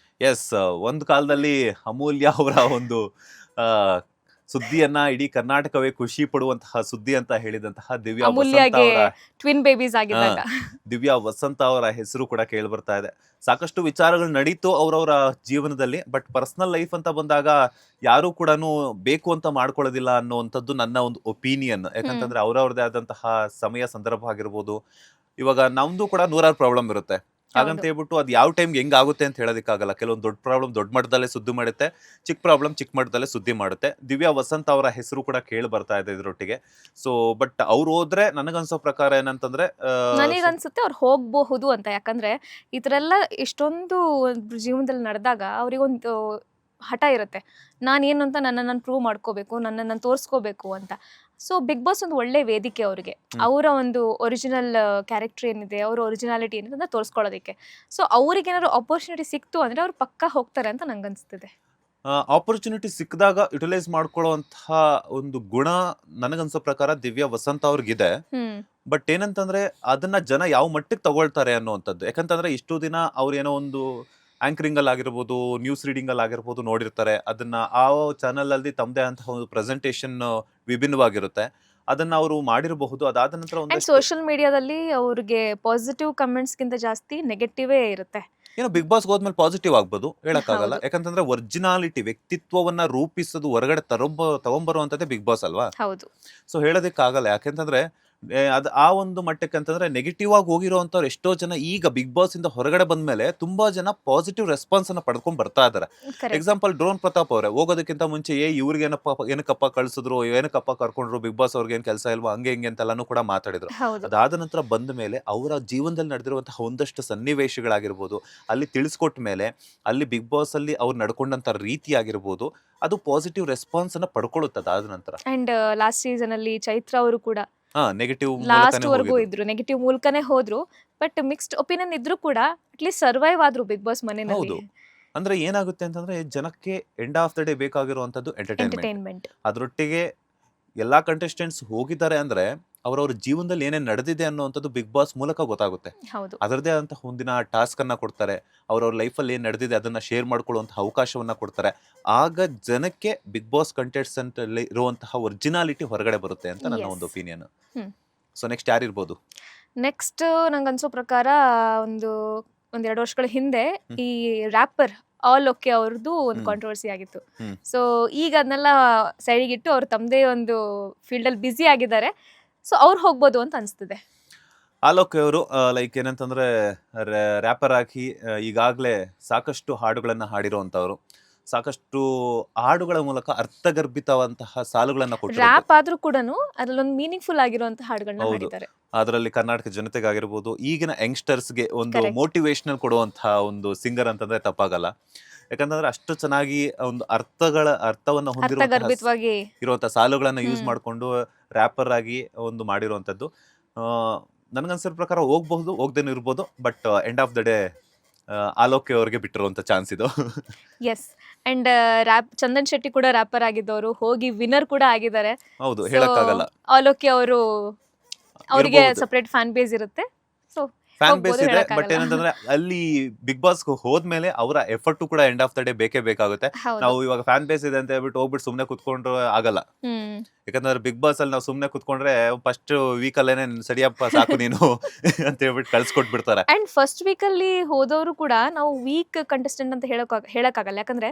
ಎಸ್, ಒಂದು ಕಾಲದಲ್ಲಿ ಅಮೂಲ್ಯ ಅವರ ಒಂದು ಸುದ್ದಿಯನ್ನ ಇಡೀ ಕರ್ನಾಟಕವೇ ಖುಷಿ ಪಡುವಂತಹ ಸುದ್ದಿ ಅಂತ ಹೇಳಿದಂತಹ ಅಮೂಲ್ಯಗೆ ಟ್ವಿನ್ ಬೇಬೀಸ್ ಆಗಿದ್ದಾಗ ದಿವ್ಯಾ ವಸಂತ ಅವರ ಹೆಸರು ಕೂಡ ಕೇಳಿ ಬರ್ತಾ ಇದೆ. ಸಾಕಷ್ಟು ವಿಚಾರಗಳು ನಡೀತು ಅವರವರ ಜೀವನದಲ್ಲಿ, ಬಟ್ ಪರ್ಸನಲ್ ಲೈಫ್ ಅಂತ ಬಂದಾಗ ಯಾರು ಕೂಡ ಬೇಕು ಅಂತ ಮಾಡ್ಕೊಳ್ಳೋದಿಲ್ಲ ಅನ್ನುವಂಥದ್ದು ನನ್ನ ಒಂದು ಒಪಿನಿಯನ್. ಯಾಕಂತಂದ್ರೆ ಅವ್ರವ್ರದೇ ಆದಂತಹ ಸಮಯ ಸಂದರ್ಭ ಆಗಿರ್ಬೋದು. ಇವಾಗ ನಮ್ದು ಕೂಡ 100 ಪ್ರಾಬ್ಲಮ್ ಇರುತ್ತೆ. ಹಾಗಂತ ಹೇಳ್ಬಿಟ್ಟು ಅದು ಯಾವ ಟೈಮ್ಗೆ ಹೆಂಗ್ ಆಗುತ್ತೆ ಅಂತ ಹೇಳೋದಕ್ಕಾಗಲ್ಲ. ಕೆಲವೊಂದು ದೊಡ್ಡ ಪ್ರಾಬ್ಲಮ್ ದೊಡ್ಡ ಮಟ್ಟದಲ್ಲೇ ಸುದ್ದಿ ಮಾಡುತ್ತೆ, ಚಿಕ್ಕ ಪ್ರಾಬ್ಲಮ್ ಚಿಕ್ಕ ಮಟ್ಟದಲ್ಲೇ ಸುದ್ದಿ ಮಾಡುತ್ತೆ. ದಿವ್ಯಾ ವಸಂತ ಅವರ ಹೆಸರು ಕೂಡ ಕೇಳಿ ಬರ್ತಾ ಇದೆ ಇದ್ರೊಟ್ಟಿಗೆ. ಸೊ ಬಟ್ ಅವ್ರು ಹೋದ್ರೆ ನನಗನ್ಸೋ ಪ್ರಕಾರ ಏನಂತಂದ್ರೆ ನನಗನ್ಸುತ್ತೆ ಅವ್ರು ಹೋಗಬಹುದು ಅಂತ. ಯಾಕಂದ್ರೆ ಈ ಥರ ಎಲ್ಲ ಇಷ್ಟೊಂದು ಜೀವನದಲ್ಲಿ ನಡೆದಾಗ ಅವ್ರಿಗೊಂದು ಹಠ ಇರುತ್ತೆ, ನಾನೇನು ಅಂತ ನಾನು ಪ್ರೂವ್ ಮಾಡ್ಕೋಬೇಕು, ನಾನು ತೋರಿಸ್ಕೋಬೇಕು ಅಂತ. ಸೊ ಬಿಗ್ ಬಾಸ್ ಒಂದು ಒಳ್ಳೆ ವೇದಿಕೆ ಅವ್ರಿಗೆ, ಅವರ ಒಂದು ಒರಿಜಿನಲ್ ಕ್ಯಾರೆಕ್ಟರ್ ಏನಿದೆ, ಅವ್ರ ಒರಿಜಿನಾಲಿಟಿ ಏನಿದೆ ಅಂತ ತೋರಿಸ್ಕೊಳ್ಳೋದಕ್ಕೆ. ಸೊ ಅವ್ರಿಗೆ ಏನಾದ್ರು ಆಪರ್ಚುನಿಟಿ ಸಿಕ್ತು ಅಂದ್ರೆ ಅವ್ರು ಪಕ್ಕ ಹೋಗ್ತಾರೆ ಅಂತ ನಂಗೆ ಅನ್ಸುತ್ತಿದೆ. ಆಪರ್ಚುನಿಟಿ ಸಿಕ್ಕಿದಾಗ ಯುಟಿಲೈಸ್ ಮಾಡ್ಕೊಳ್ಳುವಂತಹ ಒಂದು ಗುಣ ನನಗನ್ಸೋ ಪ್ರಕಾರ ದಿವ್ಯಾ ವಸಂತ ಅವ್ರಿಗಿದೆ. ಬಟ್ ಏನಂತಂದ್ರೆ ಅದನ್ನ ಜನ ಯಾವ ಮಟ್ಟಿಗೆ ತಗೊಳ್ತಾರೆ ಅನ್ನುವಂಥದ್ದು. ಯಾಕಂತಂದ್ರೆ ಇಷ್ಟು ದಿನ ಅವ್ರು ಏನೋ ಒಂದು ಆಂಕರಿಂಗ್ ಅಲ್ಲಿ ಆಗಿರ್ಬೋದು, ನ್ಯೂಸ್ ರೀಡಿಂಗ್ ಅಲ್ಲಿ ಆಗಿರ್ಬೋದು ನೋಡಿರ್ತಾರೆ. ಅದನ್ನ ಆ ಚಾನಲ್ ಅಲ್ಲಿ ತಮ್ಮದೇ ಅಂತಹ ಒಂದು ಪ್ರೆಸೆಂಟೇಷನ್ ವಿಭಿನ್ನವಾಗಿರುತ್ತೆ. ಅದನ್ನ ಅವರು ಮಾಡಿರಬಹುದು. ಅದಾದ ನಂತರ ಒಂದು ಸೋಷಿಯಲ್ ಮೀಡಿಯಾದಲ್ಲಿ ಅವ್ರಿಗೆ ಪಾಸಿಟಿವ್ ಕಮೆಂಟ್ಸ್ ಗಿಂತ ಜಾಸ್ತಿ ನೆಗೆಟಿವೇ ಇರುತ್ತೆ. ಏನೋ ಬಿಗ್ ಬಾಸ್ ಹೋದ್ಮೇಲೆ ಪಾಸಿಟಿವ್ ಆಗ್ಬೋದು, ಹೇಳಕ್ಕಾಗಲ್ಲ. ಯಾಕಂತಂದ್ರೆ ಒರಿಜಿನಾಲಿಟಿ ವ್ಯಕ್ತಿತ್ವವನ್ನ ರೂಪಿಸೋದು ಹೊರಗಡೆ ತಗೊಂಬರುವಂತದ್ದೇ ಬಿಗ್ ಬಾಸ್ ಅಲ್ವಾ. ಹೌದು. ಸೊ ಹೇಳೋದಕ್ಕಾಗಲ್ಲ. ಯಾಕೆಂತಂದ್ರೆ ಅದು ಆ ಒಂದು ಮಟ್ಟಕ್ಕೆ ಅಂತಂದ್ರೆ ನೆಗೆಟಿವ್ ಆಗಿ ಹೋಗಿರೋಂಥವ್ರು ಎಷ್ಟೋ ಜನ ಈಗ ಬಿಗ್ ಬಾಸ್ ಇಂದ ಹೊರಗಡೆ ಬಂದ್ಮೇಲೆ ತುಂಬಾ ಜನ ಪಾಸಿಟಿವ್ ರೆಸ್ಪಾನ್ಸ್ ಅನ್ನ ಪಡ್ಕೊಂಡ್ ಬರ್ತಾ ಇದಾರೆ. ಎಕ್ಸಾಂಪಲ್ ಡ್ರೋನ್ ಪ್ರತಾಪ್ ಅವರೇ ಹೋಗೋದಕ್ಕಿಂತ ಮುಂಚೆ ಇವ್ರಿಗೆ ಏನಕ್ಕಪ್ಪ ಕಳ್ಸಿದ್ರು, ಏನಕ್ಕಪ್ಪ ಕರ್ಕೊಂಡ್ರು, ಬಿಗ್ ಬಾಸ್ ಅವ್ರಿಗೆ ಏನ್ ಕೆಲಸ ಇಲ್ವಾ, ಹಂಗೆ ಹಿಂಗೆ ಅಂತೆಲ್ಲಾನು ಕೂಡ ಮಾತಾಡಿದ್ರು. ಅದಾದ ನಂತರ ಬಂದ ಮೇಲೆ ಅವರ ಜೀವನದಲ್ಲಿ ನಡೆದಿರುವಂತಹ ಒಂದಷ್ಟು ಸನ್ನಿವೇಶಗಳಾಗಿರ್ಬೋದು, ಅಲ್ಲಿ ತಿಳಿಸ್ಕೊಟ್ಟ ಮೇಲೆ ಅಲ್ಲಿ ಬಿಗ್ ಬಾಸ್ ಅಲ್ಲಿ ಅವ್ರು ನಡ್ಕೊಂಡಂತ ರೀತಿ ಆಗಿರ್ಬೋದು, ಅದು ಪಾಸಿಟಿವ್ ರೆಸ್ಪಾನ್ಸ್ ಅನ್ನ ಪಡ್ಕೊಳ್ಳುತ್ತೆ ಅದಾದ ನಂತರ. ಅಂಡ್ ಲಾಸ್ಟ್ ಸೀಸನ್ ಅಲ್ಲಿ ಚೈತ್ರ ಅವರು ಕೂಡ ನೆಗೆಟಿವ್ ಲಾಸ್ಟ್ ವರೆಗೂ ಇದ್ರು, ನೆಗೆಟಿವ್ ಮೂಲಕನೇ ಹೋದ್ರು. ಬಟ್ ಮಿಕ್ಸ್ಡ್ ಒಪಿನಿಯನ್ ಇದ್ರು ಕೂಡ ಅಟ್ಲೀಸ್ಟ್ ಸರ್ವೈವ್ ಆದ್ರು ಬಿಗ್ ಬಾಸ್ ಮನೆಯಲ್ಲಿ. ಹೌದು. ಅಂದ್ರೆ ಏನಾಗುತ್ತೆ ಅಂತಂದ್ರೆ ಜನಕ್ಕೆ ಎಂಡ್ ಆಫ್ ದ ಡೇ ಬೇಕಾಗಿರುವಂತದ್ದು ಎಂಟರ್ಟೈನ್ಮೆಂಟ್. ಅದ್ರೊಟ್ಟಿಗೆ ಎಲ್ಲಾ ಕಂಟೆಸ್ಟೆಂಟ್ಸ್ ಹೋಗಿದ್ದಾರೆ ಅಂದ್ರೆ ಅವ್ರವ್ರ ಜೀವನದಲ್ಲಿ ಏನೇನ್ ನಡೆದಿದೆ ಅನ್ನುವಂಥದ್ದು ಬಿಗ್ ಬಾಸ್ ಮೂಲಕ ಗೊತ್ತಾಗುತ್ತೆ. ಅದರದೇ ಆದಂತಹ ಒಂದಿನ ಟಾಸ್ಕ್ ಅನ್ನ ಕೊಡ್ತಾರೆ, ಅವ್ರವ್ರ ಲೈಫಲ್ಲಿ ಏನ್ ನಡೆದಿದೆ ಅದನ್ನ ಶೇರ್ ಮಾಡ್ಕೊಳ್ಳುವಂತಹ ಅವಕಾಶವನ್ನ ಕೊಡ್ತಾರೆ. ಆಗ ಜನಕ್ಕೆ ಬಿಗ್ ಬಾಸ್ ಕಂಟೆಸ್ಟೆಂಟ್ ಅಲ್ಲಿ ಇರುವಂತಹ ಒರಿಜಿನಾಲಿಟಿ ಹೊರಗಡೆ ಬರುತ್ತೆ ಅಂತ ನನ್ನ ಒಂದು ಒಪಿನಿಯನ್. ಸೊ ನೆಕ್ಸ್ಟ್ ಯಾರಿರ್ಬೋದು? ನೆಕ್ಸ್ಟ್ ನಂಗೆ ಅನ್ಸೋ ಪ್ರಕಾರ ಒಂದೆರಡು ವರ್ಷಗಳ ಹಿಂದೆ ಈ ರ್ಯಾಪರ್ ಆಲ್ ಓಕೆ ಅವ್ರದ್ದು ಒಂದು ಕಾಂಟ್ರವರ್ಸಿ ಆಗಿತ್ತು. ಸೊ ಈಗ ಅದನ್ನೆಲ್ಲ ಸೈಡಿಗಿಟ್ಟು ಅವ್ರು ತಮ್ಮದೇ ಒಂದು ಫೀಲ್ಡ್ ಅಲ್ಲಿ ಬ್ಯುಸಿ ಆಗಿದ್ದಾರೆ. ಸೊ ಅವ್ರು ಹೋಗ್ಬೋದು ಅಂತ ಅನ್ಸ್ತಿದೆ. ಆಲೋಕ್ ಅವರು ಲೈಕ್ ಏನಂತಂದ್ರೆ ರ್ಯಾಪರ್ ಆಗಿ ಈಗಾಗಲೇ ಸಾಕಷ್ಟು ಹಾಡುಗಳನ್ನ ಹಾಡಿರುವಂತವ್ರು, ಸಾಕಷ್ಟು ಹಾಡುಗಳ ಮೂಲಕ ಅರ್ಥಗರ್ಭಿತವಂತಹ ಸಾಲುಗಳನ್ನ ಕೊಟ್ಟಿದ್ದಾರೆ. ರ್ಯಾಪ್ ಆದ್ರೂ ಕೂಡ ಅದ್ರಲ್ಲೊಂದು ಮೀನಿಂಗ್ಫುಲ್ ಆಗಿರುವಂತಹ ಹಾಡುಗಳನ್ನ ಹಾಡಿದ್ದಾರೆ. ಅದರಲ್ಲಿ ಕರ್ನಾಟಕ ಜನತೆಗಾಗಿರ್ಬೋದು, ಈಗಿನ ಯಂಗ್ಸ್ಟರ್ಸ್ಗೆ ಒಂದು ಮೋಟಿವೇಶನಲ್ ಕೊಡುವಂತಹ ಒಂದು ಸಿಂಗರ್ ಅಂತಂದ್ರೆ ತಪ್ಪಾಗಲ್ಲ. ಯಾಕಂತಂದ್ರೆ ಅಷ್ಟು ಚೆನ್ನಾಗಿ ಒಂದು ಅರ್ಥವನ್ನ ಹೊಂದಿರುವಂತಹ ಸಾಲುಗಳನ್ನ ಯೂಸ್ ಮಾಡ್ಕೊಂಡು ರ್ಯಾಪರ್ ಆಗಿ ಒಂದು ಮಾಡಿರುವಂತದ್ದು. ನನ್ಗನ್ಸಿರೋ ಪ್ರಕಾರ ಹೋಗ್ಬಹುದು, ಹೋಗ್ದೇನು ಇರ್ಬೋದು. But end of the day ಆಲೋಕೆ ಅವ್ರಿಗೆ ಬಿಟ್ಟಿರುವಂತ ಚಾನ್ಸ್ ಇದು. ಎಸ್. ಅಂಡ್ ಚಂದನ್ ಶೆಟ್ಟಿ ಕೂಡ ರ್ಯಾಪರ್ ಆಗಿದ್ದವರು, ಹೋಗಿ ವಿನ್ನರ್ ಕೂಡ ಆಗಿದ್ದಾರೆ. ಹೌದು, ಹೇಳಕ್ಕಾಗಲ್ಲ. ಆಲೋಕೆ ಅವರು ಅವರಿಗೆ ಇರ್ಬಹುದು. ಸಪರೇಟ್ ಫ್ಯಾನ್ ಬೇಸ್ ಇರುತ್ತೆ. ಸೊ ಫ್ಯಾನ್ ಬೇಸ್ ಹೋಗ್ಬೋದು, ಇದೆ. ಬಟ್ ಹೇಳಕ್ಕಾಗಲ್ಲ. ಏನಂತಂದ್ರೆ ಅಲ್ಲಿ ಬಿಗ್ ಬಾಸ್ ಹೋದ್ಮೇಲೆ ಅವರ ಎಫರ್ಟ್ ಕೂಡ ಎಂಡ್ ಆಫ್ ದ ಡೇ ಬೇಕೇ ಬೇಕಾಗುತ್ತೆ. ಹೌದು. ನಾವು ಇವಾಗ ಫ್ಯಾನ್ ಬೇಸ್ ಇದೆ ಅಂತ ಹೇಳ್ಬಿಟ್ಟು ಹೋಗ್ಬಿಟ್ಟು ಸುಮ್ನೆ ಕುತ್ಕೊಂಡ್ರೆ ಆಗಲ್ಲ. ಹ್ಮ್ ಯಾಕಂದ್ರೆ ಬಿಗ್ ಬಾಸ್ ಅಲ್ಲಿ ನಾವು ಸುಮ್ನೆ ಕುತ್ಕೊಂಡ್ರೆ ಫಸ್ಟ್ ವೀಕ್ ಅಲ್ಲೇನೆ ಸರಿಯಪ್ಪ ಸಾಕು ನೀನು ಅಂತ ಹೇಳ್ಬಿಟ್ಟು ಕಳ್ಸ್ಕೊಟ್ಬಿಡ್ತಾರೆ. ಅಂಡ್ ಫಸ್ಟ್ ವೀಕ್ ಅಲ್ಲಿ ಹೋದವರು ಕೂಡ ನಾವು ವೀಕ್ ಕಂಟೆಸ್ಟೆಂಟ್ ಅಂತ ಹೇಳಕ್ಕಾಗಲ್ಲ. ಯಾಕಂದ್ರೆ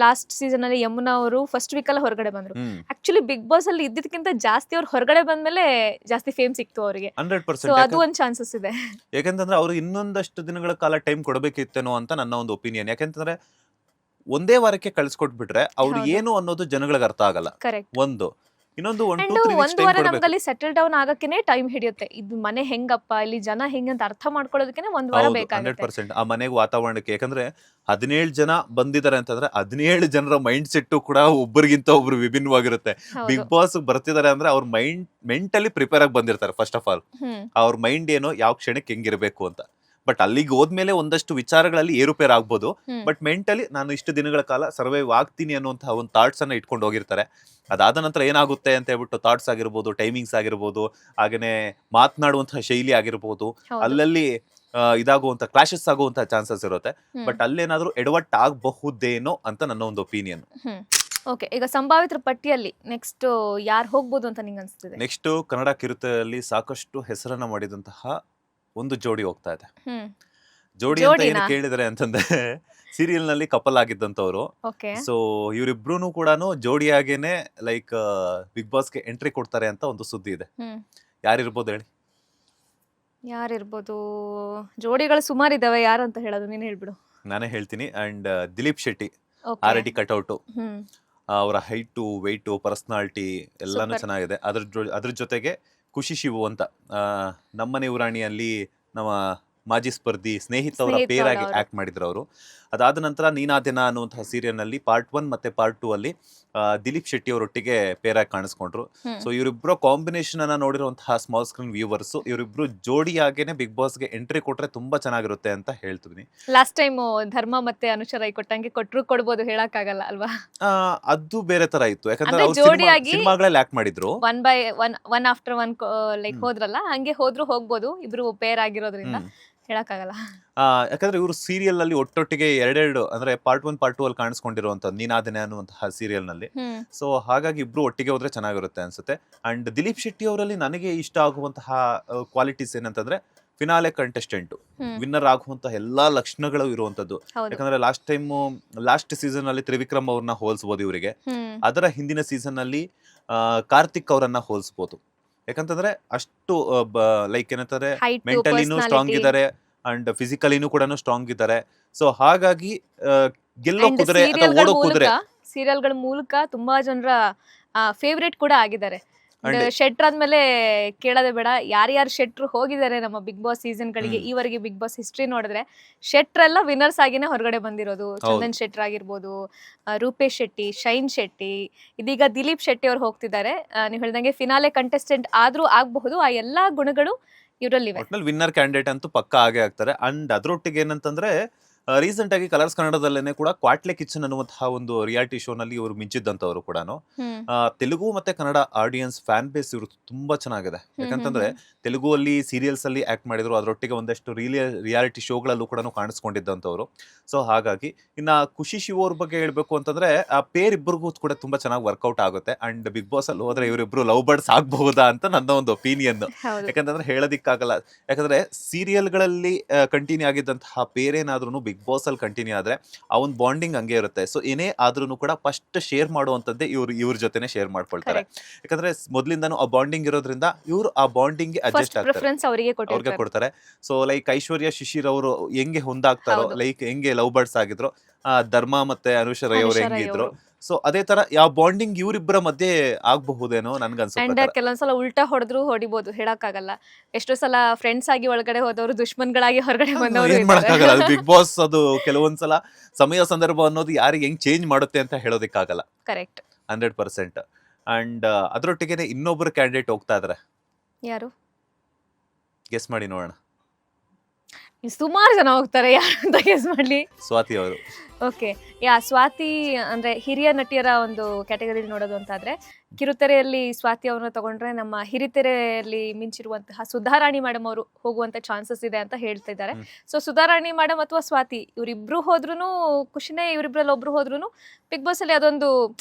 ಲಾಸ್ಟ್ ಸೀಸನ್ ಅಲ್ಲಿ ಯಮುನಾ ಅವರು ಫಸ್ಟ್ ವೀಕ್ ಅಲ್ಲಿ ಹೊರಗಡೆ ಬಂದ್ರು. ಆಕ್ಚುಲಿ ಬಿಗ್ ಬಾಸ್ ಅಲ್ಲಿ ಇದ್ದಿದ್ದಕ್ಕಿಂತ ಜಾಸ್ತಿ ಅವ್ರು ಹೊರಗಡೆ ಬಂದ್ಮೇಲೆ ಜಾಸ್ತಿ ಫೇಮ್ ಸಿಕ್ತು ಅವರಿಗೆ. 100%. ಸೊ ಅದು ಒಂದ್ ಚಾನ್ಸಸ್ ಇದೆ. ಯಾಕಂತಂದ್ರೆ ಅವ್ರು ಇನ್ನೊಂದಷ್ಟು ದಿನಗಳ ಕಾಲ ಟೈಮ್ ಕೊಡಬೇಕಿತ್ತೇನೋ ಅಂತ ನನ್ನ ಒಂದು ಒಪಿನಿಯನ್. ಯಾಕಂತಂದ್ರೆ ಒಂದೇ ವಾರಕ್ಕೆ ಕಳ್ಸ್ಕೊಟ್ಬಿಟ್ರೆ ಅವ್ರು ಹೌದು. ಏನು ಅನ್ನೋದು ಜನಗಳಿಗೆ ಅರ್ಥ ಆಗಲ್ಲ. ಕರೆಕ್ಟ್. ಒಂದು ಇನ್ನೊಂದು 1 ಅಂಡ್ 2 3 ವೀಕ್ಸ್ ಒಂದ್ ಟೈಮ್ ವಾರ ಕೊಡಬೇಕು. ನಮ್ಗಲ್ಲಿ ಸೆಟಲ್ ಡೌನ್ ಆಗಕ್ಕೇನೆ ಟೈಮ್ ಹಿಡಿಯುತ್ತೆ. ಇದು ಮನೆ ಹೆಂಗಪ್ಪ, ಇಲ್ಲಿ ಜನ ಹೆಂಗೆ ಅಂತ ಅರ್ಥ ಮಾಡ್ಕೊಳ್ಳೋದಕ್ಕೆ ಒಂದ್ ವಾರ ಹೌದು, ಬೇಕಾಗುತ್ತೆ. 100% ಆ ಮನೆಗೆ ವಾತಾವರಣಕ್ಕೆ. ಯಾಕಂದ್ರೆ 17 ಜನ ಬಂದಿದ್ದಾರೆ ಅಂತಂದ್ರೆ 17 ಜನರ ಮೈಂಡ್ ಸೆಟ್ ಕೂಡ ಒಬ್ಬರಿಗಿಂತ ಒಬ್ರು ವಿಭಿನ್ನವಾಗಿರುತ್ತೆ. ಬಿಗ್ ಹೌದು. ಬಾಸ್ ಬರ್ತಿದ್ದಾರೆ ಅಂದ್ರೆ ಅವ್ರ ಮೆಂಟಲಿ ಪ್ರಿಪೇರ್ ಆಗಿ ಬಂದಿರ್ತಾರೆ. ಫಸ್ಟ್ ಆಫ್ ಆಲ್ ಹ್ಮ್ ಅವ್ರ ಮೈಂಡ್ ಏನೋ ಯಾವ ಕ್ಷಣಕ್ಕೆ ಹೆಂಗಿರ್ಬೇಕು ಅಂತ. ಬಟ್ ಅಲ್ಲಿಗೆ ಹೋದ್ಮೇಲೆ ಒಂದಷ್ಟು ವಿಚಾರಗಳಲ್ಲಿ ಏರುಪೇರ್ ಆಗ್ಬೋದು. ಹ್ಮ್ ಬಟ್ ಮೆಂಟಲಿ ನಾನು ಇಷ್ಟು ದಿನಗಳ ಕಾಲ ಸರ್ವೈವ್ ಆಗ್ತೀನಿ ಅನ್ನುವಂತಹ ಒಂದು ಥಾಟ್ಸ್ ಅನ್ನ ಇಟ್ಕೊಂಡು ಹೋಗಿರ್ತಾರೆ. ಅದಾದ ನಂತರ ಏನಾಗುತ್ತೆ ಅಂತ ಹೇಳ್ಬಿಟ್ಟು ಥಾಟ್ಸ್ ಆಗಿರ್ಬೋದು, ಟೈಮಿಂಗ್ಸ್ ಆಗಿರ್ಬೋದು, ಹಾಗೇನೆ ಮಾತನಾಡುವಂತಹ ಶೈಲಿ ಆಗಿರ್ಬೋದು, ಹೌದು. ಅಲ್ಲಲ್ಲಿ ಇದಾಗುವಂತ ಕ್ಲಾಶಸ್ ಆಗುವಂತಹ ಚಾನ್ಸಸ್ ಇರುತ್ತೆ. ಹ್ಮ್. ಬಟ್ ಅಲ್ಲೇನಾದ್ರೂ ಎಡವಟ್ ಆಗಬಹುದೇನೋ ಅಂತ ನನ್ನ ಒಂದು ಒಪಿನಿಯನ್. ಹ್ಮ್ ಓಕೆ, ಈಗ ಸಂಭಾವಿತರ ಪಟ್ಟಿಯಲ್ಲಿ ನೆಕ್ಸ್ಟ್ ಯಾರು ಹೋಗ್ಬೋದು ಅಂತ ನಿಂಗೆ ಅನ್ಸ್ತಿದೆ? ನೆಕ್ಸ್ಟ್ ಕನ್ನಡ ಕಿರುತೆರೆಯಲ್ಲಿ ಸಾಕಷ್ಟು ಹೆಸರನ್ನ ಮಾಡಿದಂತಹ ಒಂದು ಜೋಡಿ ಹೋಗ್ತಾ ಇದೆ. ಹ್ಮ್ ಜೋಡಿ ಅಂತ ಏನು ಜೋಡಿನಾ? ಕೇಳಿದರೆ ಅಂತಂದ್ರೆ ಸೀರಿಯಲ್ ನಲ್ಲಿ ಕಪಲ್ ಆಗಿದ್ದಂತವ್ರು. ಓಕೆ. ಸೊ ಇವರಿಬ್ರು ಕೂಡ ಜೋಡಿಯಾಗೇನೆ ಲೈಕ್ ಬಿಗ್ ಬಾಸ್ಗೆ ಎಂಟ್ರಿ ಕೊಡ್ತಾರೆ ಅಂತ ಒಂದು ಸುದ್ದಿ ಇದೆ. ಹ್ಮ್ ಯಾರಿರ್ಬೋದು ಹೇಳಿ? ಯಾರಿರ್ಬೋದು? ಜೋಡಿಗಳು ಸುಮಾರು ಇದಾವೆ, ಯಾರು ಅಂತ ಹೇಳೋದು ನೀನು ಹೇಳ್ಬಿಡು. ನಾನೇ ಹೇಳ್ತೀನಿ. And Dilip Shetty okay. Already cutout, hmm ಅವರ ಹೈಟು, ವೆಯ್ಟು, ಪರ್ಸನಾಲಿಟಿ ಎಲ್ಲಾನು Super. ಚೆನ್ನಾಗಿದೆ. ಅದ್ರ ಜೊತೆಗೆ ಖುಷಿ ಶಿವು ಅಂತ ನಮ್ಮನೆ ಊರಾಣಿಯಲ್ಲಿ ನಮ್ಮ ಮಾಜಿ ಸ್ಪರ್ಧಿ ಸ್ನೇಹಿತ ಅವರ ಸ್ನೇಹಿತ ಪೇರ್ ಆಗಿ ಅವ್ರು. ಆಕ್ಟ್ ಮಾಡಿದ್ರು ಅವರು. ಅದಾದ ನಂತರ ನೀನಾದಿನ ಅನ್ನುವಂತಹ ಸೀರಿಯಲ್ ನಲ್ಲಿ ಪಾರ್ಟ್ 1 ಮತ್ತೆ ಪಾರ್ಟ್ 2 ಅಲ್ಲಿ ದಿಲೀಪ್ ಶೆಟ್ಟಿ ಅವರೊಟ್ಟಿಗೆ ಪೇರ್ ಆಗಿ ಕಾಣಿಸ್ಕೊಂಡ್ರು. ಹ್ಮ್. ಸೊ ಇವರಿಬ್ರು ಕಾಂಬಿನೇಷನ್ ಅನ್ನ ನೋಡಿರುವಂತಹ ಸ್ಮಾಲ್ ಸ್ಕ್ರೀನ್ ವ್ಯೂವರ್ಸ್ ಇವರಿಬ್ರು ಜೋಡಿಯಾಗೇನೆ ಬಿಗ್ ಬಾಸ್ಗೆ ಎಂಟ್ರಿ ಕೊಟ್ರೆ ತುಂಬಾ ಚೆನ್ನಾಗಿರುತ್ತೆ ಅಂತ ಹೇಳ್ತೀನಿ. ಲಾಸ್ಟ್ ಟೈಮ್ ಧರ್ಮ ಮತ್ತೆ ಅನುಷ ರೈ ಕೊಟ್ಟಂಗೆ ಕೊಡ್ಬೋದು, ಹೇಳಕ್ಕಾಗಲ್ಲ ಅಲ್ವಾ? ಅದು ಬೇರೆ ತರ ಇತ್ತು. ಯಾಕಂದ್ರೆ ಅಂದ್ರೆ ಅವ್ರು ಜೋಡಿಯಾಗಿ ಸಿನಿಮಾಗಳಲ್ಲಿ ಆಕ್ಟ್ ಮಾಡಿದ್ರು. ಒನ್ ಆಫ್ಟರ್ ಒನ್ ಲೈಕ್ ಹ್ಮ್. ಹೋದ್ರಲ್ಲ, ಹಂಗೆ ಹೋಗ್ಬೋದು. ಇಬ್ರು ಪೇರ್ ಆಗಿರೋದ್ರಿಂದ ಹ್ಮ್. ಹೇಳಕ್ಕಾಗಲ್ಲ. ಯಾಕಂದ್ರೆ ಇವರು ಸೀರಿಯಲ್ ಅಲ್ಲಿ ಒಟ್ಟೊಟ್ಟಿಗೆ ಎರಡೆರಡು ಅಂದ್ರೆ ಪಾರ್ಟ್ 1 ಪಾರ್ಟ್ 2 ಅಲ್ಲಿ ಕಾಣಿಸ್ಕೊಂಡಿರುವಂತ ನೀನಾದನೆ ಅನ್ನುವಂತಹ ಸೀರಿಯಲ್ ನಲ್ಲಿ. ಹ್ಮ್ ಸೊ ಹಾಗಾಗಿ ಇಬ್ರು ಒಟ್ಟಿಗೆ ಹೋದ್ರೆ ಚೆನ್ನಾಗಿರುತ್ತೆ ಅನ್ಸುತ್ತೆ. ಅಂಡ್ ದಿಲೀಪ್ ಶೆಟ್ಟಿ ಅವರಲ್ಲಿ ನನಗೆ ಇಷ್ಟ ಆಗುವಂತಹ ಕ್ವಾಲಿಟೀಸ್ ಏನಂತಂದ್ರೆ ಫಿನಾಲೆ ಕಂಟೆಸ್ಟೆಂಟ್, ಹ್ಮ್ ವಿನ್ನರ್ ಆಗುವಂತಹ ಎಲ್ಲಾ ಲಕ್ಷಣಗಳು ಇರುವಂತದ್ದು. ಹೌದು. ಯಾಕಂದ್ರೆ ಲಾಸ್ಟ್ ಸೀಸನ್ ಅಲ್ಲಿ ತ್ರಿವಿಕ್ರಮ್ ಅವ್ರನ್ನ ಹೋಲಿಸಬಹುದು ಇವರಿಗೆ. ಹ್ಮ್ ಅದರ ಹಿಂದಿನ ಸೀಸನ್ ಅಲ್ಲಿ ಕಾರ್ತಿಕ್ ಅವರನ್ನ ಹೋಲಿಸಬಹುದು. ಯಾಕಂತಂದ್ರೆ ಅಷ್ಟು ಲೈಕ್ ಏನಂತಾರೆ Height, ಮೆಂಟಲಿನೂ ಸ್ಟ್ರಾಂಗ್ personality. ಇದ್ದಾರೆ ಅಂಡ್ ಫಿಸಿಕಲಿನೂ ಕೂಡ ಸ್ಟ್ರಾಂಗ್ ಇದ್ದಾರೆ. ಸೊ ಹಾಗಾಗಿ ಗೆಲ್ಲೋ ಕುದುರೆ ಅಥವಾ ಓಡೋ ಕುದುರೆ ಸೀರಿಯಲ್ಗಳ ಮೂಲಕ ತುಂಬಾ ಜನರ ಫೇವ್ರೇಟ್ ಕೂಡ ಆಗಿದ್ದಾರೆ. And- ಶೆಟ್ರ್ ಆದ್ಮೇಲೆ ಕೇಳೋದೇ ಬೇಡ, ಯಾರ್ಯಾರು ಶೆಟ್ರು ಹೋಗಿದ್ದಾರೆ ನಮ್ಮ ಬಿಗ್ ಬಾಸ್ ಸೀಸನ್ ಗಳಿಗೆ ಈವರೆಗೆ ಬಿಗ್ ಬಾಸ್ ಹಿಸ್ಟ್ರಿ ನೋಡಿದ್ರೆ ಶೆಟ್ರೆಲ್ಲ ವಿನ್ನರ್ಸ್ ಆಗಿನೇ ಹೊರಗಡೆ ಬಂದಿರೋದು. ಚಂದನ್ ಶೆಟ್ರ್ ಆಗಿರ್ಬೋದು, ರೂಪೇಶ್ ಶೆಟ್ಟಿ, ಶೈನ್ ಶೆಟ್ಟಿ, ಇದೀಗ ದಿಲೀಪ್ ಶೆಟ್ಟಿ ಅವ್ರು ಹೋಗ್ತಿದ್ದಾರೆ. ನೀವು ಹೇಳ್ದಂಗೆ ಫಿನಾಲೆ ಕಂಟೆಸ್ಟೆಂಟ್ ಆದ್ರೂ ಆಗಬಹುದು. ಆ ಎಲ್ಲಾ ಗುಣಗಳು ಇವರಲ್ಲಿವೆ. ಒಟ್ನಲ್ಲಿ ವಿನ್ನರ್ ಕ್ಯಾಂಡಿಡೇಟ್ ಅಂತೂ ಪಕ್ಕ ಆಗೇ ಆಗ್ತಾರೆ. ಅಂಡ್ ಅದ್ರೊಟ್ಟಿಗೆ ಏನಂತಂದ್ರೆ ರೀಸೆಂಟ್ ಆಗಿ ಕಲರ್ಸ್ ಕನ್ನಡದಲ್ಲೇನೆ ಕೂಡ ಕ್ವಾಟ್ಲೆ ಕಿಚನ್ ಅನ್ನುವಂತಹ ಒಂದು ರಿಯಾಲಿಟಿ ಶೋ ನಲ್ಲಿ ಇವರು ಮಿಂಚಿದ್ದಂತವ್ರು ಕೂಡ. ಹ್ಮ್ ತೆಲುಗು ಮತ್ತೆ ಕನ್ನಡ ಆಡಿಯನ್ಸ್ ಫ್ಯಾನ್ ಬೇಸ್ ಇವರು ತುಂಬಾ ಚೆನ್ನಾಗಿದೆ. ಯಾಕಂತಂದ್ರೆ ತೆಲುಗು ಅಲ್ಲಿ ಸೀರಿಯಲ್ಸ್ ಅಲ್ಲಿ ಆಕ್ಟ್ ಮಾಡಿದ್ರು, ಅದರೊಟ್ಟಿಗೆ ಒಂದಷ್ಟು ರಿಯಾಲಿಟಿ ಶೋಗಳಲ್ಲೂ ಕೂಡ ಕಾಣಿಸ್ಕೊಂಡಿದ್ದಂತವ್ರು. ಸೊ ಹಾಗಾಗಿ ಇನ್ನ ಖುಷಿ ಶಿವ ಅವ್ರ ಬಗ್ಗೆ ಹೇಳ್ಬೇಕು ಅಂತಂದ್ರೆ ಆ ಪೇರ್ ಇಬ್ಬರಿಗೂ ಕೂಡ ತುಂಬಾ ಚೆನ್ನಾಗಿ ವರ್ಕೌಟ್ ಆಗುತ್ತೆ. ಅಂಡ್ ಬಿಗ್ ಬಾಸ್ ಅಲ್ಲಿ ಹೋದ್ರೆ ಇವರಿಬ್ರು ಲವ್ ಬರ್ಡ್ಸ್ ಆಗ್ಬಹುದಾ ಅಂತ ನನ್ನ ಒಂದು ಒಪಿನಿಯನ್. ಹೌದು. ಯಾಕಂತಂದ್ರೆ ಹೇಳೋದಿಕ್ಕಾಗಲ್ಲ. ಯಾಕಂದ್ರೆ ಸೀರಿಯಲ್ಗಳಲ್ಲಿ ಕಂಟಿನ್ಯೂ ಆಗಿದ್ದಂತಹ ಪೇರೇನಾದ್ರೂ ಬಿಗ್ ಬಾಸ್ ಅಲ್ಲಿ ಕಂಟಿನ್ಯೂ ಆದ್ರೆ ಆ ಒಂದು ಬಾಂಡಿಂಗ್ ಹಂಗೆ ಇರುತ್ತೆ. ಸೊ ಏನೇ ಆದ್ರೂ ಕೂಡ ಫಸ್ಟ್ ಶೇರ್ ಮಾಡುವಂತದ್ದೇ ಇವ್ರ ಜೊತೆನೆ ಶೇರ್ ಮಾಡ್ಕೊಳ್ತಾರೆ. ಯಾಕಂದ್ರೆ ಮೊದ್ಲಿಂದಾನು ಆ ಬಾಂಡಿಂಗ್ ಇರೋದ್ರಿಂದ ಇವ್ರು ಆ ಬಾಂಡಿಂಗ್ ಗೆ ಅಡ್ಜಸ್ಟ್ ಆಗ್ತಾರೆ, ಪ್ರಿಫರೆನ್ಸ್ ಅವರಿಗೆ ಅವ್ರಿಗೆ ಕೊಡ್ತಾರೆ. ಸೊ ಲೈಕ್ ಐಶ್ವರ್ಯ ಶಿಶಿರ್ ಅವರು ಹೆಂಗೆ ಹೊಂದಾಗ್ತಾರೋ, ಹೌದು. ಲೈಕ್ ಹೆಂಗೆ ಲವ್ ಬರ್ಡ್ಸ್ ಆಗಿದ್ರು, ಧರ್ಮ ಮತ್ತೆ ಅನುಷ ರೈ ಅವ್ರು ಅನುಷ ರೈ ಹೆಂಗಿದ್ರು, ಅವ್ರು. ಸೊ ಅದೇ ತರ ಯಾವ ಬಾಂಡಿಂಗ್ ಇವರಿಬ್ಬರ ಮಧ್ಯೆ ಆಗ್ಬಹುದೇನೋ ನನ್ಗನ್ಸೋ ಅಂಡ್ ಪ್ರಕಾರ. ಕೆಲವೊಂದ್ಸಲ ಉಲ್ಟಾ ಹೊಡೆದ್ರು ಹೊಡಿಬೋದು, ಹೇಳಕ್ಕಾಗಲ್ಲ. ಎಷ್ಟೋ ಸಲ ಫ್ರೆಂಡ್ಸ್ ಆಗಿ ಒಳಗಡೆ ಹೋದವರು ದುಶ್ಮನ್ಗಳಾಗಿ ಹೊರಗಡೆ ಬಂದವರು ಏನ್ ಮಾಡಕ್ಕಾಗಲ್ಲ. ಅದು ಬಿಗ್ ಬಾಸ್, ಅದು ಕೆಲವೊಂದ್ಸಲ ಸಮಯ ಸಂದರ್ಭ ಅನ್ನೋದು ಯಾರಿಗೆ ಹೆಂಗ್ ಚೇಂಜ್ ಮಾಡುತ್ತೆ ಅಂತ ಹೇಳೋದಿಕ್ಕಾಗಲ್ಲ. ಕರೆಕ್ಟ್. 100%. ಅಂಡ್ ಅದ್ರೊಟ್ಟಿಗೆ ಇನ್ನೊಬ್ರು ಕ್ಯಾಂಡಿಡೇಟ್ ಹೋಗ್ತಾ ಇದಾರೆ. ಯಾರು? ಗೆಸ್ ಮಾಡಿ ನೋಡೋಣ. ಸುಮಾರು ಜನ ಹೋಗ್ತಾರೆ, ಯಾರು ಅಂತ ಗೆಸ್ ಮಾಡ್ಲಿ. ಸ್ವಾತಿ ಅವರು. ಓಕೆ, ಸ್ವಾತಿ ಅಂದ್ರೆ ಹಿರಿಯ ನಟಿಯರ ಒಂದು ಕ್ಯಾಟಗರಿ ನೋಡೋದು ಅಂತಾದ್ರೆ ಕಿರುತೆರೆಯಲ್ಲಿ ಸ್ವಾತಿ ಅವ್ರನ್ನ ತಗೊಂಡ್ರೆ ನಮ್ಮ ಹಿರಿತೆರೆಯಲ್ಲಿ ಮಿಂಚಿರುವಂತಹ ಸುಧಾರಾಣಿ ಮೇಡಮ್ ಅವರು ಹೋಗುವಂತ ಚಾನ್ಸಸ್ ಇದೆ ಅಂತ ಹೇಳ್ತಾ ಇದ್ದಾರೆ. ಸೊ ಸುಧಾರಾಣಿ ಮೇಡಮ್ ಅಥವಾ ಸ್ವಾತಿ ಇವರಿಬ್ರು ಹೋದ್ರೂ ಖುಷಿನೇ, ಇವರಿಬ್ರಲ್ಲಿ ಒಬ್ರು ಹೋದ್ರೂ ಬಿಗ್ ಬಾಸ್ ಅಲ್ಲಿ ಅದೊಂದು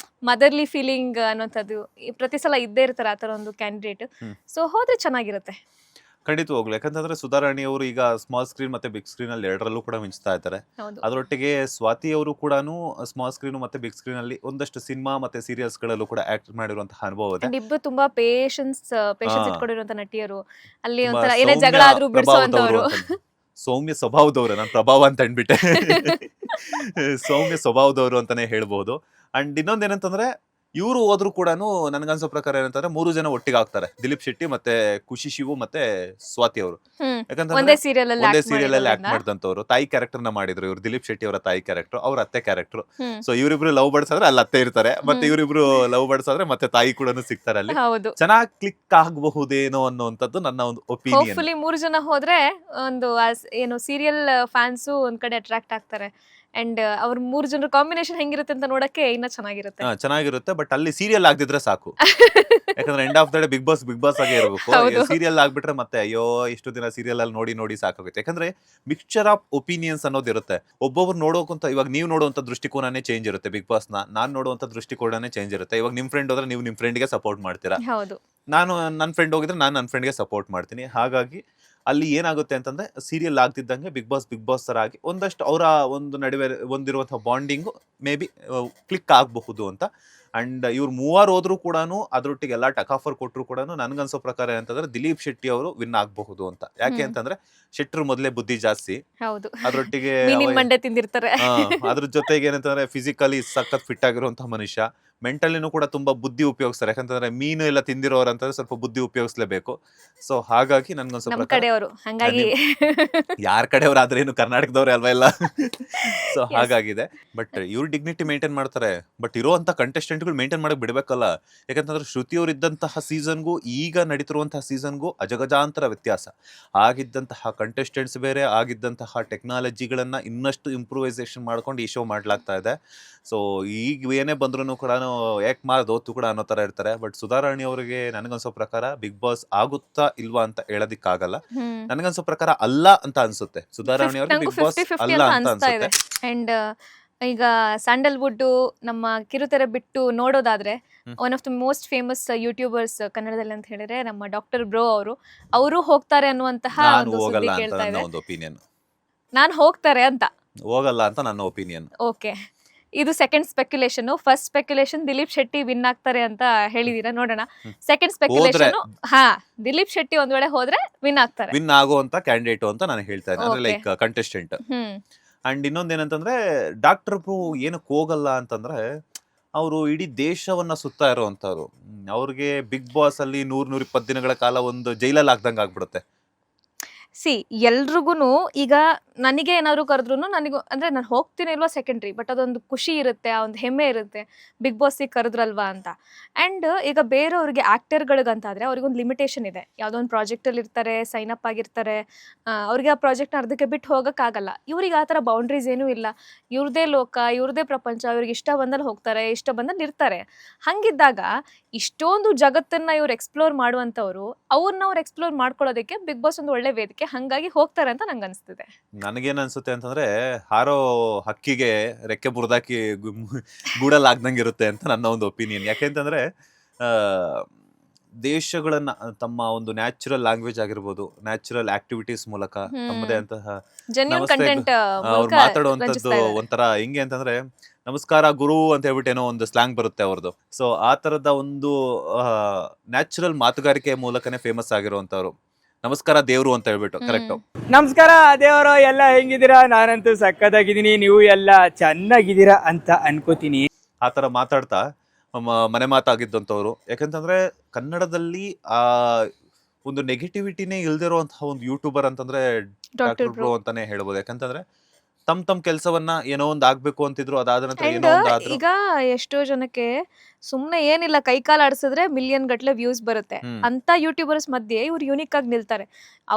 ಮದರ್ಲಿ ಫೀಲಿಂಗ್ ಅನ್ನೋಂಥದ್ದು ಪ್ರತಿ ಸಲ ಇದ್ದೇ ಇರ್ತಾರೆ ಆ ಥರ ಒಂದು ಕ್ಯಾಂಡಿಡೇಟ್. ಸೊ ಹೋದ್ರೆ ಚೆನ್ನಾಗಿರುತ್ತೆ ಖಂಡಿತವಾಗ್ಲು. ಯಾಕಂತಂದ್ರೆ ಸುಧಾರಾಣಿ ಅವರು ಈಗ ಸ್ಮಾಲ್ ಸ್ಕ್ರೀನ್ ಮತ್ತೆ ಬಿಗ್ ಸ್ಕ್ರೀನ್ ಅಲ್ಲಿ ಎರಡರಲ್ಲೂ ಕೂಡ ಮಿಂಚ್ತಾ ಇದ್ದಾರೆ. ಅದರೊಟ್ಟಿಗೆ ಸ್ವಾತಿ ಅವರು ಕೂಡ ಸ್ಮಾಲ್ ಸ್ಕ್ರೀನ್ ಮತ್ತೆ ಬಿಗ್ ಸ್ಕ್ರೀನ್ ಅಲ್ಲಿ ಒಂದಷ್ಟು ಸಿನಿಮಾ ಮತ್ತೆ ಸೀರಿಯಲ್ಸ್ ಗಳಲ್ಲೂ ಕೂಡ ಆಕ್ಟ್ ಮಾಡಿರುವಂತಹ ಅನುಭವ ಇದೆ. ಇಬ್ರು ತುಂಬಾ ಪೇಷನ್ಸ್ ಇಟ್ಕೊಂಡಿರುವಂತ ನಟಿಯರು. ಅಲ್ಲಿ ಒಂಥರ ಏನೇ ಜಗಳ ಆದ್ರೂ ಬಿಡಿಸುವಂತವರು. ಸೌಮ್ಯ ಸ್ವಭಾವದವರು, ನಾನು ಪ್ರಭಾವ ಅಂತ ಅಂದ್ಬಿಟ್ಟೆ. ಸೌಮ್ಯ ಸ್ವಭಾವದವರು ಅಂತಾನೆ ಹೇಳ್ಬಹುದು. ಅಂಡ್ ಇನ್ನೊಂದೇನಂತಂದ್ರೆ ಇವರು ಹೋದ್ರು ಕೂಡ ನನ್ಗನ್ಸೋ ಪ್ರಕಾರ ಏನಂತಂದ್ರೆ 3 ಜನ ಒಟ್ಟಿಗೆ ಆಗ್ತಾರೆ, ದಿಲೀಪ್ ಶೆಟ್ಟಿ ಮತ್ತೆ ಖುಷಿ ಶಿವು ಮತ್ತೆ ಸ್ವಾತಿ ಅವರು. ಯಾಕಂದ್ರೆ ಒಂದೇ ಸೀರಿಯಲ್ ಅಲ್ಲಿ ಆಕ್ಟ್ ಮಾಡಿದಂತವ್ರು. ತಾಯಿ ಕ್ಯಾರೆಕ್ಟರ್ ನ ಮಾಡಿದ್ರು ಇವ್ರು. ದಿಲೀಪ್ ಶೆಟ್ಟಿ ಅವರ ತಾಯಿ ಕ್ಯಾರೆಕ್ಟರ್, ಅವ್ರ ಅತ್ತೆ ಕ್ಯಾರೆಕ್ಟರ್. ಸೊ ಇವರಿಬ್ರು ಲವ್ ಬರ್ಡ್ಸ್ ಆದ್ರೆ ಅಲ್ಲಿ ಅತ್ತೆ ಇರ್ತಾರೆ, ಮತ್ತೆ ಇವರಿಬ್ರು ಲವ್ ಬರ್ಡ್ಸ್ ಆದ್ರೆ ಮತ್ತೆ ತಾಯಿ ಕೂಡ ಸಿಗ್ತಾರೆ ಅಲ್ಲಿ. ಚೆನ್ನಾಗಿ ಕ್ಲಿಕ್ ಆಗಬಹುದೇನೋ ಅನ್ನೋಂಥದ್ದು ನನ್ನ ಒಂದು ಒಪಿನಿಯನ್. 3 ಜನ ಹೋದ್ರೆ ಒಂದು ಏನು ಸೀರಿಯಲ್ ಫ್ಯಾನ್ಸು ಒಂದ್ ಕಡೆ ಅಟ್ರಾಕ್ಟ್ ಆಗ್ತಾರೆ. ಅಂಡ್ ಅವ್ರ 3 ಜನರ ಕಾಂಬಿನೇಷನ್ ಹೆಂಗಿರುತ್ತೆ ಅಂತ ನೋಡಕ್ಕೆ ಇನ್ನ ಚೆನ್ನಾಗಿರುತ್ತೆ. ಬಟ್ ಅಲ್ಲಿ ಸೀರಿಯಲ್ ಆಗದಿದ್ರೆ ಸಾಕು. ಯಾಕಂದ್ರೆ end of the day big boss ಆಗೇ ಇರಬೇಕು. ಸೀರಿಯಲ್ ಆಗ್ಬಿಟ್ರೆ ಮತ್ತೆ ಅಯ್ಯೋ ಇಷ್ಟು ದಿನ ಸೀರಿಯಲ್ ಅಲ್ಲಿ ನೋಡಿ ಸಾಕಾಗುತ್ತೆ. ಯಾಕಂದ್ರೆ ಮಿಕ್ಸ್ಚರ್ ಆಫ್ ಒಪಿನಿಯನ್ಸ್ ಅನ್ನೋದಿರುತ್ತೆ. ಒಬ್ಬೊಬ್ರು ನೋಡೋಕಂತ, ಇವಾಗ ನೀವು ನೋಡುವಂತ ದೃಷ್ಟಿಕೋನನೇ ಚೇಂಜ್ ಇರುತ್ತೆ ಬಿಗ್ ಬಾಸ್ ನ, ನಾನ್ ನೋಡುವಂತ ದೃಷ್ಟಿಕೋನನೇ ಚೇಂಜ್ ಇರುತ್ತೆ. ಇವಾಗ ನಿಮ್ ಫ್ರೆಂಡ್ ಹೋದ್ರೆ ನೀವು ನಿಮ್ ಫ್ರೆಂಡ್ಗೆ ಸಪೋರ್ಟ್ ಮಾಡ್ತೀರಾ, ನಾನು ನನ್ನ ಫ್ರೆಂಡ್ ಹೋಗಿದ್ರೆ ನಾನು ನನ್ನ ಫ್ರೆಂಡ್ಗೆ ಸಪೋರ್ಟ್ ಮಾಡ್ತೀನಿ. ಹಾಗಾಗಿ ಅಲ್ಲಿ ಏನಾಗುತ್ತೆ ಅಂತಂದ್ರೆ ಸೀರಿಯಲ್ ಆಗ್ತಿದ್ದಂಗೆ ಬಿಗ್ ಬಾಸ್ ತರ ಆಗಿ ಒಂದಷ್ಟು ಅವರ ಒಂದು ನಡುವೆ ಹೊಂದಿರುವಂತಹ ಬಾಂಡಿಂಗು ಮೇ ಬಿ ಕ್ಲಿಕ್ ಆಗಬಹುದು ಅಂತ. ಅಂಡ್ ಇವ್ರು 3 ಹೋದ್ರು ಕೂಡ ಅದ್ರೊಟ್ಟಿಗೆ ಎಲ್ಲ ಟಕಾಫರ್ ಕೊಟ್ಟರು ಕೂಡ ನನ್ಗನ್ಸೋ ಪ್ರಕಾರ ಏನಂತಂದ್ರೆ ದಿಲೀಪ್ ಶೆಟ್ಟಿ ಅವರು ವಿನ್ ಆಗಬಹುದು ಅಂತ. ಯಾಕೆ ಅಂತಂದ್ರೆ ಶೆಟ್ರು ಮೊದಲೇ ಬುದ್ಧಿ ಜಾಸ್ತಿ, ಅದ್ರೊಟ್ಟಿಗೆ ಅದ್ರ ಜೊತೆಗೆ ಏನಂತಂದ್ರೆ ಫಿಸಿಕಲಿ ಸಖತ್ ಫಿಟ್ ಆಗಿರುವಂತಹ ಮನುಷ್ಯ, ಮೆಂಟಲಿನೂ ಕೂಡ ತುಂಬಾ ಬುದ್ಧಿ ಉಪಯೋಗಿಸ್ತಾರೆ. ಯಾಕಂತಂದ್ರೆ ಮೀನು ಎಲ್ಲ ತಿಂದಿರೋರು ಅಂತಂದ್ರೆ ಸ್ವಲ್ಪ ಬುದ್ಧಿ ಉಪಯೋಗಿಸ್ಲೇಬೇಕು. ಸೊ ಹಾಗಾಗಿ ನನ್ಗೊಂದು ಯಾರ ಕಡೆಯವ್ರು ಆದ್ರೆ ಏನು ಕರ್ನಾಟಕದವ್ರೆ ಅಲ್ವಾ ಎಲ್ಲ. ಸೊ ಹಾಗಾಗಿದೆ. ಬಟ್ ಇವ್ರು ಡಿಗ್ನಿಟಿ ಮೇಂಟೈನ್ ಮಾಡ್ತಾರೆ. ಬಟ್ ಇರುವಂತ ಕಂಟೆಸ್ಟೆಂಟ್ಗಳು ಮೇಂಟೈನ್ ಮಾಡಕ್ ಬಿಡ್ಬೇಕಲ್ಲ. ಯಾಕಂತಂದ್ರೆ ಶ್ರುತಿ ಅವ್ರು ಇದ್ದಂತಹ ಸೀಸನ್ಗೂ ಈಗ ನಡೀತಿರುವಂತಹ ಸೀಸನ್ಗೂ ಅಜಗಜಾಂತರ ವ್ಯತ್ಯಾಸ. ಆಗಿದ್ದಂತಹ ಕಂಟೆಸ್ಟೆಂಟ್ಸ್ ಬೇರೆ, ಆಗಿದ್ದಂತಹ ಟೆಕ್ನಾಲಜಿಗಳನ್ನ ಇನ್ನಷ್ಟು ಇಂಪ್ರೂವೈಸೇಷನ್ ಮಾಡ್ಕೊಂಡು ಈ ಶೋ ಮಾಡ್ಲಾಗ್ತಾ ಇದೆ. ಸೊ ಈಗ ಏನೇ ಬಂದ್ರು ಕೂಡ ಯಾಕೆ ಮಾಡೋದು ಕೂಡ ಅನ್ನೋ ತರ ಇರ್ತಾರೆ. ಬಟ್ ಸುಧಾರಾಣಿ ಅವರಿಗೆ ನನಗನ್ಸೋ ಪ್ರಕಾರ ಬಿಗ್ ಬಾಸ್ ಆಗುತ್ತಾ ಇಲ್ವಾ ಅಂತ ಹೇಳೋದಿಕ್ಕಾಗಲ್ಲ. ನನಗನ್ಸೋ ಪ್ರಕಾರ ಅಲ್ಲ ಅಂತ ಅನ್ಸುತ್ತೆ. ಸುಧಾರಾಣಿ ಅವ್ರಿಗೆ ಬಿಗ್ ಬಾಸ್ ಅಲ್ಲ ಅಂತ ಅನ್ಸುತ್ತೆ. ಅಂಡ್ ಈಗ ಸ್ಯಾಂಡಲ್ವುಡ್ ನಮ್ಮ ಕಿರುತೆರೆ ಬಿಟ್ಟು ನೋಡೋದಾದ್ರೆ one of the most famous YouTubers ಕನ್ನಡದಲ್ಲಿ ಅಂತ ಹೇಳಿದ್ರೆ ನಮ್ಮ ಡಾಕ್ಟರ್ ಬ್ರೋ ಅವರು ಹೋಗ್ತಾರೆ ಅನ್ನುವಂತಹ ಒಂದು ಸುದ್ದಿ ಕೇಳ್ತಾ ಇದೆ. ನಾನು ಹೋಗ್ತಾರೆ ಅಂತ, ಹೋಗಲ್ಲ ಅಂತ ನನ್ನ ಒಪಿನಿಯನ್. ಓಕೆ, ಇದು second speculation. First speculation Dileep Shetty win ಆಗ್ತಾರೆ ಅಂತ ಹೇಳಿದೀರಾ, ನೋಡೋಣ. ಸೆಕೆಂಡ್ ಸ್ಪೆಕ್ಯುಲೇಷನ್ ದಿಲೀಪ್ ಶೆಟ್ಟಿ ಒಂದ್ ವೇಳೆ ಹೋದ್ರೆ ವಿನ್ ಆಗ್ತಾರೆ, ವಿನ್ ಆಗುವಂತ ಕ್ಯಾಂಡಿಡೇಟ್ ಅಂತ ನಾನು ಹೇಳ್ತಾ ಇದ್ದೀನಿ, ಅಂದ್ರೆ ಲೈಕ್ ಕಂಟೆಸ್ಟೆಂಟ್. ಅಂಡ್ ಇನ್ನೊಂದೇನಂತಂದ್ರೆ ಡಾಕ್ಟರ್ ಬ್ರೋ ಏನಕ್ಕೆ ಹೋಗಲ್ಲ ಅಂತಂದ್ರೆ ಅವರು ಇಡೀ ದೇಶವನ್ನ ಸುತ್ತಾ ಇರೋವಂಥವ್ರು. ಅವ್ರಿಗೆ ಬಿಗ್ ಬಾಸ್ ಅಲ್ಲಿ 100-120 ದಿನಗಳ ಕಾಲ ಒಂದು ಜೈಲಲ್ಲಿ ಹಾಕ್ದಂಗೆ ಆಗ್ಬಿಡುತ್ತೆ. ಎಲ್ರಿಗೂ ಈಗ ನನಗೆ ಏನಾದ್ರು ಕರೆದ್ರು ನನಗೂ ಅಂದ್ರೆ ನಾನು ಹೋಗ್ತೀನಿ ಇಲ್ವಾ ಸೆಕೆಂಡ್ರಿ, ಬಟ್ ಅದೊಂದು ಖುಷಿ ಇರುತ್ತೆ, ಆ ಒಂದು ಹೆಮ್ಮೆ ಇರುತ್ತೆ ಬಿಗ್ ಬಾಸಿಗೆ ಕರೆದ್ರಲ್ವಾ ಅಂತ. ಆ್ಯಂಡ್ ಈಗ ಬೇರೆಯವ್ರಿಗೆ ಆ್ಯಕ್ಟರ್ಗಳಿಗಂತಾದರೆ ಅವ್ರಿಗೊಂದು ಲಿಮಿಟೇಷನ್ ಇದೆ. ಯಾವುದೋ ಒಂದು ಪ್ರಾಜೆಕ್ಟಲ್ಲಿ ಇರ್ತಾರೆ, ಸೈನ್ ಅಪ್ ಆಗಿರ್ತಾರೆ, ಅವ್ರಿಗೆ ಆ ಪ್ರಾಜೆಕ್ಟ್ನ ಅರ್ಧಕ್ಕೆ ಬಿಟ್ಟು ಹೋಗೋಕ್ಕಾಗಲ್ಲ. ಇವ್ರಿಗೆ ಆ ಥರ ಬೌಂಡ್ರೀಸ್ ಏನೂ ಇಲ್ಲ. ಇವ್ರದೇ ಲೋಕ, ಇವ್ರದೇ ಪ್ರಪಂಚ, ಇವ್ರಿಗೆ ಇಷ್ಟ ಬಂದಲ್ಲಿ ಹೋಗ್ತಾರೆ, ಇಷ್ಟ ಬಂದಲ್ಲಿ ಇರ್ತಾರೆ. ಹಾಗಿದ್ದಾಗ ಇಷ್ಟೊಂದು ಜಗತ್ತನ್ನು ಇವ್ರು ಎಕ್ಸ್ಪ್ಲೋರ್ ಮಾಡುವಂಥವ್ರು, ಅವ್ರನ್ನ ಅವ್ರು ಎಕ್ಸ್ಪ್ಲೋರ್ ಮಾಡ್ಕೊಳ್ಳೋದಕ್ಕೆ ಬಿಗ್ ಬಾಸ್ ಒಂದು ಒಳ್ಳೆ ವೇದಿಕೆ, ಹಾಗಾಗಿ ಹೋಗ್ತಾರೆ ಅಂತ ನಂಗೆ ಅನಿಸ್ತಿದೆ. ನನಗೇನ್ ಅನ್ಸುತ್ತೆ ಅಂತಂದ್ರೆ ಹಾರೋ ಹಕ್ಕಿಗೆ ರೆಕ್ಕೆ ಬುರ್ದಾಕಿ ಗೂಡಲ್ಲಿ ಆಗ್ದಂಗಿರುತ್ತೆ ಅಂತ ನನ್ನ ಒಂದು ಒಪಿನಿಯನ್. ಯಾಕೆಂತಂದ್ರೆ ದೇಶಗಳನ್ನ ತಮ್ಮ ಒಂದು ನ್ಯಾಚುರಲ್ ಲ್ಯಾಂಗ್ವೇಜ್ ಆಗಿರ್ಬೋದು, ನ್ಯಾಚುರಲ್ ಆಕ್ಟಿವಿಟೀಸ್ ಮೂಲಕ ತಮ್ಮದೇ ಅಂತಹ ಅವ್ರು ಮಾತಾಡುವಂಥದ್ದು ಒಂಥರ ಹಿಂಗೆ ಅಂತಂದ್ರೆ ನಮಸ್ಕಾರ ಗುರು ಅಂತ ಹೇಳ್ಬಿಟ್ಟು ಏನೋ ಒಂದು ಸ್ಲ್ಯಾಂಗ್ ಬರುತ್ತೆ ಅವ್ರದ್ದು. ಸೊ ಆ ತರದ ಒಂದು ನ್ಯಾಚುರಲ್ ಮಾತುಗಾರಿಕೆ ಮೂಲಕನೇ ಫೇಮಸ್ ಆಗಿರುವಂತವ್ರು. ನಮಸ್ಕಾರ ದೇವ್ರು ಅಂತ ಹೇಳ್ಬಿಟ್ಟು ಕರೆಕ್ಟ್. ನಮಸ್ಕಾರ ದೇವರು, ಎಲ್ಲ ಹೆಂಗಿದ್ದೀರಾ? ನಾನಂತೂ ಸಕ್ಕತ್ತಾಗಿದ್ದೀನಿ, ನೀವು ಎಲ್ಲ ಚೆನ್ನಾಗಿದ್ದೀರಾ ಅಂತ ಅನ್ಕೋತೀನಿ. ಆ ತರ ಮಾತಾಡ್ತಾ ಮನೆ ಮಾತಾಗಿದ್ದಂಥವ್ರು. ಯಾಕಂತಂದ್ರೆ ಕನ್ನಡದಲ್ಲಿ ಆ ಒಂದು ನೆಗೆಟಿವಿಟಿನೇ ಇಲ್ದಿರುವಂತಹ ಒಂದು ಯೂಟ್ಯೂಬರ್ ಅಂತಂದ್ರೆ ಡಾಕ್ಟರ್ ಬ್ರೋ ಅಂತಾನೆ ಹೇಳ್ಬೋದು. ಯಾಕಂತಂದ್ರೆ ತಮ್ಮ ಕೆಲಸವನ್ನ ಏನೋ ಒಂದು ಆಗ್ಬೇಕು ಅಂತಿದ್ರು, ಅದಾದ ನಂತರ ಏನೋ ಒಂದು ಆದ್ರೂ. ಈಗ ಎಷ್ಟೋ ಜನಕ್ಕೆ ಸುಮ್ನೆ ಏನಿಲ್ಲ ಕೈ ಕಾಲು ಆಡಿಸಿದ್ರೆ ಮಿಲಿಯನ್ ಗಟ್ಲೆ ವ್ಯೂಸ್ ಬರುತ್ತೆ. ಹ್ಮ್. ಅಂತ ಯೂಟ್ಯೂಬರ್ಸ್ ಮಧ್ಯೆ ಇವ್ರು ಯೂನಿಕ್ ಆಗಿ ನಿಲ್ತಾರೆ.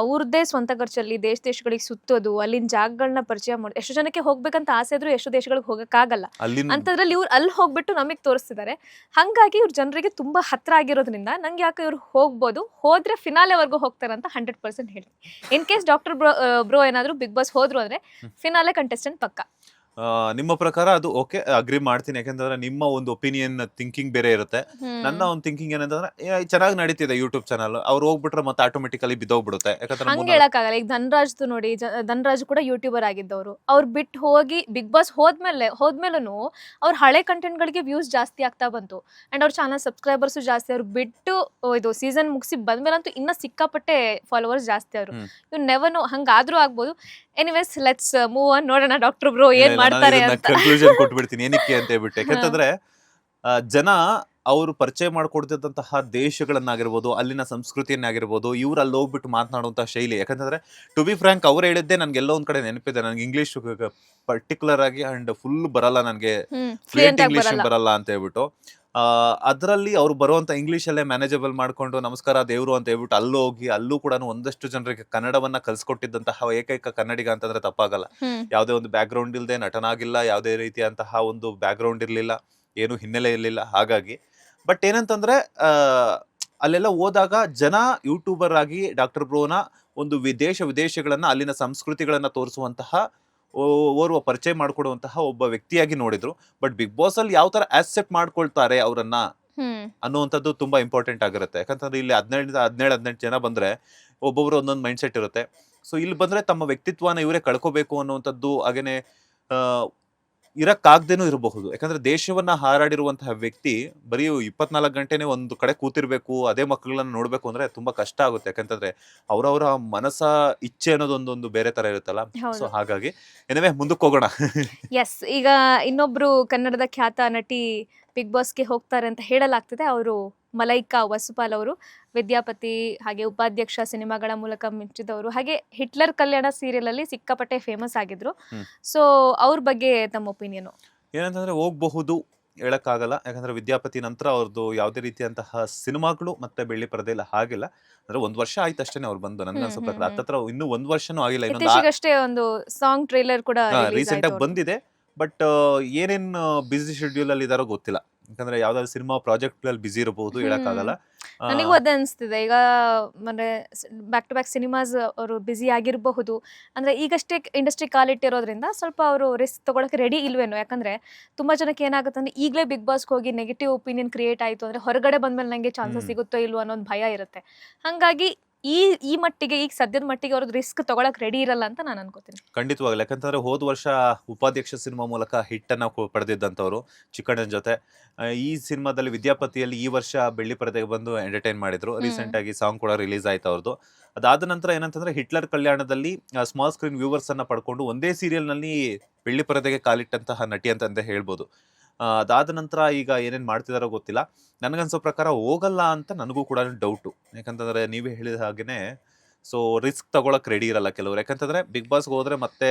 ಅವ್ರದ್ದೇ ಸ್ವಂತ ಖರ್ಚಲ್ಲಿ ದೇಶಗಳಿಗೆ ಸುತ್ತೋದು, ಅಲ್ಲಿನ ಜಾಗಗಳನ್ನ ಪರಿಚಯ ಮಾಡಿ, ಎಷ್ಟು ಜನಕ್ಕೆ ಹೋಗ್ಬೇಕಂತ ಆಸೆ ಇದ್ರು ಎಷ್ಟು ದೇಶಗಳಿಗೆ ಹೋಗಕ್ಕಾಗಲ್ಲ. ಅಲ್ಲಿನ ಅಂತದ್ರಲ್ಲಿ ಇವ್ರು ಅಲ್ಲಿ ಹೋಗ್ಬಿಟ್ಟು ನಮಗೆ ತೋರಿಸ್ತಿದ್ದಾರೆ. ಹಂಗಾಗಿ ಇವ್ರ ಜನರಿಗೆ ತುಂಬಾ ಹತ್ರ ಆಗಿರೋದ್ರಿಂದ ನಂಗೆ ಯಾಕೆ ಇವ್ರು ಹೋಗ್ಬೋದು, ಹೋದ್ರೆ ಫಿನಾಲೆವರೆಗೂ ಹೋಗ್ತಾರೆ ಅಂತ 100% ಹೇಳ್ತೀನಿ. ಇನ್ ಕೇಸ್ ಡಾಕ್ಟರ್ ಬ್ರೋ ಏನಾದ್ರು ಬಿಗ್ ಬಾಸ್ ಹೋದ್ರು ಅಂದ್ರೆ ಫಿನಾಲೆ ಕಂಟೆಸ್ಟೆಂಟ್ ಪಕ್ಕ. ನಿಮ್ಮ ಪ್ರಕಾರ ಅದು ಓಕೆ, ಅಗ್ರಿ ಮಾಡ್ತೀನಿ. ಯಾಕಂತಂದ್ರೆ ನಿಮ್ಮ ಒಂದು ಒಪಿನಿಯನ್ ಥಿಂಕಿಂಗ್ ಬೇರೆ ಇರುತ್ತೆ. ನನ್ನ ಒಂದು ಥಿಂಕಿಂಗ್ ಏನಂತಂದ್ರೆ ಚೆನ್ನಾಗಿ ನಡೀತಿದೆ ಯೂಟ್ಯೂಬ್ ಚಾನಲ್, ಅವ್ರು ಹೋಗ್ಬಿಟ್ರೆ ಮತ್ತೆ ಆಟೋಮೆಟಿಕಲಿ ಬಿದ್ದೋಗ್ಬಿಡುತ್ತೆ. ಯಾಕಂದ್ರೆ ಹಂಗೆ ಹೇಳಕ್ಕಾಗಲ್ಲ. ಈಗ ಧನ್ರಾಜ್ದು ನೋಡಿ, ಧನ್ರಾಜ್ ಕೂಡ ಯೂಟ್ಯೂಬರ್ ಆಗಿದ್ದವರು. ಅವ್ರು ಬಿಟ್ಟು ಹೋಗಿ ಬಿಗ್ ಬಾಸ್ ಹೋದ್ಮೇಲೂ ಅವ್ರ ಹಳೆ ಕಂಟೆಂಟ್ ಗಳಿಗೆ ವ್ಯೂಸ್ ಜಾಸ್ತಿ ಆಗ್ತಾ ಬಂತು ಅಂಡ್ ಅವ್ರ ಚಾನಲ್ ಸಬ್ಸ್ಕ್ರೈಬರ್ಸ್ ಜಾಸ್ತಿ. ಅವ್ರು ಬಿಟ್ಟು ಇದು ಸೀಸನ್ ಮುಗಿಸಿ ಬಂದ್ಮೇಲಂತೂ ಇನ್ನ ಸಿಕ್ಕಾಪಟ್ಟೆ ಫಾಲೋವರ್ಸ್ ಜಾಸ್ತಿ. ಅವರು ಇವ್ ನೆವರ್ ನೋ, ಹಂಗಾದ್ರೂ ಆಗ್ಬೋದು. ಎನಿವೇಸ್ ಲೆಟ್ಸ್ ಮೂವ್ ಆನ್, ನೋಡೋಣ ಡಾಕ್ಟರ್ ಬ್ರೋ ಏನ್ ಮಾಡ್ತಾರೆ ಅಂತ. ಕನ್ಕ್ಲೂಷನ್ ಕೊಟ್ಬಿಡ್ತೀನಿ ಏನಕ್ಕೆ ಅಂತ ಹೇಳ್ಬಿಟ್ಟು. ಯಾಕಂತಂದ್ರೆ ಜನ ಅವರು ಪರಿಚಯ ಮಾಡ್ಕೊಡ್ತಿದ್ದಂತಹ ದೇಶಗಳನ್ನಾಗಿರ್ಬೋದು, ಅಲ್ಲಿನ ಸಂಸ್ಕೃತಿಯನ್ನಾಗಿರ್ಬೋದು, ಇವ್ರು ಅಲ್ಲಿ ಹೋಗ್ಬಿಟ್ಟು ಮಾತನಾಡುವಂತಹ ಶೈಲಿ. ಯಾಕಂತಂದ್ರೆ ಟು ಬಿ ಫ್ರಾಂಕ್ ಅವ್ರು ಹೇಳಿದ್ದೆ ನನ್ಗೆ ಎಲ್ಲೋ ಒಂದ್ ಕಡೆ ನೆನಪಿದೆ. ನನ್ಗೆ ಇಂಗ್ಲಿಷ್ ಪರ್ಟಿಕ್ಯುಲರ್ ಆಗಿ ಅಂಡ್ ಫುಲ್ ಬರಲ್ಲ, ನನ್ಗೆ ಫ್ಲೂಯೆಂಟ್ ಇಂಗ್ಲಿಷ್ ಬರಲ್ಲ ಅಂತ ಹೇಳ್ಬಿಟ್ಟು. ಅದರಲ್ಲಿ ಅವ್ರು ಬರುವಂತ ಇಂಗ್ಲಿಷ್ ಅಲ್ಲೇ ಮ್ಯಾನೇಜಬಲ್ ಮಾಡ್ಕೊಂಡು ನಮಸ್ಕಾರ ದೇವ್ರು ಅಂತ ಹೇಳ್ಬಿಟ್ಟು ಅಲ್ಲಿ ಹೋಗಿ ಅಲ್ಲೂ ಕೂಡ ಒಂದಷ್ಟು ಜನರಿಗೆ ಕನ್ನಡವನ್ನ ಕಲ್ಸ್ಕೊಟ್ಟಿದ್ದಂತಹ ಏಕೈಕ ಕನ್ನಡಿಗ ಅಂತಂದ್ರೆ ತಪ್ಪಾಗಲ್ಲ. ಯಾವುದೇ ಒಂದು ಬ್ಯಾಕ್ ಗ್ರೌಂಡ್ ಇಲ್ಲದೆ ನಟನಾಗಿಲ್ಲ, ಯಾವುದೇ ರೀತಿಯಂತಹ ಒಂದು ಬ್ಯಾಕ್ ಗ್ರೌಂಡ್ ಇರ್ಲಿಲ್ಲ, ಏನು ಹಿನ್ನೆಲೆ ಇರ್ಲಿಲ್ಲ. ಹಾಗಾಗಿ ಬಟ್ ಏನಂತಂದ್ರೆ ಅಲ್ಲೆಲ್ಲ ಹೋದಾಗ ಜನ ಯೂಟ್ಯೂಬರ್ ಆಗಿ ಡಾಕ್ಟರ್ ಬ್ರೋನ ಒಂದು ವಿದೇಶಗಳನ್ನ, ಅಲ್ಲಿನ ಸಂಸ್ಕೃತಿಗಳನ್ನ ತೋರಿಸುವಂತಹ ಓರ್ವ ಪರಿಚಯ ಮಾಡ್ಕೊಡುವಂತಹ ಒಬ್ಬ ವ್ಯಕ್ತಿಯಾಗಿ ನೋಡಿದ್ರು. ಬಟ್ ಬಿಗ್ ಬಾಸ್ ಅಲ್ಲಿ ಯಾವ ತರ ಆಕ್ಸೆಪ್ಟ್ ಮಾಡ್ಕೊಳ್ತಾರೆ ಅವರನ್ನ ಅನ್ನುವಂಥದ್ದು ತುಂಬಾ ಇಂಪಾರ್ಟೆಂಟ್ ಆಗಿರುತ್ತೆ. ಯಾಕಂತಂದ್ರೆ ಇಲ್ಲಿ 17 ಜನ ಬಂದ್ರೆ ಒಬ್ಬೊಬ್ರು ಒಂದೊಂದು ಮೈಂಡ್ ಸೆಟ್ ಇರುತ್ತೆ. ಸೊ ಇಲ್ಲಿ ಬಂದ್ರೆ ತಮ್ಮ ವ್ಯಕ್ತಿತ್ವನ ಇವರೇ ಕಳ್ಕೋಬೇಕು ಅನ್ನುವಂಥದ್ದು, ಹಾಗೇನೆ ಇರಕ್ಕಾಗ್ದೇನೂ ಇರಬಹುದು. ಯಾಕಂದ್ರೆ ದೇಶವನ್ನ ಹಾರಾಡಿರುವಂತಹ ವ್ಯಕ್ತಿ ಬರೀ 24 ಗಂಟೆನೆ ಒಂದು ಕಡೆ ಕೂತಿರ್ಬೇಕು, ಅದೇ ಮಕ್ಕಳನ್ನ ನೋಡ್ಬೇಕು ಅಂದ್ರೆ ತುಂಬಾ ಕಷ್ಟ ಆಗುತ್ತೆ. ಯಾಕಂತಂದ್ರೆ ಅವರವರ ಮನಸ್ಸ ಇಚ್ಛೆ ಅನ್ನೋದೊಂದು ಬೇರೆ ತರ ಇರುತ್ತಲ್ಲ. ಸೊ ಹಾಗಾಗಿ ಏನೇ ಮುಂದಕ್ಕೆ ಹೋಗೋಣ. ಎಸ್, ಈಗ ಇನ್ನೊಬ್ರು ಕನ್ನಡದ ಖ್ಯಾತ ನಟಿ ಬಿಗ್ ಬಾಸ್ಗೆ ಹೋಗ್ತಾರೆ ಅಂತ ಹೇಳಲಾಗ್ತಿದೆ. ಅವರು ಮಲೈಕಾ ವಸುಪಾಲ್ ಅವರು. ವಿದ್ಯಾಪತಿ ಹಾಗೆ ಉಪಾಧ್ಯಕ್ಷ ಸಿನಿಮಾಗಳ ಮೂಲಕ ಮಿಂಚಿದವರು. ಹಾಗೆ ಹಿಟ್ಲರ್ ಕಲ್ಯಾಣ ಸೀರಿಯಲ್ ಅಲ್ಲಿ ಸಿಕ್ಕಾಪಟ್ಟೆ ಫೇಮಸ್ ಆಗಿದ್ರು. ಸೊ ಅವ್ರ ಬಗ್ಗೆ ತಮ್ಮ ಒಪಿನಿಯನ್ ಏನಂತಂದ್ರೆ ಹೋಗಬಹುದು, ಹೇಳಕ್ಕಾಗಲ್ಲ. ಯಾಕಂದ್ರೆ ವಿದ್ಯಾಪತಿ ನಂತರ ಅವ್ರದ್ದು ಯಾವುದೇ ರೀತಿಯಂತಹ ಸಿನಿಮಾಗಳು ಮತ್ತೆ ಬೆಳ್ಳಿ ಪರದೆಲ್ಲ ಆಗಿಲ್ಲ. ಅಂದ್ರೆ 1 ವರ್ಷ ಆಯ್ತು ಅಷ್ಟೇನೆ ಅವ್ರು ಬಂದು. ನನ್ಗೆ ಅನ್ಸೋ ಪ್ರಕಾರ ಹತ್ತತ್ರ ಇನ್ನೂ 1 ವರ್ಷನೂ ಆಗಿಲ್ಲ. ಇತ್ತೀಚೆಗಷ್ಟೇ ಒಂದು ಸಾಂಗ್ ಟ್ರೈಲರ್ ಕೂಡ ರೀಸೆಂಟ್ ಆಗಿ ಬಂದಿದೆ. ಬಟ್ ಏನೇನ್ ಬಿಸಿ ಶೆಡ್ಯೂಲ್ ಅಲ್ಲಿ ಇದಾರೋ ಗೊತ್ತಿಲ್ಲ. ಯಾಕಂದ್ರೆ ಯಾವ್ದಾದ್ರು ಸಿನಿಮಾ ಪ್ರಾಜೆಕ್ಟ್ ಗಳಲ್ಲಿ ಬಿಸಿ ಇರಬಹುದು, ಹೇಳಕ್ಕಾಗಲ್ಲ. ನನಗೂ ಅದೇ ಅನಿಸ್ತಿದೆ. ಈಗ ಅಂದ್ರೆ ಬ್ಯಾಕ್ ಟು ಬ್ಯಾಕ್ ಸಿನಿಮಾಸ್ ಅವರು ಬ್ಯುಸಿ ಆಗಿರಬಹುದು. ಅಂದ್ರೆ ಈಗಷ್ಟೇ ಇಂಡಸ್ಟ್ರಿ ಕಾಲಿಟ್ಟಿರೋದ್ರಿಂದ ಸ್ವಲ್ಪ ಅವರು ರಿಸ್ಕ್ ತಗೊಳಕ್ಕೆ ರೆಡಿ ಇಲ್ವೇನೋ. ಯಾಕಂದ್ರೆ ತುಂಬಾ ಜನಕ್ಕೆ ಏನಾಗುತ್ತೆ ಅಂದ್ರೆ ಈಗಲೇ ಬಿಗ್ ಬಾಸ್ಗೆ ಹೋಗಿ ನೆಗೆಟಿವ್ ಒಪಿನಿಯನ್ ಕ್ರಿಯೇಟ್ ಆಯ್ತು ಅಂದ್ರೆ ಹೊರಗಡೆ ಬಂದ್ಮೇಲೆ ನಂಗೆ ಚಾನ್ಸಸ್ ಸಿಗುತ್ತೋ ಇಲ್ವೋ ಅನ್ನೋದು ಭಯ ಇರುತ್ತೆ. ಹಂಗಾಗಿ ಈ ಮಟ್ಟಿಗೆ, ಈಗ ಸದ್ಯದ ಮಟ್ಟಿಗೆ ಅವ್ರದ್ದು ರಿಸ್ಕ್ ತಗೊಳಕ್ ರೆಡಿ ಇರಲ್ಲ ಅಂತ ನಾನು ಅನ್ಕೋತೀನಿ. ಖಂಡಿತವಾಗ್ಲಿ. ಯಾಕಂತಂದ್ರೆ ಹೋದ ವರ್ಷ ಉಪಾಧ್ಯಕ್ಷ ಸಿನಿಮಾ ಮೂಲಕ ಹಿಟ್ ಅನ್ನ ಪಡೆದಿದ್ದಂಥವ್ರು ಚಿಕ್ಕಣ್ಣನ ಜೊತೆ. ಈ ಸಿನಿಮಾದಲ್ಲಿ ವಿದ್ಯಾಪತಿಯಲ್ಲಿ ಈ ವರ್ಷ ಬೆಳ್ಳಿ ಪರದೆಗೆ ಬಂದು ಎಂಟರ್ಟೈನ್ ಮಾಡಿದ್ರು. ರೀಸೆಂಟ್ ಆಗಿ ಸಾಂಗ್ ಕೂಡ ರಿಲೀಸ್ ಆಯ್ತು ಅವ್ರದ್ದು. ಅದಾದ ನಂತರ ಏನಂತಂದ್ರೆ ಹಿಟ್ಲರ್ ಕಲ್ಯಾಣದಲ್ಲಿ ಸ್ಮಾಲ್ ಸ್ಕ್ರೀನ್ ವ್ಯೂವರ್ಸ್ ಅನ್ನ ಪಡ್ಕೊಂಡು ಒಂದೇ ಸೀರಿಯಲ್ ನಲ್ಲಿ ಬೆಳ್ಳಿ ಪರದೆಗೆ ಕಾಲಿಟ್ಟಂತಹ ನಟಿ ಅಂತಂದೇ ಹೇಳ್ಬೋದು. ಅದಾದ ನಂತರ ಈಗ ಏನೇನ್ ಮಾಡ್ತಿದಾರೋ ಗೊತ್ತಿಲ್ಲ. ನನಗನ್ಸೋ ಪ್ರಕಾರ ಹೋಗಲ್ಲ ಅಂತ ನನಗೂ ಕೂಡ ಡೌಟು. ಯಾಕಂತಂದ್ರೆ ನೀವೇ ಹೇಳಿದ ಹಾಗೇನೆ ಸೊ ರಿಸ್ಕ್ ತಗೊಳಕ್ ರೆಡಿ ಇರಲ್ಲ ಕೆಲವರು. ಯಾಕಂತಂದ್ರೆ ಬಿಗ್ ಬಾಸ್ಗೆ ಹೋದ್ರೆ ಮತ್ತೆ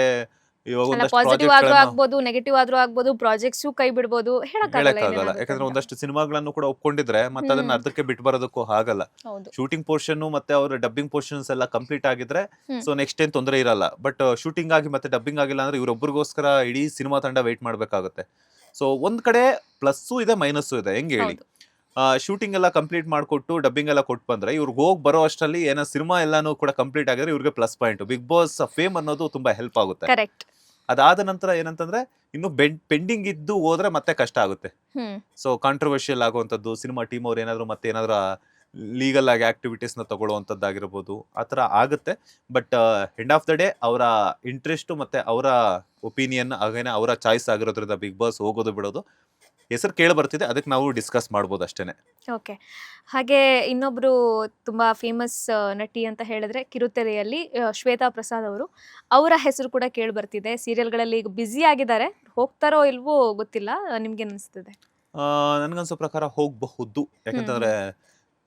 ಇವಾಗ ಒಂದಷ್ಟು ಪಾಸಿಟಿವ್ ಆದ್ರೂ ಪ್ರಾಜೆಕ್ಟ್ ಆಗ್ಬೋದು, ನೆಗೆಟಿವ್ ಆದ್ರೂ ಆಗ್ಬೋದು, ಪ್ರಾಜೆಕ್ಟ್ಸ್ ಕೈ ಬಿಡ್ಬೋದು, ಹೇಳಕ್ಕಾಗಲ್ಲ. ಯಾಕಂದ್ರೆ ಒಂದಷ್ಟು ಸಿನಿಮಾಗಳನ್ನು ಕೂಡ ಒಪ್ಕೊಂಡಿದ್ರೆ ಮತ್ತೆ ಅದನ್ನ ಅರ್ಧಕ್ಕೆ ಬಿಟ್ಟು ಬರೋದಕ್ಕೂ ಆಗಲ್ಲ. ಶೂಟಿಂಗ್ ಪೋರ್ಷನ್ ಮತ್ತೆ ಅವ್ರ ಡಬ್ಬಿಂಗ್ ಪೋರ್ಷನ್ಸ್ ಎಲ್ಲ ಕಂಪ್ಲೀಟ್ ಆಗಿದ್ರೆ ಸೊ ನೆಕ್ಸ್ಟ್ ಏನ್ ತೊಂದರೆ ಇರಲ್ಲ. ಬಟ್ ಶೂಟಿಂಗ್ ಆಗಿ ಮತ್ತೆ ಡಬ್ಬಿಂಗ್ ಆಗಿಲ್ಲ ಅಂದ್ರೆ ಇವ್ರೊಬ್ಬರಿಗೋಸ್ಕರ ಇಡೀ ಸಿನಿಮಾ ತಂಡ ವೇಟ್ ಮಾಡ್ಬೇಕಾಗುತ್ತೆ. ಸೊ ಒಂದ್ ಕಡೆ ಪ್ಲಸ್ಸು ಇದೆ, ಮೈನಸ್ಸು ಇದೆ. ಹೆಂಗೆ ಹೇಳಿ, ಶೂಟಿಂಗ್ ಎಲ್ಲ ಕಂಪ್ಲೀಟ್ ಮಾಡ್ಕೊಟ್ಟು ಡಬ್ಬಿಂಗ್ ಎಲ್ಲ ಕೊಟ್ಟು ಬಂದ್ರೆ ಇವ್ರಿಗೆ ಹೋಗಿ ಬರೋ ಅಷ್ಟರಲ್ಲಿ ಏನೋ ಸಿನಿಮಾ ಎಲ್ಲಾನು ಕೂಡ ಕಂಪ್ಲೀಟ್ ಆಗಿದ್ರೆ ಇವ್ರಿಗೆ plus point. Big boss fame ಅನ್ನೋದು ತುಂಬಾ ಹೆಲ್ಪ್ ಆಗುತ್ತೆ. ಅದಾದ ನಂತರ ಏನಂತಂದ್ರೆ ಇನ್ನು ಪೆಂಡಿಂಗ್ ಇದ್ದು ಹೋದ್ರೆ ಮತ್ತೆ ಕಷ್ಟ ಆಗುತ್ತೆ. ಸೊ ಕಾಂಟ್ರವರ್ಷಿಯಲ್ ಆಗುವಂಥದ್ದು, ಸಿನಿಮಾ ಟೀಮ್ ಅವ್ರು ಏನಾದ್ರು ಮತ್ತೆ ಏನಾದ್ರು ಲೀಗಲ್ ಆಗಿ ಆಕ್ಟಿವಿಟೀಸ್ ನ ತಗೊಳ್ಳುವಂಥದ್ದಾಗಿರ್ಬೋದು, ಆ ಥರ ಆಗುತ್ತೆ. But end of the day ಅವರ ಇಂಟ್ರೆಸ್ಟ್ ಮತ್ತೆ ಅವರ ಒಪಿನಿಯನ್ ಹಾಗೇನೆ ಅವರ ಚಾಯ್ಸ್ ಆಗಿರೋದ್ರಿಂದ ಬಿಗ್ ಬಾಸ್ ಹೋಗೋದು ಬಿಡೋದು ಹೆಸರು ಕೇಳಿ ಬರ್ತಿದೆ. ಅದಕ್ಕೆ ನಾವು ಡಿಸ್ಕಸ್ ಮಾಡ್ಬೋದು ಅಷ್ಟೇನೆ. ಓಕೆ. ಹಾಗೆ ಇನ್ನೊಬ್ರು ತುಂಬಾ ಫೇಮಸ್ ನಟಿ ಅಂತ ಹೇಳಿದ್ರೆ ಕಿರುತೆರೆಯಲ್ಲಿ ಶ್ವೇತಾ ಪ್ರಸಾದ್ ಅವರು. ಅವರ ಹೆಸರು ಕೂಡ ಕೇಳಿ ಬರ್ತಿದೆ. ಸೀರಿಯಲ್ಗಳಲ್ಲಿ ಈಗ ಬ್ಯುಸಿ ಆಗಿದ್ದಾರೆ, ಹೋಗ್ತಾರೋ ಇಲ್ವೋ ಗೊತ್ತಿಲ್ಲ. ನಿಮ್ಗೆ ಅನಿಸ್ತಿದೆ? ನನ್ಗನ್ಸೋ ಪ್ರಕಾರ ಹೋಗಬಹುದು. ಯಾಕಂತಂದ್ರೆ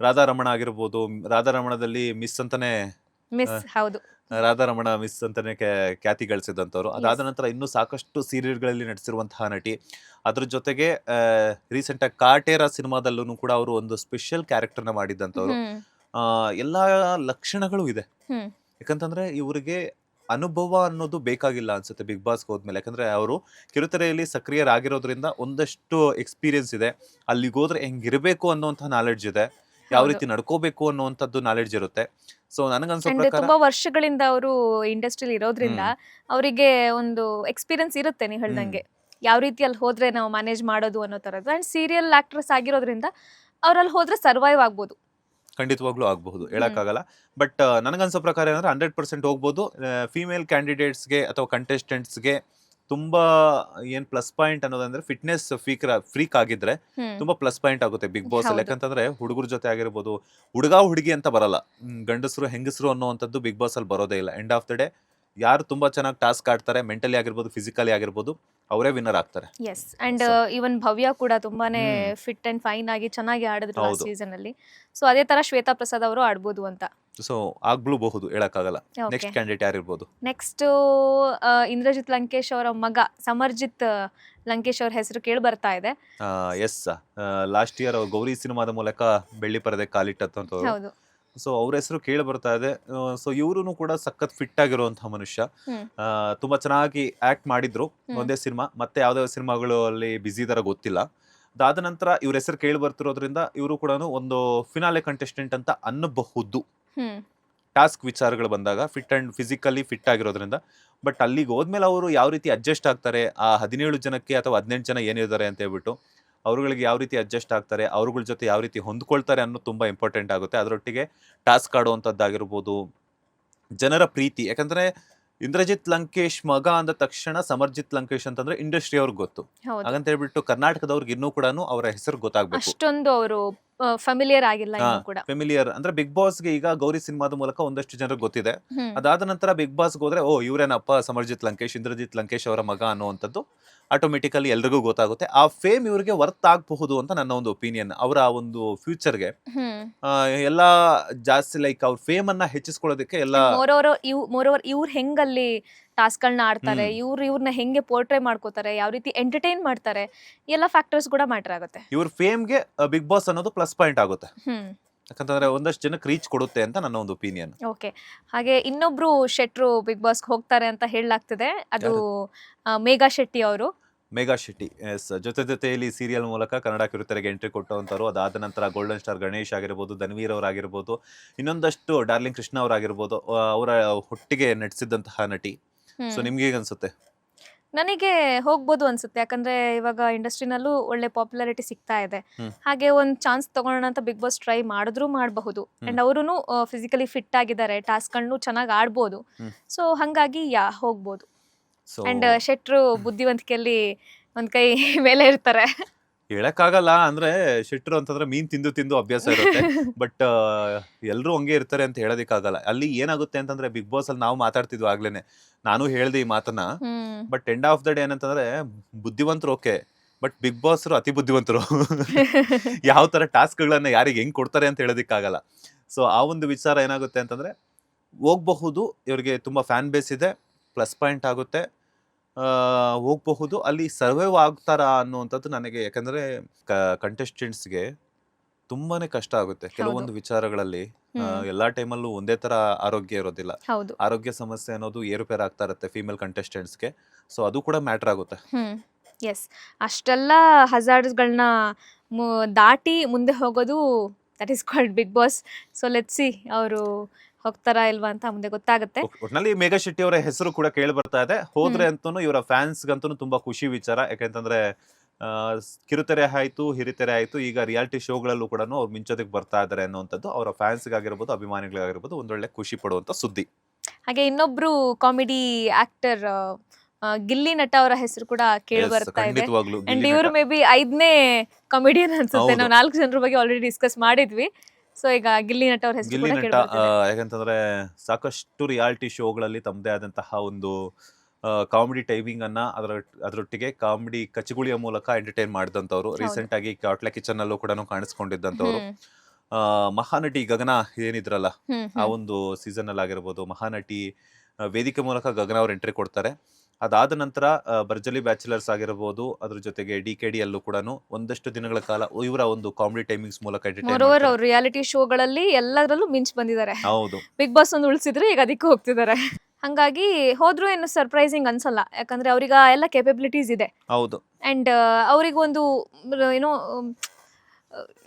ರಾಧಾರಮಣ ಆಗಿರ್ಬೋದು, ರಾಧಾರಮಣದಲ್ಲಿ ಮಿಸ್ ಅಂತಾನೆ ಮಿಸ್, ಹೌದು, ರಾಧಾರಮಣ ಮಿಸ್ ಅಂತಾನೆ ಖ್ಯಾತಿ ಗಳಿಸಿದಂಥವ್ರು. ಅದಾದ ನಂತರ ಇನ್ನೂ ಸಾಕಷ್ಟು ಸೀರಿಯಲ್ಗಳಲ್ಲಿ ನಟಿಸಿರುವಂತಹ ನಟಿ. ಅದ್ರ ಜೊತೆಗೆ ರೀಸೆಂಟ್ ಆಗಿ ಕಾಟೇರ ಸಿನಿಮಾದಲ್ಲೂ ಕೂಡ ಅವರು ಒಂದು ಸ್ಪೆಷಲ್ ಕ್ಯಾರೆಕ್ಟರ್ನ ಮಾಡಿದ್ದಂಥವ್ರು. ಎಲ್ಲಾ ಲಕ್ಷಣಗಳು ಇದೆ. ಯಾಕಂತಂದ್ರೆ ಇವರಿಗೆ ಅನುಭವ ಅನ್ನೋದು ಬೇಕಾಗಿಲ್ಲ ಅನ್ಸುತ್ತೆ ಬಿಗ್ ಬಾಸ್ಗೆ ಹೋದ್ಮೇಲೆ. ಯಾಕಂದ್ರೆ ಅವರು ಕಿರುತೆರೆಯಲ್ಲಿ ಸಕ್ರಿಯರಾಗಿರೋದ್ರಿಂದ ಒಂದಷ್ಟು ಎಕ್ಸ್ಪೀರಿಯನ್ಸ್ ಇದೆ. ಅಲ್ಲಿಗೆ ಹೋದ್ರೆ ಹೆಂಗಿರ್ಬೇಕು ಅನ್ನೋಂಥ ನಾಲೆಡ್ಜ್ ಇದೆ, ಯಾವ ರೀತಿ ನಡ್ಕೋಬೇಕು ಅನ್ನುವಂಥದ್ದು ನಾಲೆಡ್ಜ್ ಇರುತ್ತೆ. ಸೊ ನನಗನ್ಸೋ ಪ್ರಕಾರ ತುಂಬಾ ವರ್ಷಗಳಿಂದ ಅವರು ಇಂಡಸ್ಟ್ರಿಲಿ ಇರೋದ್ರಿಂದ ಅವರಿಗೆ ಒಂದು ಎಕ್ಸ್ಪೀರಿಯನ್ಸ್ ಇರುತ್ತೆ. ನೀವು ಹೇಳ್ದಂಗೆ ಯಾವ ರೀತಿ ಅಲ್ಲಿ ಹೋದ್ರೆ ನಾವು ಮ್ಯಾನೇಜ್ ಮಾಡೋದು ಅನ್ನೋ ತರದ್ದು. ಅಂಡ್ ಸೀರಿಯಲ್ ಆಕ್ಟ್ರೆಸ್ ಆಗಿರೋದ್ರಿಂದ ಅವ್ರಲ್ಲಿ ಹೋದ್ರೆ ಸರ್ವೈವ್ ಆಗ್ಬೋದು. ಖಂಡಿತವಾಗ್ಲೂ ಆಗಬಹುದು, ಹೇಳಕ್ಕಾಗಲ್ಲ. ಬಟ್ ನನಗನ್ಸೋ ಪ್ರಕಾರ ಏನಂದ್ರೆ 100% ಹೋಗ್ಬೋದು. ಫೀಮೇಲ್ ಕ್ಯಾಂಡಿಡೇಟ್ಸ್ಗೆ ಅಥವಾ ಕಂಟೆಸ್ಟೆಂಟ್ಸ್ಗೆ ತುಂಬಾ ಏನ್ ಪ್ಲಸ್ ಪಾಯಿಂಟ್ ಅನ್ನೋದಂದ್ರೆ ಫಿಟ್ನೆಸ್ ಫ್ರೀಕ್ ಆಗಿದ್ರೆ ತುಂಬಾ ಪ್ಲಸ್ ಪಾಯಿಂಟ್ ಆಗುತ್ತೆ ಬಿಗ್ ಬಾಸ್ ಅಲ್ಲಿ. ಯಾಕಂತಂದ್ರೆ ಹುಡುಗರ ಜೊತೆ ಆಗಿರ್ಬೋದು, ಹುಡುಗಿ ಅಂತ ಬರಲ್ಲ, ಗಂಡಸರು ಹೆಂಗಸರು ಅನ್ನೋವಂಥದ್ದು ಬಿಗ್ ಬಾಸ್ ಅಲ್ಲಿ ಬರೋದೇ ಇಲ್ಲ. ಎಂಡ್ ಆಫ್ ದ ಡೇ ಯಾರು ತುಂಬಾ ಚೆನ್ನಾಗಿ ಟಾಸ್ಕ್ ಆಡ್ತಾರೆ, ಮೆಂಟಲಿ ಆಗಿರ್ಬೋದು ಫಿಸಿಕಲಿ ಆಗಿರ್ಬೋದು, ಅವರೇ ವಿನ್ನರ್ ಆಗ್ತಾರೆ. ಎಸ್. ಅಂಡ್ ಇವನ್ ಭವ್ಯ ಕೂಡ ತುಂಬಾನೇ ಫಿಟ್ ಅಂಡ್ ಫೈನ್ ಆಗಿ ಚೆನ್ನಾಗಿ ಆಡಿದ್ರು ಆ ಸೀಸನ್ ಅಲ್ಲಿ. ಸೊ ಅದೇ ತರ ಶ್ವೇತಾ ಪ್ರಸಾದ್ ಅವರು ಆಡ್ಬೋದು ಅಂತ. ಸೊ ಆಗ್ಲೂಬಹುದು, ಹೇಳಕ್ಕಾಗಲ್ಲ. ನೆಕ್ಸ್ಟ್ ಕ್ಯಾಂಡಿಡೇಟ್ ಯಾರಿರ್ಬೋದು? ನೆಕ್ಸ್ಟ್ ಇಂದ್ರಜಿತ್ ಲಂಕೇಶ್ ಅವರ ಮಗ ಸಮರ್ಜಿತ್ ಲಂಕೇಶ್ ಅವ್ರ ಹೆಸರು ಕೇಳಿ ಬರ್ತಾ ಇದೆ. ಎಸ್, ಲಾಸ್ಟ್ ಇಯರ್ ಗೌರಿ ಸಿನಿಮಾದ ಮೂಲಕ ಬೆಳ್ಳಿ ಪರದೆ ಕಾಲಿಟ್ಟಂತವ್ರು. ಹೌದು. ಸೊ ಅವ್ರ ಹೆಸರು ಕೇಳಿ ಬರ್ತಾ ಇದೆ. ಸೊ ಇವರು ಕೂಡ ಸಖತ್ ಫಿಟ್ ಆಗಿರುವಂತಹ ಮನುಷ್ಯ. ತುಂಬಾ ಚೆನ್ನಾಗಿ ಆಕ್ಟ್ ಮಾಡಿದ್ರು ಒಂದೇ ಸಿನಿಮಾ, ಮತ್ತೆ ಯಾವ್ದಾವ ಸಿನಿಮಾಗಳು ಅಲ್ಲಿ ಬಿಸಿ ಇದಾರ ಗೊತ್ತಿಲ್ಲ. ಅದಾದ ನಂತರ ಇವ್ರ ಹೆಸರು ಕೇಳಿ ಬರ್ತಿರೋದ್ರಿಂದ ಇವರು ಕೂಡ ಒಂದು ಫಿನಾಲೆ ಕಂಟೆಸ್ಟೆಂಟ್ ಅಂತ ಅನ್ನಬಹುದು ಟಾಸ್ಕ್ ವಿಚಾರಗಳು ಬಂದಾಗ, ಫಿಟ್ ಅಂಡ್ ಫಿಸಿಕಲಿ ಫಿಟ್ ಆಗಿರೋದ್ರಿಂದ. ಬಟ್ ಅಲ್ಲಿಗೆ ಹೋದ್ಮೇಲೆ ಅವರು ಯಾವ ರೀತಿ ಅಡ್ಜಸ್ಟ್ ಆಗ್ತಾರೆ, ಆ 17 ಜನಕ್ಕೆ ಅಥವಾ 18 ಜನ ಏನಿದ್ದಾರೆ ಅಂತ ಹೇಳ್ಬಿಟ್ಟು ಅವ್ರುಗಳಿಗೆ ಯಾವ ರೀತಿ ಅಡ್ಜಸ್ಟ್ ಆಗ್ತಾರೆ, ಅವ್ರಗಳ ಜೊತೆ ಯಾವ ರೀತಿ ಹೊಂದ್ಕೊಳ್ತಾರೆ ಅನ್ನೋದು ತುಂಬಾ ಇಂಪಾರ್ಟೆಂಟ್ ಆಗುತ್ತೆ. ಅದರೊಟ್ಟಿಗೆ ಟಾಸ್ಕ್ ಆಡುವಂಥದ್ದಾಗಿರ್ಬೋದು, ಜನರ ಪ್ರೀತಿ. ಯಾಕಂದ್ರೆ ಇಂದ್ರಜಿತ್ ಲಂಕೇಶ್ ಮಗ ಅಂದ ತಕ್ಷಣ ಸಮರ್ಜಿತ್ ಲಂಕೇಶ್ ಅಂತಂದ್ರೆ ಇಂಡಸ್ಟ್ರಿ ಅವ್ರಿಗೆ ಗೊತ್ತು. ಹಾಗಂತ ಹೇಳ್ಬಿಟ್ಟು ಕರ್ನಾಟಕದವ್ರಿಗೆ ಇನ್ನೂ ಕೂಡ ಅವರ ಹೆಸರು ಗೊತ್ತಾಗ್ಬೇಕು. ಅಷ್ಟೊಂದು ಅವರು ಫೆಮಿಲಿಯರ್ ಆಗಿಲ್ಲ ಇನ್ನೂ ಕೂಡ. ಫೆಮಿಲಿಯರ್ ಅಂದ್ರೆ ಬಿಗ್ ಬಾಸ್ಗೆ ಈಗ ಗೌರಿ ಸಿನಿಮಾದ ಮೂಲಕ ಒಂದಷ್ಟು ಜನರಿಗೆ ಗೊತ್ತಿದೆ. ಅದಾದ ನಂತರ ಬಿಗ್ ಬಾಸ್ಗೆ ಹೋದ್ರೆ ಓ ಇವ್ರೇನಪ್ಪ ಸಮರ್ಜಿತ್ ಲಂಕೇಶ್, ಇಂದ್ರಜಿತ್ ಲಂಕೇಶ್ ಅವರ ಮಗ ಅನ್ನುವಂಥದ್ದು ಆಟೋಮೆಟಿಕಲಿ ಎಲ್ರಿಗೂ ಗೊತ್ತಾಗುತ್ತೆ. ಆ ಫೇಮ್ ಇವ್ರಿಗೆ ವರ್ತ್ ಆಗಬಹುದು ಅಂತ ನನ್ನ ಒಂದು ಒಪಿನಿಯನ್. ಅವರ ಒಂದು ಫ್ಯೂಚರ್ಗೆ ಎಲ್ಲಾ ಜಾಸ್ತಿ ಲೈಕ್ ಅವ್ರ ಫೇಮ್ ಅನ್ನ ಹೆಚ್ಚಿಸ್ಕೊಳ್ಳೋದಕ್ಕೆ ಎಲ್ಲ ಮೋರೋವರ್ ಇವ್ರು ಹೆಂಗಲ್ಲಿ ಟಾಸ್ಕ್ ಗಳನ್ನ ಆಡ್ತಾರೆ, ಇವ್ರನ್ನ ಹೆಂಗೆ ಪೋರ್ಟ್ರೇ ಮಾಡ್ಕೋತಾರೆ, ಯಾವ ರೀತಿ ಎಂಟರ್ಟೈನ್ ಮಾಡ್ತಾರೆ, ಎಲ್ಲ ಫ್ಯಾಕ್ಟರ್ಸ್ ಕೂಡ ಮ್ಯಾಟರ್ ಆಗುತ್ತೆ. ಇವ್ರ ಫೇಮ್ಗೆ ಬಿಗ್ ಬಾಸ್ ಅನ್ನೋದು ಪ್ಲಸ್ ಪಾಯಿಂಟ್ ಆಗುತ್ತೆ. ಯಾಕಂತಂದ್ರೆ ಒಂದಷ್ಟು ಜನಕ್ಕೆ ರೀಚ್ ಕೊಡುತ್ತೆ ಅಂತ ನನ್ನ ಒಂದು ಒಪಿನಿಯನ್. ಓಕೆ. ಹಾಗೆ ಇನ್ನೊಬ್ರು ಶೆಟ್ರು ಬಿಗ್ ಬಾಸ್ಗೆ ಹೋಗ್ತಾರೆ ಅಂತ ಹೇಳಲಾಗ್ತಿದೆ. ಅದು ಮೇಘಾ ಶೆಟ್ಟಿ ಅವರು. ಮೇಘಾ ಶೆಟ್ಟಿ, ಎಸ್, ಜೊತೆಯಲ್ಲಿ ಸೀರಿಯಲ್ ಮೂಲಕ ಕನ್ನಡ ಕಿರುತೆರೆಗೆ ಎಂಟ್ರಿ ಕೊಟ್ಟಂತವ್ರು. ಅದಾದ ನಂತರ ಗೋಲ್ಡನ್ ಸ್ಟಾರ್ ಗಣೇಶ್ ಆಗಿರ್ಬೋದು, ಧನ್ವೀರ್ ಅವರಾಗಿರ್ಬೋದು, ಇನ್ನೊಂದಷ್ಟು ಡಾರ್ಲಿಂಗ್ ಕೃಷ್ಣ ಅವರಾಗಿರ್ಬೋದು, ಅವರ ಒಟ್ಟಿಗೆ ನಟಿಸಿದಂತಹ ನಟಿ. ಸೊ ನಿಮ್ಗೆ ಹೇಗೆ ಅನ್ಸುತ್ತೆ? ನನಗೆ ಹೋಗ್ಬೋದು ಅನ್ಸುತ್ತೆ. ಯಾಕಂದ್ರೆ ಇವಾಗ ಇಂಡಸ್ಟ್ರಿನಲ್ಲೂ ಒಳ್ಳೆ ಪಾಪ್ಯುಲಾರಿಟಿ ಸಿಗ್ತಾ ಇದೆ. ಹಾಗೆ ಒಂದು ಚಾನ್ಸ್ ತಗೊಳ್ಳೋಣ ಅಂತ ಬಿಗ್ ಬಾಸ್ ಟ್ರೈ ಮಾಡಿದ್ರು ಮಾಡಬಹುದು. ಅಂಡ್ ಅವರು ಫಿಸಿಕಲಿ ಫಿಟ್ ಆಗಿದ್ದಾರೆ, ಟಾಸ್ಕ್ ಗಳನ್ನು ಚೆನ್ನಾಗಿ ಆಡ್ಬೋದು. ಸೊ ಹಂಗಾಗಿ ಹೋಗ್ಬೋದು. ಅಂಡ್ ಶೆಟ್ರು ಬುದ್ಧಿವಂತಿಕೆಯಲ್ಲಿ ಒಂದ್ ಕೈ ಮೇಲೆ ಇರ್ತಾರೆ. ಹೇಳಕ್ಕಾಗಲ್ಲ, ಅಂದ್ರೆ ಶೆಟ್ರು ಅಂತಂದ್ರೆ ಮೀನ್ ತಿಂದು ಅಭ್ಯಾಸ ಇರುತ್ತೆ. ಬಟ್ ಎಲ್ರು ಹಂಗೆ ಇರ್ತಾರೆ ಅಂತ ಹೇಳೋದಕ್ಕಾಗಲ್ಲ. ಅಲ್ಲಿ ಏನಾಗುತ್ತೆ ಅಂತಂದ್ರೆ ಬಿಗ್ ಬಾಸ್ ಅಲ್ಲಿ ನಾವು ಮಾತಾಡ್ತಿದ್ವಿ ಆಗ್ಲೇನೆ, ನಾನು ಹೇಳ್ದೆ ಈ ಮಾತನ್ನ. But end of the day ಏನಂತಂದ್ರೆ ಬುದ್ಧಿವಂತರು ಓಕೆ, ಬಟ್ ಬಿಗ್ ಬಾಸ್ ಅತಿ ಬುದ್ಧಿವಂತರು. ಯಾವ ತರ ಟಾಸ್ಕ್ ಗಳನ್ನ ಯಾರಿಗೆ ಹೆಂಗ್ ಕೊಡ್ತಾರೆ ಅಂತ ಹೇಳೋದಕ್ಕಾಗಲ್ಲ. ಸೊ ಆ ಒಂದು ವಿಚಾರ ಏನಾಗುತ್ತೆ ಅಂತಂದ್ರೆ ಹೋಗ್ಬಹುದು, ಇವ್ರಿಗೆ ತುಂಬಾ ಫ್ಯಾನ್ ಬೇಸ್ ಇದೆ, ಪ್ಲಸ್ ಪಾಯಿಂಟ್ ಆಗುತ್ತೆ, ಹೋಗಬಹುದು. ಅಲ್ಲಿ ಸರ್ವೈವ್ ಆಗ್ತಾರಾ ಅನ್ನುವಂಥದ್ದು ನನಗೆ, ಯಾಕಂದ್ರೆ ಕಂಟೆಸ್ಟೆಂಟ್ಸ್ಗೆ ತುಂಬಾನೇ ಕಷ್ಟ ಆಗುತ್ತೆ ಕೆಲವೊಂದು ವಿಚಾರಗಳಲ್ಲಿ. ಎಲ್ಲಾ ಟೈಮಲ್ಲೂ ಒಂದೇ ತರ ಆರೋಗ್ಯ ಇರೋದಿಲ್ಲ. ಆರೋಗ್ಯ ಸಮಸ್ಯೆ ಅನ್ನೋದು ಏರುಪೇರು ಆಗ್ತಾ ಇರುತ್ತೆ ಫೀಮೇಲ್ ಕಂಟೆಸ್ಟೆಂಟ್ಸ್ಗೆ. ಸೊ ಅದು ಕೂಡ ಮ್ಯಾಟರ್ ಆಗುತ್ತೆ. ಎಸ್, ಅಷ್ಟೆಲ್ಲ ಹಜಾರ್ಡ್ಸ್ಗಳನ್ನ ದಾಟಿ ಮುಂದೆ ಹೋಗೋದು that is called big boss. So let's see ಅವರು ಹೋಗ್ತಾರಾ ಇಲ್ವಾ ಅಂತ ಮುಂದೆ ಗೊತ್ತಾಗುತ್ತೆ. ಒಟ್ನಲ್ಲಿ ಮೇಘಾ ಶೆಟ್ಟಿ ಅವರ ಹೆಸರು ಕೂಡ ಕೇಳಿ ಬರ್ತಾ ಇದೆ. ಹೋದ್ರೆ ಅಂತೂ ಇವರ ಫ್ಯಾನ್ಸ್ ಗಂತೂ ತುಂಬಾ ಖುಷಿ ವಿಚಾರ. ಯಾಕಂತಂದ್ರೆ ಕಿರುತೆರೆ ಆಯ್ತು, ಹಿರಿತೆರೆ ಆಯ್ತು, ಈಗ ರಿಯಾಲಿಟಿ ಶೋಗಳಲ್ಲೂ ಕೂಡ ಅವ್ರು ಮಿಂಚೋದಕ್ಕೆ ಬರ್ತಾ ಇದಾರೆ ಅನ್ನುವಂಥದ್ದು ಅವರ ಫ್ಯಾನ್ಸ್ಗಾಗಿರ್ಬೋದು, ಅಭಿಮಾನಿಗಳಿಗಾಗಿರ್ಬೋದು ಒಂದೊಳ್ಳೆ ಖುಷಿ ಪಡುವಂತ ಸುದ್ದಿ. ಹಾಗೆ ಇನ್ನೊಬ್ರು ಕಾಮಿಡಿ ಆಕ್ಟರ್ ಗಿಲ್ಲಿ ನಟ ಅವರ ಹೆಸರು ಕೂಡ ಕೇಳಿ ಬರ್ತಾ ಇದೆ. ಅಂಡ್ ಇವರು ಮೇ ಬಿ 5ನೇ ಕಾಮಿಡಿಯನ್ ಅನ್ಸುತ್ತೆ. ನಾವು 4 ಜನರ ಬಗ್ಗೆ ಆಲ್ರೆಡಿ ಡಿಸ್ಕಸ್ ಮಾಡಿದ್ವಿ. ಸೊ ಈಗ ಗಿಲ್ಲಿ ನಟ ಅವ್ರ ಹೆಸರು ಕೂಡ ಕೇಳಿ ಬರ್ತಾ ಇದೆ. ಯಾಕಂತಂದ್ರೆ ಸಾಕಷ್ಟು ರಿಯಾಲಿಟಿ ಶೋಗಳಲ್ಲಿ ತಮ್ಮದೇ ಆದಂತಹ ಒಂದು ಕಾಮಿಡಿ ಟೈಮಿಂಗ್ ಅನ್ನ ಅದರೊಟ್ಟಿಗೆ ಕಾಮಿಡಿ ಕಚಗುಳಿಯ ಮೂಲಕ ಎಂಟರ್ಟೈನ್ ಮಾಡಿದಂತವ್ರು. ರೀಸೆಂಟ್ ಆಗಿ ಕಾಟ್ಲೆ ಕಿಚನ್ ಅಲ್ಲೂ ಕೂಡ ಕಾಣಿಸ್ಕೊಂಡಿದ್ದಂತವ್ರು. ಮಹಾನಟಿ ಗಗನ ಏನಿದ್ರಲ್ಲ ಹ್ಮ್ ಆ ಒಂದು ಸೀಸನ್ ಅಲ್ಲಿ ಆಗಿರ್ಬೋದು, ಮಹಾನಟಿ ವೇದಿಕೆ ಮೂಲಕ ಗಗನ ಅವ್ರು ಎಂಟ್ರಿ ಕೊಡ್ತಾರೆ. ಅದಾದ ನಂತರ ಭರ್ಜಲಿ ಬ್ಯಾಚುಲರ್ಸ್ ಆಗಿರ್ಬೋದು, ಅದ್ರ ಜೊತೆಗೆ DKD ಅಲ್ಲೂ ಕೂಡ ಒಂದಷ್ಟು ದಿನಗಳ ಕಾಲ ಇವರ ಒಂದು ಕಾಮಿಡಿ ಟೈಮಿಂಗ್ಸ್ ಮೂಲಕ entertain ಮೋರೋವರ್ ಮಾಡ್ತಾರೆ. ಅವ್ರು ರಿಯಾಲಿಟಿ ಶೋಗಳಲ್ಲಿ ಎಲ್ಲದರಲ್ಲೂ ಮಿಂಚ್ ಬಂದಿದ್ದಾರೆ. ಹೌದು. ಬಿಗ್ ಬಾಸ್ ಒಂದು ಉಳಿಸಿದ್ರು, ಈಗ ಅದಕ್ಕೆ ಹೋಗ್ತಿದ್ದಾರೆ. ಹಂಗಾಗಿ ಹೋದ್ರು ಏನು ಸರ್ಪ್ರೈಸಿಂಗ್ ಅನ್ಸಲ್ಲ, ಯಾಕಂದ್ರೆ ಅವ್ರಿಗೆ ಎಲ್ಲ ಕೇಪಬಿಲಿಟೀಸ್ ಇದೆ. ಹೌದು. ಅಂಡ್ ಅವ್ರಿಗೆ ಒಂದು ಏನೋ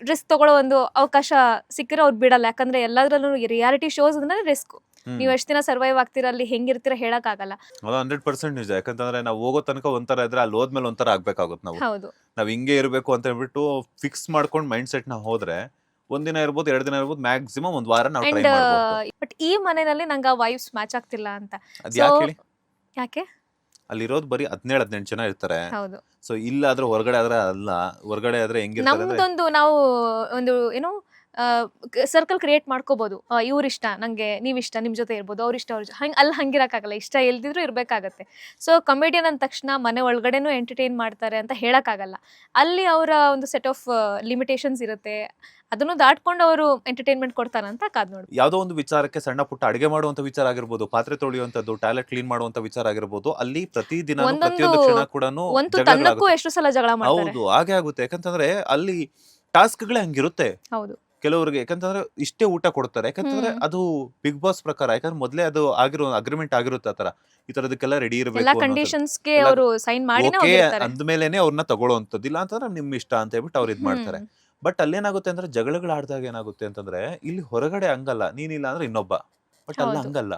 ರಿಸ್ಕ್ ತಗೊಳ್ಳೋ ಒಂದು ಅವಕಾಶ ಸಿಕ್ಕಿರೋ ಅವ್ರು ಬಿಡಲ್ಲ, ಯಾಕಂದ್ರೆ ಎಲ್ಲದ್ರಲ್ಲೂ ರಿಯಾಲಿಟಿ ಶೋಸ್ ಅಂದ್ರೆ ರಿಸ್ಕ್. ನೀವು ಎಷ್ಟು ದಿನ ಸರ್ವೈವ್ ಆಗ್ತೀರಾ, ಅಲ್ಲಿ ಹೆಂಗಿರ್ತೀರಾ ಹೇಳಕ್ ಆಗಲ್ಲ. ಅದು 100% ನಿಜ. ಯಾಕಂತಂದ್ರೆ ನಾವು ಹೋಗೋ ತನಕ ಒಂಥರ ಇದ್ರೆ ಅಲ್ಲಿ ಹೋದ್ಮೇಲೆ ಒಂಥರ ಆಗ್ಬೇಕಾಗುತ್ತೆ. ನಾವು ಹೌದು, ನಾವ್ ಹಿಂಗೆ ಇರಬೇಕು ಅಂತ ಹೇಳ್ಬಿಟ್ಟು ಫಿಕ್ಸ್ ಮಾಡ್ಕೊಂಡು ಮೈಂಡ್ ಸೆಟ್ ನ ಹೋದ್ರೆ ಒಂದಿನ ಇರ್ಬೋದು, 2 ದಿನ ಇರ್ಬೋದು, ಮ್ಯಾಕ್ಸಿಮಮ್ ಒಂದ್ ವಾರ ನಾವು ಟ್ರೈ ಅಂಡ್ ಮಾಡ್ಬೋದು. ಬಟ್ ಈ ಮನೆಯಲ್ಲಿ ನಂಗೆ ಆ ವೈಬ್ಸ್ ಮ್ಯಾಚ್ ಆಗ್ತಿಲ್ಲ ಅಂತ. ಅದ್ So, ಯಾಕೆ ಹೇಳಿ? ಯಾಕೆ? ಅಲ್ಲಿರೋದು ಬರೀ 17-18 ಜನ ಇರ್ತಾರೆ. ಹೌದು, ಸೊ ಇಲ್ಲ ಆದ್ರೆ ಹೊರಗಡೆ ಆದ್ರೆ ಅಲ್ಲ, ಹೊರಗಡೆ ಆದ್ರೆ ಹೆಂಗಿರ್ತಾರೆ ಅಂದ್ರೆ ನಮ್ದೊಂದು ನಾವು ಒಂದು ಏನೋ ಸರ್ಕಲ್ ಕ್ರಿಯೇಟ್ ಮಾಡ್ಕೋಬಹುದು. ಇವ್ರಿಷ್ಟ ನಂಗೆ, ನೀವಿಷ್ಟ ನಿಮ್ ಜೊತೆ ಇರ್ಬೋದು, ಅವ್ರಿಷ್ಟ ಅವ್ರ ಹಂಗೆ ಅಲ್ಲಿ ಹಂಗಿರಕ್ಕಾಗಲ್ಲ, ಇಷ್ಟ ಎಲ್ದಿದ್ರು ಇರ್ಬೇಕಾಗತ್ತೆ. ಸೊ ಕಮಿಡಿಯನ್ ಅಂದ ತಕ್ಷಣ ಮನೆ ಒಳಗಡೆನೂ ಎಂಟರ್ಟೈನ್ ಮಾಡ್ತಾರೆ ಅಂತ ಹೇಳಕ್ಕಾಗಲ್ಲ. ಅಲ್ಲಿ ಅವರ ಒಂದು ಸೆಟ್ ಆಫ್ ಲಿಮಿಟೇಷನ್ಸ್ ಇರುತ್ತೆ, ಅದನ್ನು ದಾಟ್ಕೊಂಡು ಅವರು ಎಂಟರ್ಟೈನ್ಮೆಂಟ್ ಕೊಡ್ತಾರಂತ ಕಾದ್ ನೋಡಿ. ಯಾವ್ದೋ ಒಂದು ವಿಚಾರಕ್ಕೆ ಸಣ್ಣ ಪುಟ್ಟ ಅಡಿಗೆ ಮಾಡುವಂತ ವಿಚಾರ ಆಗಿರ್ಬೋದು, ಪಾತ್ರೆ ತೊಳೆಯುವಂತದ್ದು, ಟಾಯ್ಲೆಟ್ ಕ್ಲೀನ್ ಮಾಡುವಂತ ವಿಚಾರ ಆಗಿರ್ಬೋದು, ಅಲ್ಲಿ ಪ್ರತಿದಿನ ಪ್ರತಿಯೊಂದು ಕ್ಷಣ ಕೂಡ ಒಂದು ತನ್ನಕ್ಕೂ ಎಷ್ಟು ಸಲ ಜಗಳ ಮಾಡ್ತಾರೆ. ಹೌದು, ಹಾಗೆ ಆಗುತ್ತೆ. ಯಾಕಂತಂದ್ರೆ ಅಲ್ಲಿ ಟಾಸ್ಕ್ಗಳೇ ಹಂಗಿರುತ್ತೆ ಹೌದು, ಕೆಲವರಿಗೆ. ಯಾಕಂತಂದ್ರೆ ಇಷ್ಟೇ ಊಟ ಕೊಡ್ತಾರೆ, ಯಾಕಂತಂದ್ರೆ ಅದು ಬಿಗ್ ಬಾಸ್ ಪ್ರಕಾರ. ಯಾಕಂದ್ರೆ ಮೊದ್ಲೇ ಅದು ಆಗಿರೋ ಅಗ್ರಿಮೆಂಟ್ ಆಗಿರುತ್ತೆ, ಆತರ ಈ ತರದಕ್ಕೆಲ್ಲ ರೆಡಿ ಎಲ್ಲಾ ಇರಬೇಕು ಕಂಡೀಷನ್ಸ್ಗೆ ಅವರು ಸೈನ್ ಮಾಡಿನೇ ಹೋಗಿರ್ತಾರೆ. ಅಂದ್ಮೇಲೆನೆ ಅವ್ರನ್ನ ತಗೊಳ್ಳೋಂಥದ್ದು. ಇಲ್ಲ ಅಂತಂದ್ರೆ ನಿಮ್ ಇಷ್ಟ ಅಂತ ಹೇಳ್ಬಿಟ್ಟು ಅವ್ರು ಇದ್ ಮಾಡ್ತಾರೆ. ಬಟ್ ಅಲ್ಲೇನಾಗುತ್ತೆ ಅಂದ್ರೆ ಜಗಳಗಳು ಆಡ್ದಾಗ ಏನಾಗುತ್ತೆ ಅಂತಂದ್ರೆ ಇಲ್ಲಿ ಹೊರಗಡೆ ಹಂಗಲ್ಲ, ನೀನಿಲ್ಲ ಅಂದ್ರೆ ಇನ್ನೊಬ್ಬ. ಬಟ್ ಅಲ್ಲ ಹೌದು. ಹಂಗಲ್ಲ,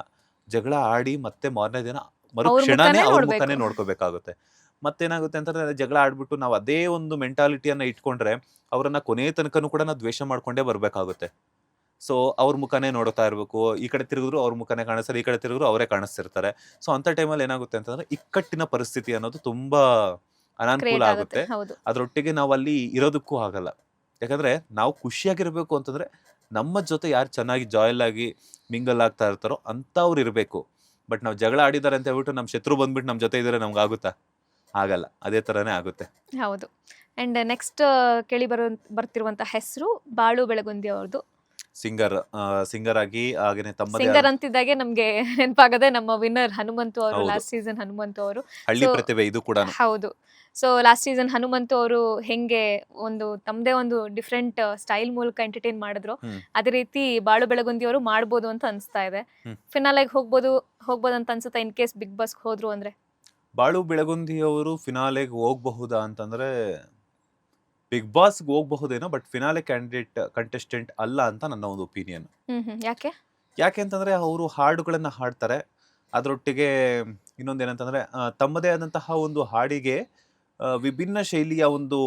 ಜಗಳ ಆಡಿ ಮತ್ತೆ ಮಾರನೇ ದಿನ ಅವ್ರ ಮರುಕ್ಷಣನೇ ಮುಖನೇ ಅವ್ರ ನೋಡ್ಬೇಕು. ಮುಖನೇ ನೋಡ್ಕೋಬೇಕಾಗುತ್ತೆ. ಮತ್ತೇನಾಗುತ್ತೆ ಅಂತಂದ್ರೆ ಜಗಳ ಆಡ್ಬಿಟ್ಟು ನಾವು ಅದೇ ಒಂದು ಮೆಂಟಾಲಿಟಿಯನ್ನ ಇಟ್ಕೊಂಡ್ರೆ ಅವರನ್ನ ಕೊನೆ ತನಕನೂ ಕೂಡ ನಾವು ದ್ವೇಷ ಮಾಡ್ಕೊಂಡೇ ಬರ್ಬೇಕಾಗುತ್ತೆ. ಸೊ ಅವ್ರ ಮುಖನೇ ನೋಡ್ತಾ ಇರ್ಬೇಕು, ಈ ಕಡೆ ತಿರುಗಿದ್ರು ಅವ್ರ ಮುಖನೇ ಕಾಣಿಸ್ತಾರೆ, ಈ ಕಡೆ ತಿರುಗಿದ್ರು ಅವರೇ ಕಾಣಿಸ್ತಿರ್ತಾರೆ. ಸೊ ಅಂತ ಟೈಮಲ್ಲಿ ಏನಾಗುತ್ತೆ ಅಂತಂದ್ರೆ ಇಕ್ಕಟ್ಟಿನ ಪರಿಸ್ಥಿತಿ ಅನ್ನೋದು ತುಂಬಾ ಅನಾನುಕೂಲ ಕ್ರಿಯೇಟ್ ಆಗುತ್ತೆ. ಆಗುತ್ತೆ. ಹೌದು, ಅದ್ರೊಟ್ಟಿಗೆ ನಾವು ಅಲ್ಲಿ ಇರೋದಕ್ಕೂ ಆಗಲ್ಲ. ಯಾಕಂದ್ರೆ ನಾವು ಖುಷಿಯಾಗಿರ್ಬೇಕು ಅಂತಂದ್ರೆ ನಮ್ಮ ಜೊತೆ ಯಾರು ಚೆನ್ನಾಗಿ ಜಾಯಲ್ ಆಗಿ ಮಿಂಗಲ್ ಆಗ್ತಾ ಇರ್ತಾರೋ ಅಂತವ್ರು ಇರಬೇಕು. ಬಟ್ ನಾವು ಜಗಳ ಆಡಿದಾರೆ ಅಂತ ಹೇಳ್ಬಿಟ್ಟು ನಮ್ಮ ಶತ್ರು ಬಂದ್ಬಿಟ್ಟು ನಮ್ಮ ಜೊತೆ ಇದ್ರೆ ನಮ್ಗೆ ಆಗುತ್ತಾ? ಆಗಲ್ಲ. ಅದೇ ತರನೇ ಆಗುತ್ತೆ. ಹೌದು. ಅಂಡ್ ನೆಕ್ಸ್ಟ್ ಕೇಳಿ ಬರ್ತಿರುವಂತ ಹೆಸರು ಬಾಳು ಬೆಳಗುಂದಿ ಅವ್ರದ್ದು. ಸಿಂಗರ್ ಆಗಿ ಹಾಗೇನೆ ತಮ್ಮದೇ ಸಿಂಗರ್ ಆದ ಅಂತಿದ್ದಾಗೆ ನಮ್ಗೆ ನೆನಪಾಗದೆ ನಮ್ಮ ವಿನ್ನರ್ ಹನುಮಂತು ಅವರು, ಹೌದು. ಲಾಸ್ಟ್ ಸೀಸನ್ ಹನುಮಂತು ಅವರು. ಹಳ್ಳಿ So, ಪ್ರತಿಭೆ ಇದು ಕೂಡ. ಹೌದು. ಸೊ ಲಾಸ್ಟ್ ಸೀಸನ್ ಹನುಮಂತು ಅವರು ಹೆಂಗೆ ಒಂದು ತಮ್ಮದೇ ಒಂದು ಡಿಫ್ರೆಂಟ್ ಸ್ಟೈಲ್ ಮೂಲಕ ಎಂಟರ್ಟೈನ್ ಮಾಡಿದ್ರು, ಅದೇ ರೀತಿ ಬಾಳು ಬೆಳಗುಂದಿ ಅವರು ಮಾಡ್ಬೋದು ಅಂತ ಅನ್ಸ್ತಾ ಇದೆ. ಫಿನಾಲೆಗೆ ಹೋಗ್ಬೋದು ಅಂತ ಅನ್ಸುತ್ತಾ, ಇನ್ ಕೇಸ್ ಬಿಗ್ ಬಾಸ್ ಹೋದ್ರು ಅಂದ್ರೆ? ಬಾಳು ಬೆಳಗುಂದಿ ಅವರು ಫಿನಾಲೆಗೆ ಹೋಗಬಹುದಾ ಅಂತಂದ್ರೆ ಬಿಗ್ ಬಾಸ್ಗೆ ಹೋಗಬಹುದೇನೋ, ಬಟ್ ಫಿನಾಲೆ ಕಂಟೆಸ್ಟೆಂಟ್ ಅಲ್ಲ ಅಂತ ನನ್ನ ಒಂದು ಒಪಿನಿಯನ್. ಯಾಕೆ ಅಂತಂದ್ರೆ ಅವರು ಹಾಡುಗಳನ್ನ ಹಾಡ್ತಾರೆ, ಅದರೊಟ್ಟಿಗೆ ಇನ್ನೊಂದೇನಂತಂದ್ರೆ ತಮ್ಮದೇ ಆದಂತಹ ಒಂದು ಹಾಡಿಗೆ ವಿಭಿನ್ನ ಶೈಲಿಯ ಒಂದು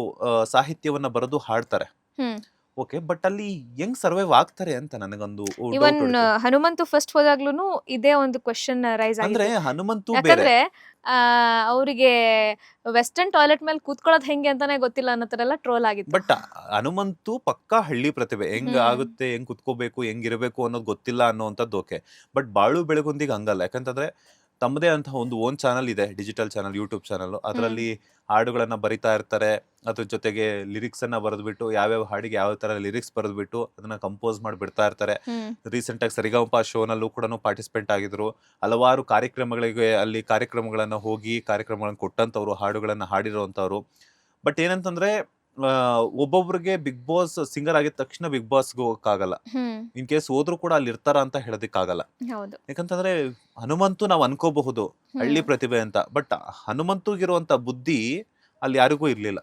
ಸಾಹಿತ್ಯವನ್ನ ಬರೆದು ಹಾಡ್ತಾರೆ. ಓಕೆ, ಬಟ್ ಅಲ್ಲಿ ಹೆಂಗ್ ಸರ್ವೈವ್ ಆಗ್ತಾರೆ ಅಂತ ನನಗೊಂದು ಇವನ್ ಹನುಮಂತು ಫಸ್ಟ್ ಹೋದಾಗ್ಲೂ ಇದೇ ಒಂದು ಕ್ವೆಶ್ಚನ್ ರೈಸ್ ಅಂದ್ರೆ ಆಗಿದೆ. ಹನುಮಂತು ಬೇರೆ. ಯಾಕಂದ್ರೆ ಅವರಿಗೆ ವೆಸ್ಟರ್ನ್ ಟಾಯ್ಲೆಟ್ ಮೇಲೆ ಕೂತ್ಕೊಳ್ಳೋದು ಹೆಂಗೆ ಅಂತಾನೆ ಗೊತ್ತಿಲ್ಲ ಅನ್ನೋ ತರ ಎಲ್ಲ ಟ್ರೋಲ್ ಆಗಿತ್ತು. ಬಟ್ ಹನುಮಂತು ಪಕ್ಕಾ ಹಳ್ಳಿ ಪ್ರತಿಭೆ, ಹೆಂಗ್ ಆಗುತ್ತೆ, ಹೆಂಗ್ ಕುತ್ಕೋಬೇಕು, ಹೆಂಗಿರ್ಬೇಕು ಅನ್ನೋದು ಗೊತ್ತಿಲ್ಲ ಅನ್ನೋಂಥದ್ದು ಓಕೆ. ಬಟ್ ಬಾಳು ಬೆಳಗುಂದಿಗೆ ಹಂಗಲ್ಲ. ಯಾಕಂತಂದ್ರೆ ತಮ್ಮದೇ ಅಂತ ಒಂದು ಓನ್ ಚಾನಲ್ ಇದೆ, ಡಿಜಿಟಲ್ ಚಾನಲ್, ಯೂಟ್ಯೂಬ್ ಚಾನಲ್. ಅದರಲ್ಲಿ ಹಾಡುಗಳನ್ನ ಬರಿತಾ ಇರ್ತಾರೆ, ಅದ್ರ ಜೊತೆಗೆ ಲಿರಿಕ್ಸ್ ಅನ್ನ ಬರೆದ್ಬಿಟ್ಟು ಯಾವ್ಯಾವ ಹಾಡಿಗೆ ಯಾವ ತರ ಲಿರಿಕ್ಸ್ ಬರೆದ್ಬಿಟ್ಟು ಅದನ್ನ ಕಂಪೋಸ್ ಮಾಡಿ ಬಿಡ್ತಾ ಇರ್ತಾರೆ. ರೀಸೆಂಟ್ ಆಗಿ ಸರಿಗಮಪ ಶೋನಲ್ಲೂ ಕೂಡ ಪಾರ್ಟಿಸಿಪೇಟ್ ಆಗಿದ್ರು. ಹಲವಾರು ಕಾರ್ಯಕ್ರಮಗಳಿಗೆ ಅಲ್ಲಿ ಕಾರ್ಯಕ್ರಮಗಳನ್ನ ಹೋಗಿ ಕಾರ್ಯಕ್ರಮಗಳನ್ನ ಕೊಟ್ಟಂತವ್ರು, ಹಾಡುಗಳನ್ನ ಹಾಡಿರೋಂಥವ್ರು. ಬಟ್ ಏನಂತಂದ್ರೆ ಒಬ್ಬೊಬ್ರಿಗೆ ಬಿಗ್ ಬಾಸ್ ಸಿಂಗರ್ ಆಗಿದ ತಕ್ಷಣ ಬಿಗ್ ಬಾಸ್ಗೆ ಹೋಗಕ್ಕಾಗಲ್ಲ. ಇನ್ ಕೇಸ್ ಹೋದ್ರು ಕೂಡ ಅಲ್ಲಿ ಇರ್ತಾರ ಅಂತ ಹೇಳೋದಿಕ್ಕಾಗಲ್ಲ. ಯಾಕಂತಂದ್ರೆ ಹನುಮಂತು ನಾವು ಅನ್ಕೋಬಹುದು ಹಳ್ಳಿ ಪ್ರತಿಭೆ ಅಂತ, ಬಟ್ ಹನುಮಂತುಗಿರುವಂತ ಬುದ್ಧಿ ಅಲ್ಲಿ ಯಾರಿಗೂ ಇರ್ಲಿಲ್ಲ.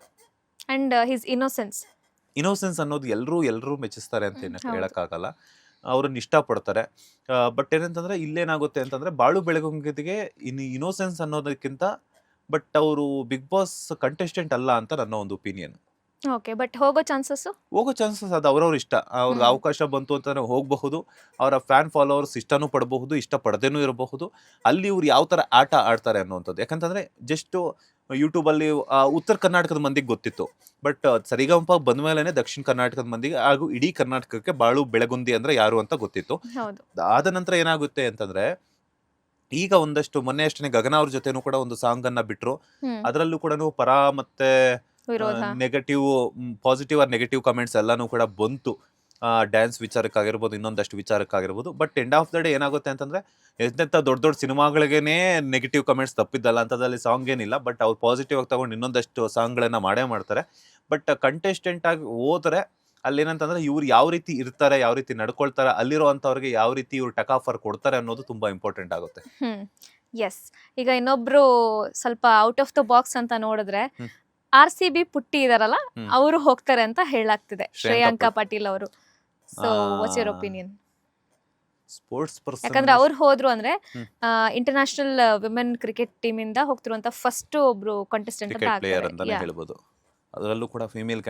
ಅಂಡ್ ಹಿಸ್ ಇನ್ನೋಸೆನ್ಸ್ ಅನ್ನೋದು ಎಲ್ಲರೂ ಮೆಚ್ಚಿಸ್ತಾರೆ ಅಂತ ಹೇಳಕ್ಕಾಗಲ್ಲ, ಅವ್ರನ್ನ ಇಷ್ಟಪಡ್ತಾರೆ. ಬಟ್ ಏನಂತಂದ್ರೆ ಇಲ್ಲೇನಾಗುತ್ತೆ ಅಂತಂದ್ರೆ ಬಾಳು ಬೆಳಗುಂದಿಗೆ ಇನ್ನೋಸೆನ್ಸ್ ಅನ್ನೋದಕ್ಕಿಂತ ಬಟ್ ಅವರು ಬಿಗ್ ಬಾಸ್ ಕಂಟೆಸ್ಟೆಂಟ್ ಅಲ್ಲ ಅಂತ ನನ್ನ ಒಂದು ಒಪಿನಿಯನ್. ಓಕೆ, ಬಟ್ ಹೋಗೋ ಚಾನ್ಸಸ್ ಅದು ಅವ್ರವ್ರ ಇಷ್ಟ. ಅವ್ರಿಗೆ ಅವಕಾಶ ಬಂತು ಅಂತಂದ್ರೆ ಹೋಗಬಹುದು. ಅವರ ಫ್ಯಾನ್ ಫಾಲೋವರ್ಸ್ ಇಷ್ಟನೂ ಪಡಬಹುದು, ಇಷ್ಟ ಪಡದೇನೂ ಇರಬಹುದು. ಅಲ್ಲಿ ಇವ್ರು ಯಾವ ತರ ಆಟ ಆಡ್ತಾರೆ ಅನ್ನುವಂಥದ್ದು. ಯಾಕಂತಂದ್ರೆ ಜಸ್ಟ್ ಯೂಟ್ಯೂಬ್ ಅಲ್ಲಿ ಉತ್ತರ ಕರ್ನಾಟಕದ ಮಂದಿಗೆ ಗೊತ್ತಿತ್ತು, ಬಟ್ ಸರಿಗಮಪ ಬಂದ್ಮೇಲೆ ದಕ್ಷಿಣ ಕರ್ನಾಟಕದ ಮಂದಿಗೆ ಹಾಗೂ ಇಡೀ ಕರ್ನಾಟಕಕ್ಕೆ ಬಾಳು ಬೆಳಗುಂದಿ ಅಂದ್ರೆ ಯಾರು ಅಂತ ಗೊತ್ತಿತ್ತು. ಆದ ನಂತರ ಏನಾಗುತ್ತೆ ಅಂತಂದ್ರೆ ಈಗ ಒಂದಷ್ಟು ಮೊನ್ನೆ ಅಷ್ಟೇ ಗಗನ ಅವ್ರ ಜೊತೆನೂ ಕೂಡ ಒಂದು ಸಾಂಗ್ ಅನ್ನ ಬಿಟ್ರು. ಅದರಲ್ಲೂ ಕೂಡ ಪರ ಮತ್ತೆ negative, positive or negative comments ಎಲ್ಲಾನು ಕೂಡ ಬಂತು. ಡ್ಯಾನ್ಸ್ ವಿಚಾರಕ್ಕಾಗಿರ್ಬೋದು, ಇನ್ನೊಂದಷ್ಟು ವಿಚಾರಕ್ಕಾಗಿರ್ಬೋದು. But end of the day ಏನಾಗುತ್ತೆ ಅಂತಂದ್ರೆ, ಎಂತೆಂಥ ದೊಡ್ಡ ದೊಡ್ಡ ಸಿನಿಮಾಗಳಿಗೇನೆ ನೆಗೆಟಿವ್ ಕಮೆಂಟ್ಸ್ ತಪ್ಪಿದ್ದಲ್ಲ, ಅಂಥದ್ರಲ್ಲಿ ಸಾಂಗ್ ಏನಿಲ್ಲ. ಬಟ್ ಅವ್ರು ಪಾಸಿಟಿವ್ ಆಗಿ ತಗೊಂಡು ಇನ್ನೊಂದಷ್ಟು ಸಾಂಗ್ಗಳನ್ನ ಮಾಡೇ ಮಾಡ್ತಾರೆ. ಬಟ್ ಕಂಟೆಸ್ಟೆಂಟ್ ಆಗಿ ಹೋದ್ರೆ ಅಲ್ಲೇನಂತಂದ್ರೆ ಇವ್ರು ಯಾವ ರೀತಿ ಇರ್ತಾರೆ, ಯಾವ ರೀತಿ ನಡ್ಕೊಳ್ತಾರೆ, ಅಲ್ಲಿರುವಂಥವ್ರಿಗೆ ಯಾವ ರೀತಿ ಇವ್ರು ಟಕ್ ಆಫರ್ ಕೊಡ್ತಾರೆ ಅನ್ನೋದು ತುಂಬಾ ಇಂಪಾರ್ಟೆಂಟ್ ಆಗುತ್ತೆ. ಎಸ್. ಈಗ ಇನ್ನೊಬ್ರು ಸ್ವಲ್ಪ ಔಟ್ ಆಫ್ ದ ಬಾಕ್ಸ್ ಅಂತ ನೋಡಿದ್ರೆ RCB ಪುಟ್ಟಿ ಇದಾರಲ್ಲ, ಅವರು ಹೋಗ್ತಾರೆ ಅಂತ ಹೇಳಾಗ್ತಿದೆ, ಶ್ರೇಯಾಂಕಾ ಪಾಟೀಲ್ ಅವರು. So what's your opinion? Sports person, ಯಾಕಂದ್ರೆ ಅವ್ರು ಹೋದ್ರು ಅಂದ್ರೆ ಇಂಟರ್ನ್ಯಾಷನಲ್ ವಿಮೆನ್ ಕ್ರಿಕೆಟ್ ಟೀಮ್ ಇಂದ ಹೋಗ್ತಿರುವಂತ ಫಸ್ಟ್ ಒಬ್ರು ಕಂಟೆಸ್ಟೆಂಟ್ ಅಂತ ಪ್ಲೇಯರ್ ಅಂತಾನೆ ಆಗ್ತಾರೆ. ಹೇಳ್ಬೋದು. ಅದರಲ್ಲೂ ಕೂಡ ಫಿಮೇಲ್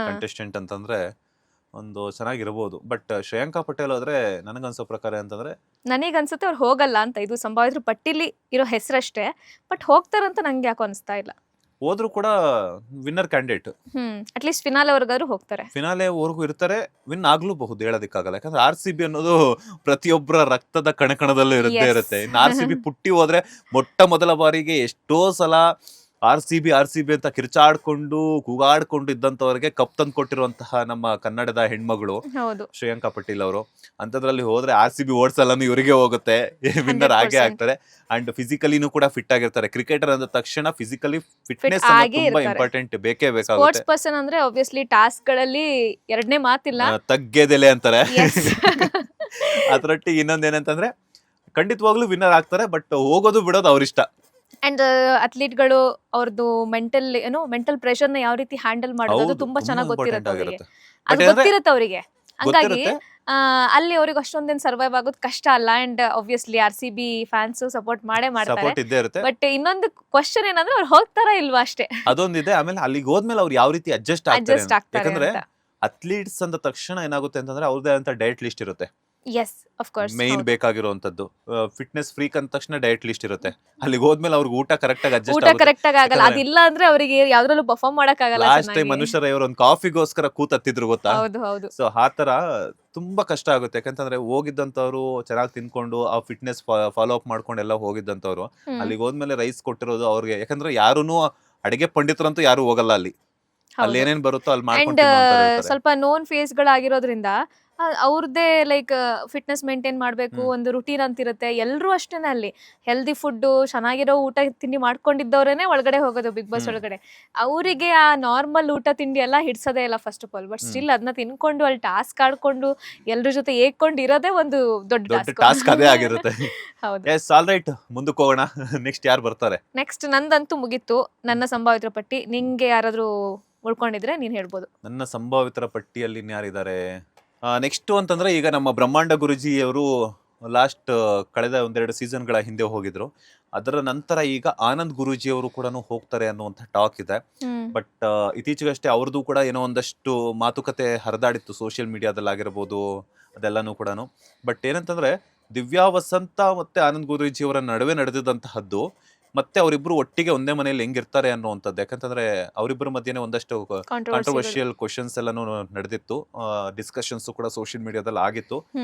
ಕಂಟೆಸ್ಟೆಂಟ್ ಅಂತಂದ್ರೆ ಒಂದು ಚೆನ್ನಾಗಿರ್ಬೋದು. ಬಟ್ ಶ್ರೇಯಾಂಕಾ ಪಟೇಲ್ ಹೋದ್ರೆ ನನಗನ್ಸೋ ಪ್ರಕಾರ ಅಂತಂದ್ರೆ, ನನಗನ್ಸುತ್ತೆ ಅವ್ರು ಹೋಗಲ್ಲ ಅಂತ. ಇದು ಸಂಭಾವಿತರ ಪಟ್ಟಿಲಿ ಇರೋ ಹೆಸರಷ್ಟೇ, ಬಟ್ ಹೋಗ್ತಾರಂತ ನಂಗೆ ಯಾಕೋ ಅನಿಸ್ತಾ ಇಲ್ಲ. ಹೋದ್ರು ಕೂಡ ವಿನ್ನರ್ ಕ್ಯಾಂಡಿಡೇಟ್, ಅಟ್ಲೀಸ್ಟ್ ಫಿನಾಲೆ ವರ್ಗಾದ್ರು ಹೋಗ್ತಾರೆ. ಫಿನಾಲೆ ವರ್ಗೂ ಇರ್ತಾರೆ, ವಿನ್ ಆಗ್ಲೂಬಹುದು, ಹೇಳೋದಕ್ಕಾಗಲ್ಲ. ಯಾಕಂದ್ರೆ RCB ಅನ್ನೋದು ಪ್ರತಿಯೊಬ್ಬರ ರಕ್ತದ ಕಣಕಣದಲ್ಲೂ ಇರುತ್ತೆ Yes. ಇರುತ್ತೆ. ಇನ್ನು RCB ಪುಟ್ಟಿ ಹೋದ್ರೆ ಮೊಟ್ಟ ಮೊದಲ ಬಾರಿಗೆ ಎಷ್ಟೋ ಸಲ RCB ಅಂತ ಕಿರ್ಚಾಡ್ಕೊಂಡು ಕೂಗಾಡ್ಕೊಂಡು ಇದ್ದಂಥವ್ರಿಗೆ ಕಪ್ ತಂದು ಕೊಟ್ಟಿರುವಂತಹ ನಮ್ಮ ಕನ್ನಡದ ಹೆಣ್ಮಗಳು ಹೌದು. ಶ್ರೇಯಾಂಕಾ ಪಟೇಲ್ ಅವರು. ಅಂಥದ್ರಲ್ಲಿ ಹೋದ್ರೆ RCB ಓಡ್ಸಲ್ಲೂ ಇವರಿಗೆ ಹೋಗುತ್ತೆ, ವಿನ್ನರ್ ಆಗೇ 100%. ಆಗ್ತಾರೆ. ಅಂಡ್ ಫಿಸಿಕಲಿನೂ ಕೂಡ ಫಿಟ್ ಆಗಿರ್ತಾರೆ. ಕ್ರಿಕೆಟರ್ ಅಂದ ತಕ್ಷಣ ಫಿಸಿಕಲಿ ಫಿಟ್ನೆಸ್ ಆಗೇ ತುಂಬಾ ಇರ್ತಾರೆ. ಇಂಪಾರ್ಟೆಂಟ್, ಬೇಕೇ ಸ್ಪೋರ್ಟ್ಸ್ ಬೇಕಾಗುತ್ತೆ. ಪರ್ಸನ್ ಅಂದ್ರೆ ಆಬ್ವಿಯಸ್ಲಿ ಟಾಸ್ಕ್ ಗಳಲ್ಲಿ ಎರಡನೇ ಮಾತಿಲ್ಲ. ತಗ್ಗೆದೆಲೆ ಅಂತಾರೆ. Yes. ಅದರೊಟ್ಟಿಗೆ ಇನ್ನೊಂದೇನಂತಂದ್ರೆ ಖಂಡಿತವಾಗ್ಲೂ ವಿನ್ನರ್ ಆಗ್ತಾರೆ, ಬಟ್ ಹೋಗೋದು ಬಿಡೋದು ಅವ್ರಿಷ್ಟ. ಅಂಡ್ ಅಥ್ಲೀಟ್ಗಳು ಅವ್ರದ್ದು ಮೆಂಟಲ್ ಪ್ರೆಷರ್ ನ ಯಾವ ರೀತಿ ಹ್ಯಾಂಡಲ್ ಮಾಡೋದು ಅದು ಹೌದು, ತುಂಬಾ ಚೆನ್ನಾಗಿ ತುಂಬಾ ಗೊತ್ತಿರುತ್ತೆ important ಅವರಿಗೆ. ಆಗಿರುತ್ತೆ. ಅದು But ಏನಂದ್ರೆ ಗೊತ್ತಿರುತ್ತೆ ಅವರಿಗೆ. ಹಂಗಾಗಿ ಗೊತ್ತಿರುತ್ತೆ. ಅಲ್ಲಿ ಅವ್ರಿಗೆ ಅಷ್ಟೊಂದೇನು ಸರ್ವೈವ್ ಆಗೋದು ಕಷ್ಟ ಅಲ್ಲ. And obviously RCB fans support ಮಾಡೇ ಮಾಡ್ತಾರೆ. ಸಪೋರ್ಟ್ ಇದ್ದೇ ಇರುತ್ತೆ. ಬಟ್ ಇನ್ನೊಂದು ಕ್ವಶನ್ ಏನಂದ್ರೆ ಅವ್ರು ಹೋಗ್ತಾರಾ ಇಲ್ವಾ ಅಷ್ಟೇ. ಅದೊಂದಿದೆ. ಆಮೇಲೆ ಅಲ್ಲಿಗೆ ಹೋದ್ಮೇಲೆ ಅವ್ರು ಯಾವ ರೀತಿ ಅಡ್ಜಸ್ಟ್ ಆಗ್ತಾರೆ ಅಡ್ಜಸ್ಟ್ ಆಗ್ತಾರೆ ಯಾಕಂದ್ರೆ ಅಂತ. ಅಥ್ಲೀಟ್ಸ್ ಅಂದ ತಕ್ಷಣ ಏನಾಗುತ್ತೆ ಅಂತಂದ್ರೆ ಅವ್ರದೇ ಅಂತ ಡಯಟ್ ಲಿಸ್ಟ್ ಇರುತ್ತೆ. Yes, of course. ಮೇನ್ ಬೇಕಾಗಿರುವಂತದ್ದು ಫಿಟ್ನೆಸ್ ಫ್ರೀಕ್ ಅಂದ ತಕ್ಷಣ ಡಯಟ್ ಲಿಸ್ಟ್ ಇರುತ್ತೆ. ಅಲ್ಲಿಗೆ ಹೋದ್ಮೇಲೆ ಅವ್ರಿಗೆ ಊಟ ಕರೆಕ್ಟ್ ಆಗಿ ಅಡ್ಜಸ್ಟ್ ಊಟ ಕರೆಕ್ಟ್ ಆಗಿ ಆಗಲ್ಲ. ಅದಿಲ್ಲ ಅಂದ್ರೆ ಅವರಿಗೆ ಯಾವ್ದ್ರಲ್ಲೂ ಪರ್ಫಾರ್ಮ್ ಮಾಡಕ್ ಆಗಲ್ಲ. ಲಾಸ್ಟ್ ಟೈಮ್ ಮನುಷ್ಯರ ಇವರು ಒಂದು ಕಾಫಿಗೋಸ್ಕರ ಕೂತತ್ತಿದ್ರು ಗೊತ್ತಾ. ಹೌದು ಹೌದು. ಸೊ ಆ ತರ ತುಂಬಾ ಕಷ್ಟ ಆಗುತ್ತೆ. ಯಾಕಂತಂದ್ರೆ ಹೋಗಿದ್ದಂತವ್ರು ಚೆನ್ನಾಗಿ ತಿನ್ಕೊಂಡು ಆ ಫಿಟ್ನೆಸ್ ಫಾಲೋ ಅಪ್ ಮಾಡ್ಕೊಂಡು ಎಲ್ಲ ಹೋಗಿದ್ದಂತವ್ರು ಅಲ್ಲಿಗೆ ಹೋದ್ಮೇಲೆ ರೈಸ್ ಕೊಟ್ಟಿರೋದು ಅವ್ರಿಗೆ. ಯಾಕಂದ್ರೆ ಯಾರುನು ಅಡಿಗೆ ಪಂಡಿತರಂತೂ ಯಾರು ಹೋಗಲ್ಲ ಅಲ್ಲಿ. ಅಲ್ಲಿ ಏನೇನ್ ಬರುತ್ತೋ ಅಲ್ಲಿ ಅಂಡ್ ಮಾಡ್ಕೊಂಡು ಸ್ವಲ್ಪ ನೋನ್ ಫೇಸ್ ಗಳಾಗಿರೋದ್ರಿಂದ ಅವ್ರದ್ದೇ ಲೈಕ್ ಫಿಟ್ನೆಸ್ ಮೇಂಟೈನ್ ಮಾಡ್ಬೇಕು, ಒಂದು ರುಟೀನ್ ಅಂತಿರುತ್ತೆ. ಎಲ್ಲರೂ ಅಷ್ಟೇನೆ ಅಲ್ಲಿ ಹೆಲ್ದಿ ಫುಡ್ ಚೆನ್ನಾಗಿರೋ ಊಟ ತಿಂಡಿ ಮಾಡ್ಕೊಂಡಿದ್ದವ್ರೇನೆ ಒಳಗಡೆ ಹೋಗೋದು ಬಿಗ್ ಬಾಸ್ ಒಳಗಡೆ. ಅವರಿಗೆ ಆ ನಾರ್ಮಲ್ ಊಟ ತಿಂಡಿ ಎಲ್ಲ ಹಿಡ್ಸೋದೇ ಇಲ್ಲ first of all. But still ಅದನ್ನ ತಿನ್ಕೊಂಡು ಅಲ್ಲಿ ಟಾಸ್ಕ್ ಆಡ್ಕೊಂಡು ಎಲ್ರ ಜೊತೆ ಏಕೊಂಡು ಇರೋದೇ ಒಂದು ದೊಡ್ಡ ಟಾಸ್ಕ್ ಅದೇ ಆಗಿರುತ್ತೆ. ಹೌದು. ಎಸ್, ಆಲ್ ರೈಟ್, ಮುಂದಕ್ಕೆ ಹೋಗೋಣ. ನೆಕ್ಸ್ಟ್ ಯಾರು ಬರ್ತಾರೆ? ನೆಕ್ಸ್ಟ್ ನಂದಂತೂ ಮುಗೀತು, ನನ್ನ ಸಂಭಾವಿತರ ಪಟ್ಟಿ. ನಿಂಗೆ ಯಾರಾದ್ರೂ ಉಳ್ಕೊಂಡಿದ್ರೆ ನೀನ್ ಹೇಳ್ಬೋದು. ನನ್ನ ಸಂಭಾವಿತರ ಪಟ್ಟಿಯಲ್ಲಿ ಯಾರಿದ್ದಾರೆ ನೆಕ್ಸ್ಟ್ ಅಂತಂದ್ರೆ, ಈಗ ನಮ್ಮ ಬ್ರಹ್ಮಾಂಡ ಗುರುಜಿ ಅವರು ಲಾಸ್ಟ್ ಕಳೆದ ಒಂದೆರಡು ಸೀಸನ್ಗಳ ಹಿಂದೆ ಹೋಗಿದ್ರು. ಅದರ ನಂತರ ಈಗ ಆನಂದ್ ಗುರೂಜಿ ಅವರು ಕೂಡ ಹೋಗ್ತಾರೆ ಅನ್ನುವಂಥ ಟಾಕ್ ಇದೆ. ಬಟ್ ಇತ್ತೀಚೆಗಷ್ಟೇ ಅವ್ರದ್ದು ಕೂಡ ಏನೋ ಒಂದಷ್ಟು ಮಾತುಕತೆ ಹರಿದಾಡಿತ್ತು ಸೋಷಿಯಲ್ ಮೀಡಿಯಾದಲ್ಲಿ ಆಗಿರ್ಬೋದು, ಅದೆಲ್ಲನೂ ಕೂಡ. ಬಟ್ ಏನಂತಂದ್ರೆ, ದಿವ್ಯಾ ವಸಂತ ಮತ್ತೆ ಆನಂದ್ ಗುರೂಜಿ ಅವರ ನಡುವೆ ನಡೆದಿದ್ದಂತಹದ್ದು ಮತ್ತೆ ಅವರಿಬ್ರು ಒಟ್ಟಿಗೆ ಒಂದೇ ಮನೆಯಲ್ಲಿ ಹೆಂಗಿರ್ತಾರೆ ಅನ್ನುವಂಥದ್ದು. ಯಾಕಂತಂದ್ರೆ ಅವರಿಬ್ಬರ ಮಧ್ಯೆ ಒಂದಷ್ಟು ಕಾಂಟ್ರವರ್ಷಿಯಲ್ ಕ್ವಶನ್ಸ್ ಎಲ್ಲಾನು ನಡೆದಿತ್ತು, ಡಿಸ್ಕಷನ್ಸ್ ಕೂಡ ಸೋಷಿಯಲ್ ಮೀಡಿಯಾದಲ್ಲಿ ಆಗಿತ್ತು.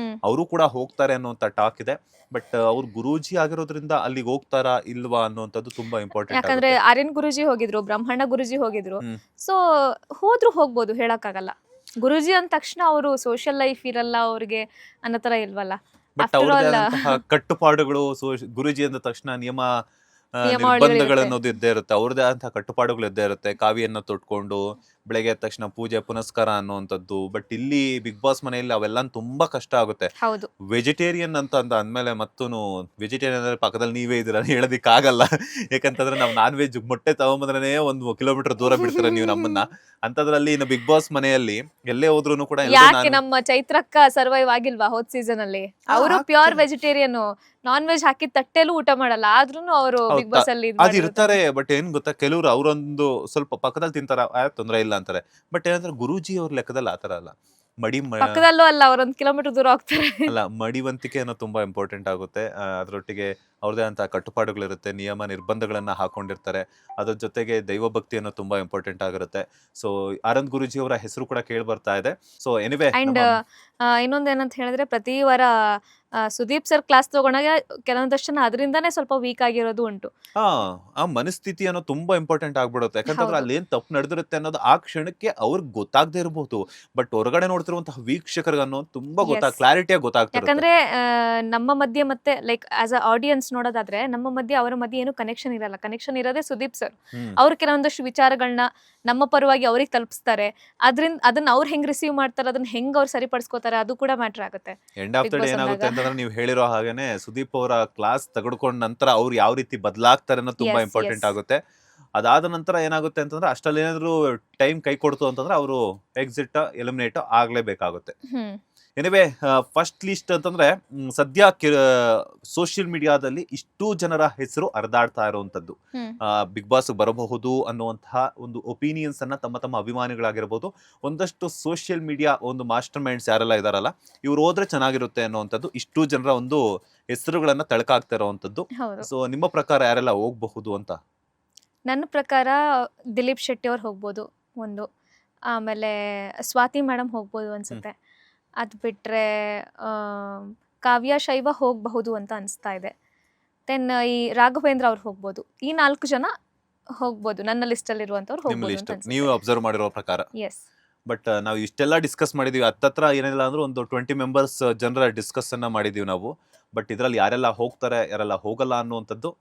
ಅವರು ಕೂಡ ಹೋಗ್ತಾರೆ ಅನ್ನುವಂಥ ಟಾಕ್ ಇದೆ. ಬಟ್ ಅವ್ರು ಗುರೂಜಿ ಆಗಿರೋದ್ರಿಂದ ಅಲ್ಲಿಗೆ ಹೋಗ್ತಾರಾ ಇಲ್ವಾ ಅನ್ನುವಂಥದ್ದು ತುಂಬಾ ಇಂಪಾರ್ಟೆಂಟ್. ಯಾಕಂದ್ರೆ ಆರ್ಯನ್ ಗುರೂಜಿ ಹೋಗಿದ್ರು, ಬ್ರಹ್ಮಾಂಡ ಗುರೂಜಿ ಹೋಗಿದ್ರು. ಸೊ ಹೋದ್ರು ಹೋಗ್ಬೋದು, ಹೇಳಕ್ಕಾಗಲ್ಲ. ಗುರೂಜಿ ಅಂದ ತಕ್ಷಣ ಅವರು ಸೋಷಿಯಲ್ ಲೈಫ್ ಇರಲ್ಲ ಅವ್ರಿಗೆ ಅನ್ನೋ ತರ ಇಲ್ವಲ್ಲ. ಬಟ್ ಅವ್ರದ್ದೇ ಕಟ್ಟುಪಾಡುಗಳು, ಗುರೂಜಿ ಅಂದ ತಕ್ಷಣ ನಿರ್ಬಂಧಗಳು ಅನ್ನೋದು ಇದ್ದೇ ಇರುತ್ತೆ. ಅವ್ರದೇ ಆದಂತಹ ಕಟ್ಟುಪಾಡುಗಳು ಇದ್ದೇ ಇರುತ್ತೆ. ಕಾವಿಯನ್ನ ತೊಟ್ಕೊಂಡು ಬೆಳಗ್ಗೆ ಎದ್ದ ತಕ್ಷಣ ಪೂಜೆ ಪುನಸ್ಕಾರ ಅನ್ನುವಂಥದ್ದು. ಬಟ್ ಇಲ್ಲಿ ಬಿಗ್ ಬಾಸ್ ಮನೆಯಲ್ಲಿ ಅವೆಲ್ಲ ತುಂಬಾ ಕಷ್ಟ ಆಗುತ್ತೆ. ಹೌದು. ವೆಜಿಟೇರಿಯನ್ ಅಂತ ಅಂದ್ಮೇಲೆ ಮತ್ತೂನು ವೆಜಿಟೇರಿಯನ್ ಅಂದ್ರೆ ಪಕ್ಕದಲ್ಲಿ ನೀವೇ ಇದ್ದೀರಾ ಹೇಳೋದಿಕ್ ಆಗಲ್ಲ. ಯಾಕಂತಂದ್ರೆ ನಾವು ನಾನ್ ವೆಜ್ ಮೊಟ್ಟೆ ತಗೊಂಬಂದ್ರೆ 1 ಕಿಲೋಮೀಟರ್ ದೂರ ಬಿಡ್ತೀರ ನೀವು ನಮ್ಮನ್ನ. ಅಂತದ್ರಲ್ಲಿ ಇನ್ನು ಬಿಗ್ ಬಾಸ್ ಮನೆಯಲ್ಲಿ ಎಲ್ಲೇ ಹೋದ್ರು ಕೂಡ ಯಾಕೆ ನಮ್ಮ ಚೈತ್ರಕ್ಕ ಸರ್ವೈವ್ ಆಗಿಲ್ವಾ ಹೋದ್ ಸೀಸನ್ ಅಲ್ಲಿ? ಅವರು ಪ್ಯೂರ್ ವೆಜಿಟೇರಿಯನ್, ನಾನ್ ವೆಜ್ ಹಾಕಿದ ತಟ್ಟೆಲ್ಲೂ ಊಟ ಮಾಡಲ್ಲ, ಆದ್ರೂ ಅವರು ಬಿಗ್ ಬಾಸ್ ಅಲ್ಲಿ ಅದ್ ಇರ್ತಾರೆ. ಬಟ್ ಏನ್ ಗೊತ್ತಾ, ಕೆಲವ್ರು ಅವ್ರೊಂದು ಸ್ವಲ್ಪ ಪಕ್ಕದಲ್ಲಿ ತಿಂತಾರ, ತೊಂದ್ರೆ ಇಲ್ಲ ಅಂತಾರೆ. ಬಟ್ ಏನಂದ್ರೆ ಗುರೂಜಿ ಅವ್ರ ಲೆಕ್ಕದಲ್ಲಿ ಆತರ ಅಲ್ಲ. ಪಕ್ಕದಲ್ಲೂ ಅಲ್ಲ, ಅವ್ರ 1 ಕಿಲೋಮೀಟರ್ ದೂರ ಹೋಗ್ತಾರೆ. ಅಲ್ಲ, ಮಡಿವಂತಿಕೆ ಅನ್ನೋ ತುಂಬಾ ಇಂಪಾರ್ಟೆಂಟ್ ಆಗುತ್ತೆ. ಅದರೊಟ್ಟಿಗೆ ಅವ್ರದೇ ಅಂತ ಕಟ್ಟುಪಾಡುಗಳಿರುತ್ತೆ, ನಿಯಮ ನಿರ್ಬಂಧಗಳನ್ನ ಹಾಕೊಂಡಿರ್ತಾರೆ. ಅದ್ರ ಜೊತೆಗೆ ದೈವ ಭಕ್ತಿ ಅನ್ನೋ ತುಂಬಾ ಇಂಪಾರ್ಟೆಂಟ್ ಆಗಿರುತ್ತೆ. ಸೊ ಆನಂದ್ ಗುರೂಜಿ ಅವರ ಹೆಸರು ಕೂಡ ಕೇಳಿ ಬರ್ತಾ ಇದೆ. ಸೊ ಎನಿವೆ, ಅಂಡ್ ಇನ್ನೊಂದೇನಂತ ಹೇಳಿದ್ರೆ, ಪ್ರತಿ ವಾರ ಸುದೀಪ್ ಸರ್ ಕ್ಲಾಸ್ ತಗೊಂಡಾಗ ಕೆಲವೊಂದಷ್ಟು ಜನ ಅದರಿಂದಾನೇ ಸ್ವಲ್ಪ ವೀಕ್ ಆಗಿರೋದು ಉಂಟು. ಆ ಮನಸ್ಥಿತಿ ಅನ್ನೋ ತುಂಬಾ ಇಂಪಾರ್ಟೆಂಟ್ ಆಗ್ಬಿಡುತ್ತೆ. ಯಾಕಂತಂದ್ರೆ ಹೌದು. ಅಲ್ಲಿ ಏನ್ ತಪ್ಪು ನಡೆದಿರುತ್ತೆ ಅನ್ನೋದು ಆ ಕ್ಷಣಕ್ಕೆ ಅವ್ರಿಗೆ ಗೊತ್ತಾಗದೇ ಇರಬಹುದು, ಬಟ್ ಹೊರಗಡೆ ನೋಡ್ತಿರುವಂತಹ ವೀಕ್ಷಕರಿಗೆ ಅನ್ನೋ ತುಂಬಾ Yes. ಕ್ಲಾರಿಟಿಯಾಗಿ ಗೊತ್ತಾಗ್ತಿರುತ್ತೆ. ಯಾಕಂದ್ರೆ ನಮ್ಮ ಮಧ್ಯೆ ಮತ್ತೆ ಲೈಕ್ ಆಸ್ ಅ ಆಡಿಯನ್ಸ್ ನೋಡೋದಾದ್ರೆ ನಮ್ಮ ಮಧ್ಯೆ ಅವರ ಮಧ್ಯೆ ಏನು ಕನೆಕ್ಷನ್ ಇರಲ್ಲ. ಕನೆಕ್ಷನ್ ಇರೋದೇ ಸುದೀಪ್ ಸರ್. ಹ್ಮ್. ಅವ್ರು ಕೆಲವೊಂದಷ್ಟು ವಿಚಾರಗಳನ್ನ ನಮ್ಮ ಪರವಾಗಿ ಅವ್ರಿಗೆ ತಲುಪಿಸ್ತಾರೆ. ಅದನ್ನ ಅವ್ರು ಹೆಂಗ್ ರಿಸೀವ್ ಮಾಡ್ತಾರೆ, ಅದನ್ನ ಹೆಂಗ್ ಅವ್ರು ಸರಿಪಡಿಸ್ಕೋತಾರೆ, ಅದು ಕೂಡ ಮ್ಯಾಟರ್ ಆಗುತ್ತೆ. End of Big the day Boss ಏನಾಗುತ್ತೆ ಅಂದಾಗ. ಅಂತಂದ್ರೆ ನೀವು ಹೇಳಿರೋ ಹಾಗೇನೆ ಸುದೀಪ್ ಅವರ ಕ್ಲಾಸ್ ತೆಗೆದುಕೊಂಡ ನಂತರ ಅವ್ರು ಯಾವ ರೀತಿ ಬದಲಾಗ್ತಾರೆ ಅನ್ನೋದು ತುಂಬಾ Yes, ಇಂಪಾರ್ಟೆಂಟ್ yes. ಆಗುತ್ತೆ. ಅದಾದ ನಂತರ ಏನಾಗುತ್ತೆ ಅಂತಂದ್ರೆ ಅಷ್ಟಲ್ಲಿ ಏನಾದ್ರು ಟೈಮ್ ಕೈ ಕೊಡ್ತು ಅಂತಂದ್ರೆ ಅವರು ಎಕ್ಸಿಟ್ ಎಲಿಮಿನೇಟ್ ಆಗ್ಲೇಬೇಕಾಗುತ್ತೆ. ಹ್ಮ್ ಎನಿವೆ, ಫಸ್ಟ್ ಲಿಸ್ಟ್ ಅಂತಂದ್ರೆ ಸದ್ಯ ಸೋಷಿಯಲ್ ಮೀಡಿಯಾದಲ್ಲಿ ಇಷ್ಟು ಜನರ ಹೆಸರು ಹರಿದಾಡ್ತಾ ಇರುವಂತದ್ದು. ಹ್ಮ್ ಬಿಗ್ ಬಾಸ್ ಬರಬಹುದು ಅನ್ನುವಂತಹ ಒಂದು ಒಪಿನಿಯನ್ಸ್ ಅನ್ನ ತಮ್ಮ ತಮ್ಮ ಅಭಿಮಾನಿಗಳಾಗಿರ್ಬೋದು, ಒಂದಷ್ಟು ಸೋಷಿಯಲ್ ಮೀಡಿಯಾ ಒಂದು ಮಾಸ್ಟರ್ ಮೈಂಡ್ಸ್ ಯಾರೆಲ್ಲ ಇದಾರಲ್ಲ, ಇವ್ರು ಹೋದ್ರೆ ಚೆನ್ನಾಗಿರುತ್ತೆ ಅನ್ನುವಂಥದ್ದು ಇಷ್ಟು ಜನರ ಒಂದು ಹೆಸರುಗಳನ್ನ ತಳಕಾಗ್ತಾ ಇರುವಂತದ್ದು. ಹೌದು. ಸೊ ನಿಮ್ಮ ಪ್ರಕಾರ ಯಾರೆಲ್ಲ ಹೋಗಬಹುದು ಅಂತ? ನನ್ನ ಪ್ರಕಾರ ದಿಲೀಪ್ ಶೆಟ್ಟಿ ಅವ್ರು ಹೋಗ್ಬೋದು ಒಂದು, ಆಮೇಲೆ ಸ್ವಾತಿ ಮೇಡಮ್ ಹೋಗ್ಬೋದು ಅನ್ಸುತ್ತೆ. ಅದು ಬಿಟ್ರೆ ಕಾವ್ಯ ಶೈವ ಹೋಗಬಹುದು ಅಂತ ಅನಿಸ್ತಾ ಇದೆ. ದೆನ್ ಈ ರಾಘವೇಂದ್ರ ಅವ್ರು ಹೋಗ್ಬೋದು. ಈ 4 ಜನ ಹೋಗ್ಬೋದು ನನ್ನ ಲಿಸ್ಟಲ್ಲಿ ಇರುವಂಥವ್ರು ನಿಮ್ಮ ಹೋಗ್ಬೋದು ಲಿಸ್ಟ್ ಅಂತ ನೀವು ಅಬ್ಸರ್ವ್ ಮಾಡಿರೋ ಪ್ರಕಾರ. ಎಸ್. ಬಟ್ ನಾವು ಇಷ್ಟೆಲ್ಲ ಡಿಸ್ಕಸ್ ಮಾಡಿದೀವಿ, ಹತ್ತತ್ರ ಏನಿಲ್ಲ ಅಂದ್ರೆ ಒಂದು 20 ಮೆಂಬರ್ಸ್ ಜನರ ಡಿಸ್ಕಸ್ ಅನ್ನ ಮಾಡಿದೀವಿ ನಾವು. ಬಟ್ ಇದ್ರಲ್ಲಿ ಯಾರೆಲ್ಲ ಹೋಗ್ತಾರೆ ಯಾರೆಲ್ಲ ಹೋಗಲ್ಲ ಅನ್ನುವಂಥದ್ದು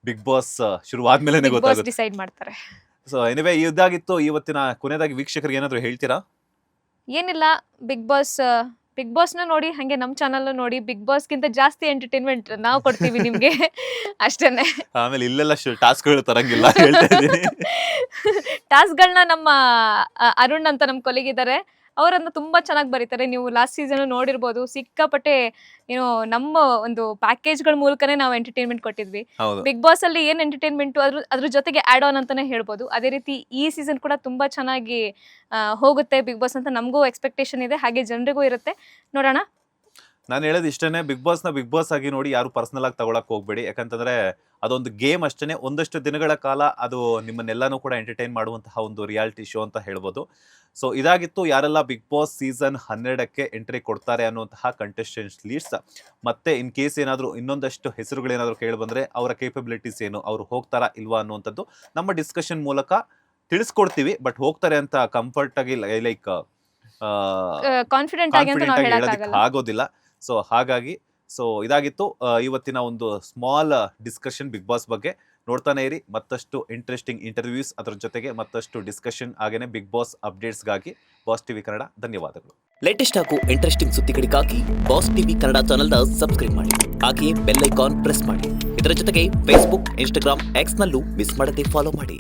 ಬಿಗ್ ಬಾಸ್ ಶುರುವಾದ್ಮೇಲೆ ಬಿಗ್ ಬಾಸ್ ಗೊತ್ತಾಗುತ್ತೆ. ಡಿಸೈಡ್ ಮಾಡ್ತಾರೆ. ಸೊ ಎನಿವೆ, ಇದಾಗಿತ್ತು ಇವತ್ತಿನ ಕೊನೆಯದಾಗಿ. ವೀಕ್ಷಕರಿಗೆ ಏನಾದ್ರು ಹೇಳ್ತೀರಾ? ಏನಿಲ್ಲ, ಬಿಗ್ ಬಾಸ್ನ ನೋಡಿ, ಹಾಗೆ ನಮ್ಮ ಚಾನಲ್ ನೋಡಿ. ಬಿಗ್ ಬಾಸ್ಗಿಂತ ಜಾಸ್ತಿ ಎಂಟರ್ಟೈನ್ಮೆಂಟ್ ನಾವು ಕೊಡ್ತೀವಿ ನಿಮಗೆ ಅಷ್ಟೇನೆ. ಆಮೇಲೆ ಇಲ್ಲೆಲ್ಲ ಟಾಸ್ಕ್ಗಳು ತರಂಗಿಲ್ಲ ಹೇಳ್ತಾ ಇದ್ದೀನಿ. ಟಾಸ್ಕ್ಗಳನ್ನ ನಮ್ಮ ಅರುಣ್ ಅಂತ ನಮ್ಮ ಕೊಲಿಗಿದ್ದಾರೆ, ಅವರನ್ನ ತುಂಬಾ ಚೆನ್ನಾಗಿ ಬರೀತಾರೆ. ನೀವು ಲಾಸ್ಟ್ ಸೀಸನ್ ನೋಡಿರ್ಬೋದು, ಸಿಕ್ಕಾಪಟ್ಟೆ ಏನೋ ನಮ್ಮ ಒಂದು ಪ್ಯಾಕೇಜ್ಗಳ ಮೂಲಕನೇ ನಾವು ಎಂಟರ್ಟೈನ್ಮೆಂಟ್ ಕೊಟ್ಟಿದ್ವಿ. ಹೌದು. ಬಿಗ್ ಬಾಸ್ ಅಲ್ಲಿ ಏನ್ ಎಂಟರ್ಟೈನ್ಮೆಂಟ್ ಅದ್ರ ಜೊತೆಗೆ ಆಡ್ ಆನ್ ಅಂತಾನೆ ಹೇಳ್ಬೋದು. ಅದೇ ರೀತಿ ಈ ಸೀಸನ್ ಕೂಡ ತುಂಬಾ ಚೆನ್ನಾಗಿ ಹೋಗುತ್ತೆ ಬಿಗ್ ಬಾಸ್ ಅಂತ ನಮಗೂ ಎಕ್ಸ್ಪೆಕ್ಟೇಷನ್ ಇದೆ, ಹಾಗೆ ಜನರಿಗೂ ಇರುತ್ತೆ. ನೋಡೋಣ. ನಾನು ಹೇಳೋದು ಇಷ್ಟೇನೆ, ಬಿಗ್ ಬಾಸ್ ಆಗಿ ನೋಡಿ, ಯಾರು ಪರ್ಸನಲ್ ಆಗಿ ತಗೊಳಕ್ ಹೋಗ್ಬೇಡಿ. ಯಾಕಂತಂದ್ರೆ ಅದೊಂದು ಗೇಮ್ ಅಷ್ಟೇನೆ. ಒಂದಷ್ಟು ದಿನಗಳ ಕಾಲ ಅದು ನಿಮ್ಮನ್ನೆಲ್ಲಾನು ಕೂಡ ಎಂಟರ್ಟೈನ್ ಮಾಡುವಂತಹ ಒಂದು ರಿಯಾಲಿಟಿ ಶೋ ಅಂತ ಹೇಳ್ಬೋದು. ಸೊ ಇದಾಗಿತ್ತು ಯಾರೆಲ್ಲ ಬಿಗ್ ಬಾಸ್ ಸೀಸನ್ 12ಕ್ಕೆ ಎಂಟ್ರಿ ಕೊಡ್ತಾರೆ ಅನ್ನುವಂತಹ ಕಂಟೆಸ್ಟೆಂಟ್ಸ್ ಲೀಸ್ಟ್. ಮತ್ತೆ ಇನ್ ಕೇಸ್ ಏನಾದರೂ ಇನ್ನೊಂದಷ್ಟು ಹೆಸರುಗಳೇನಾದರೂ ಕೇಳಿ ಬಂದ್ರೆ ಅವರ ಕೇಪಬಿಲಿಟೀಸ್ ಏನು, ಅವ್ರು ಹೋಗ್ತಾರಾ ಇಲ್ವಾ ಅನ್ನುವಂಥದ್ದು ನಮ್ಮ ಡಿಸ್ಕಷನ್ ಮೂಲಕ ತಿಳಿಸ್ಕೊಡ್ತೀವಿ. ಬಟ್ ಹೋಗ್ತಾರೆ ಅಂತ ಕಂಫರ್ಟ್ ಆಗಿ ಲೈಕ್ ಕಾನ್ಫಿಡೆಂಟ್ ಆಗಿ ಅಂತ ನಾವು ಹೇಳೋದಕ್ಕೆ ಹೇಳಕ್ಕಾಗಲ್ಲ. ಆಗೋದಿಲ್ಲ. ಸೊ ಹಾಗಾಗಿ ಇದಾಗಿತ್ತು ಇವತ್ತಿನ ಒಂದು ಸ್ಮಾಲ್ ಡಿಸ್ಕಷನ್ ಬಿಗ್ ಬಾಸ್ ಬಗ್ಗೆ. ನೋಡ್ತಾನೆ ಇರಿ ಮತ್ತಷ್ಟು ಇಂಟ್ರೆಸ್ಟಿಂಗ್ ಇಂಟರ್ವ್ಯೂಸ್, ಅದರ ಜೊತೆಗೆ ಮತ್ತಷ್ಟು ಡಿಸ್ಕಷನ್, ಹಾಗೇನೆ ಬಿಗ್ ಬಾಸ್ ಅಪ್ಡೇಟ್ಸ್ಗಾಗಿ ಬಾಸ್ ಟಿವಿ ಕನ್ನಡ. ಧನ್ಯವಾದಗಳು. ಲೇಟೆಸ್ಟ್ ಹಾಗೂ ಇಂಟ್ರೆಸ್ಟಿಂಗ್ ಸುದ್ದಿಗಳಿಗಾಗಿ ಬಾಸ್ ಟಿವಿ ಕನ್ನಡ ಚಾನೆಲ್ನ ಸಬ್ಸ್ಕ್ರೈಬ್ ಮಾಡಿ, ಹಾಗೆಯೇ ಬೆಲ್ ಐಕಾನ್ ಪ್ರೆಸ್ ಮಾಡಿ. ಇದರ ಜೊತೆಗೆ ಫೇಸ್ಬುಕ್, ಇನ್ಸ್ಟಾಗ್ರಾಮ್, ಎಕ್ಸ್ನಲ್ಲೂ ಮಿಸ್ ಮಾಡದೆ ಫಾಲೋ ಮಾಡಿ.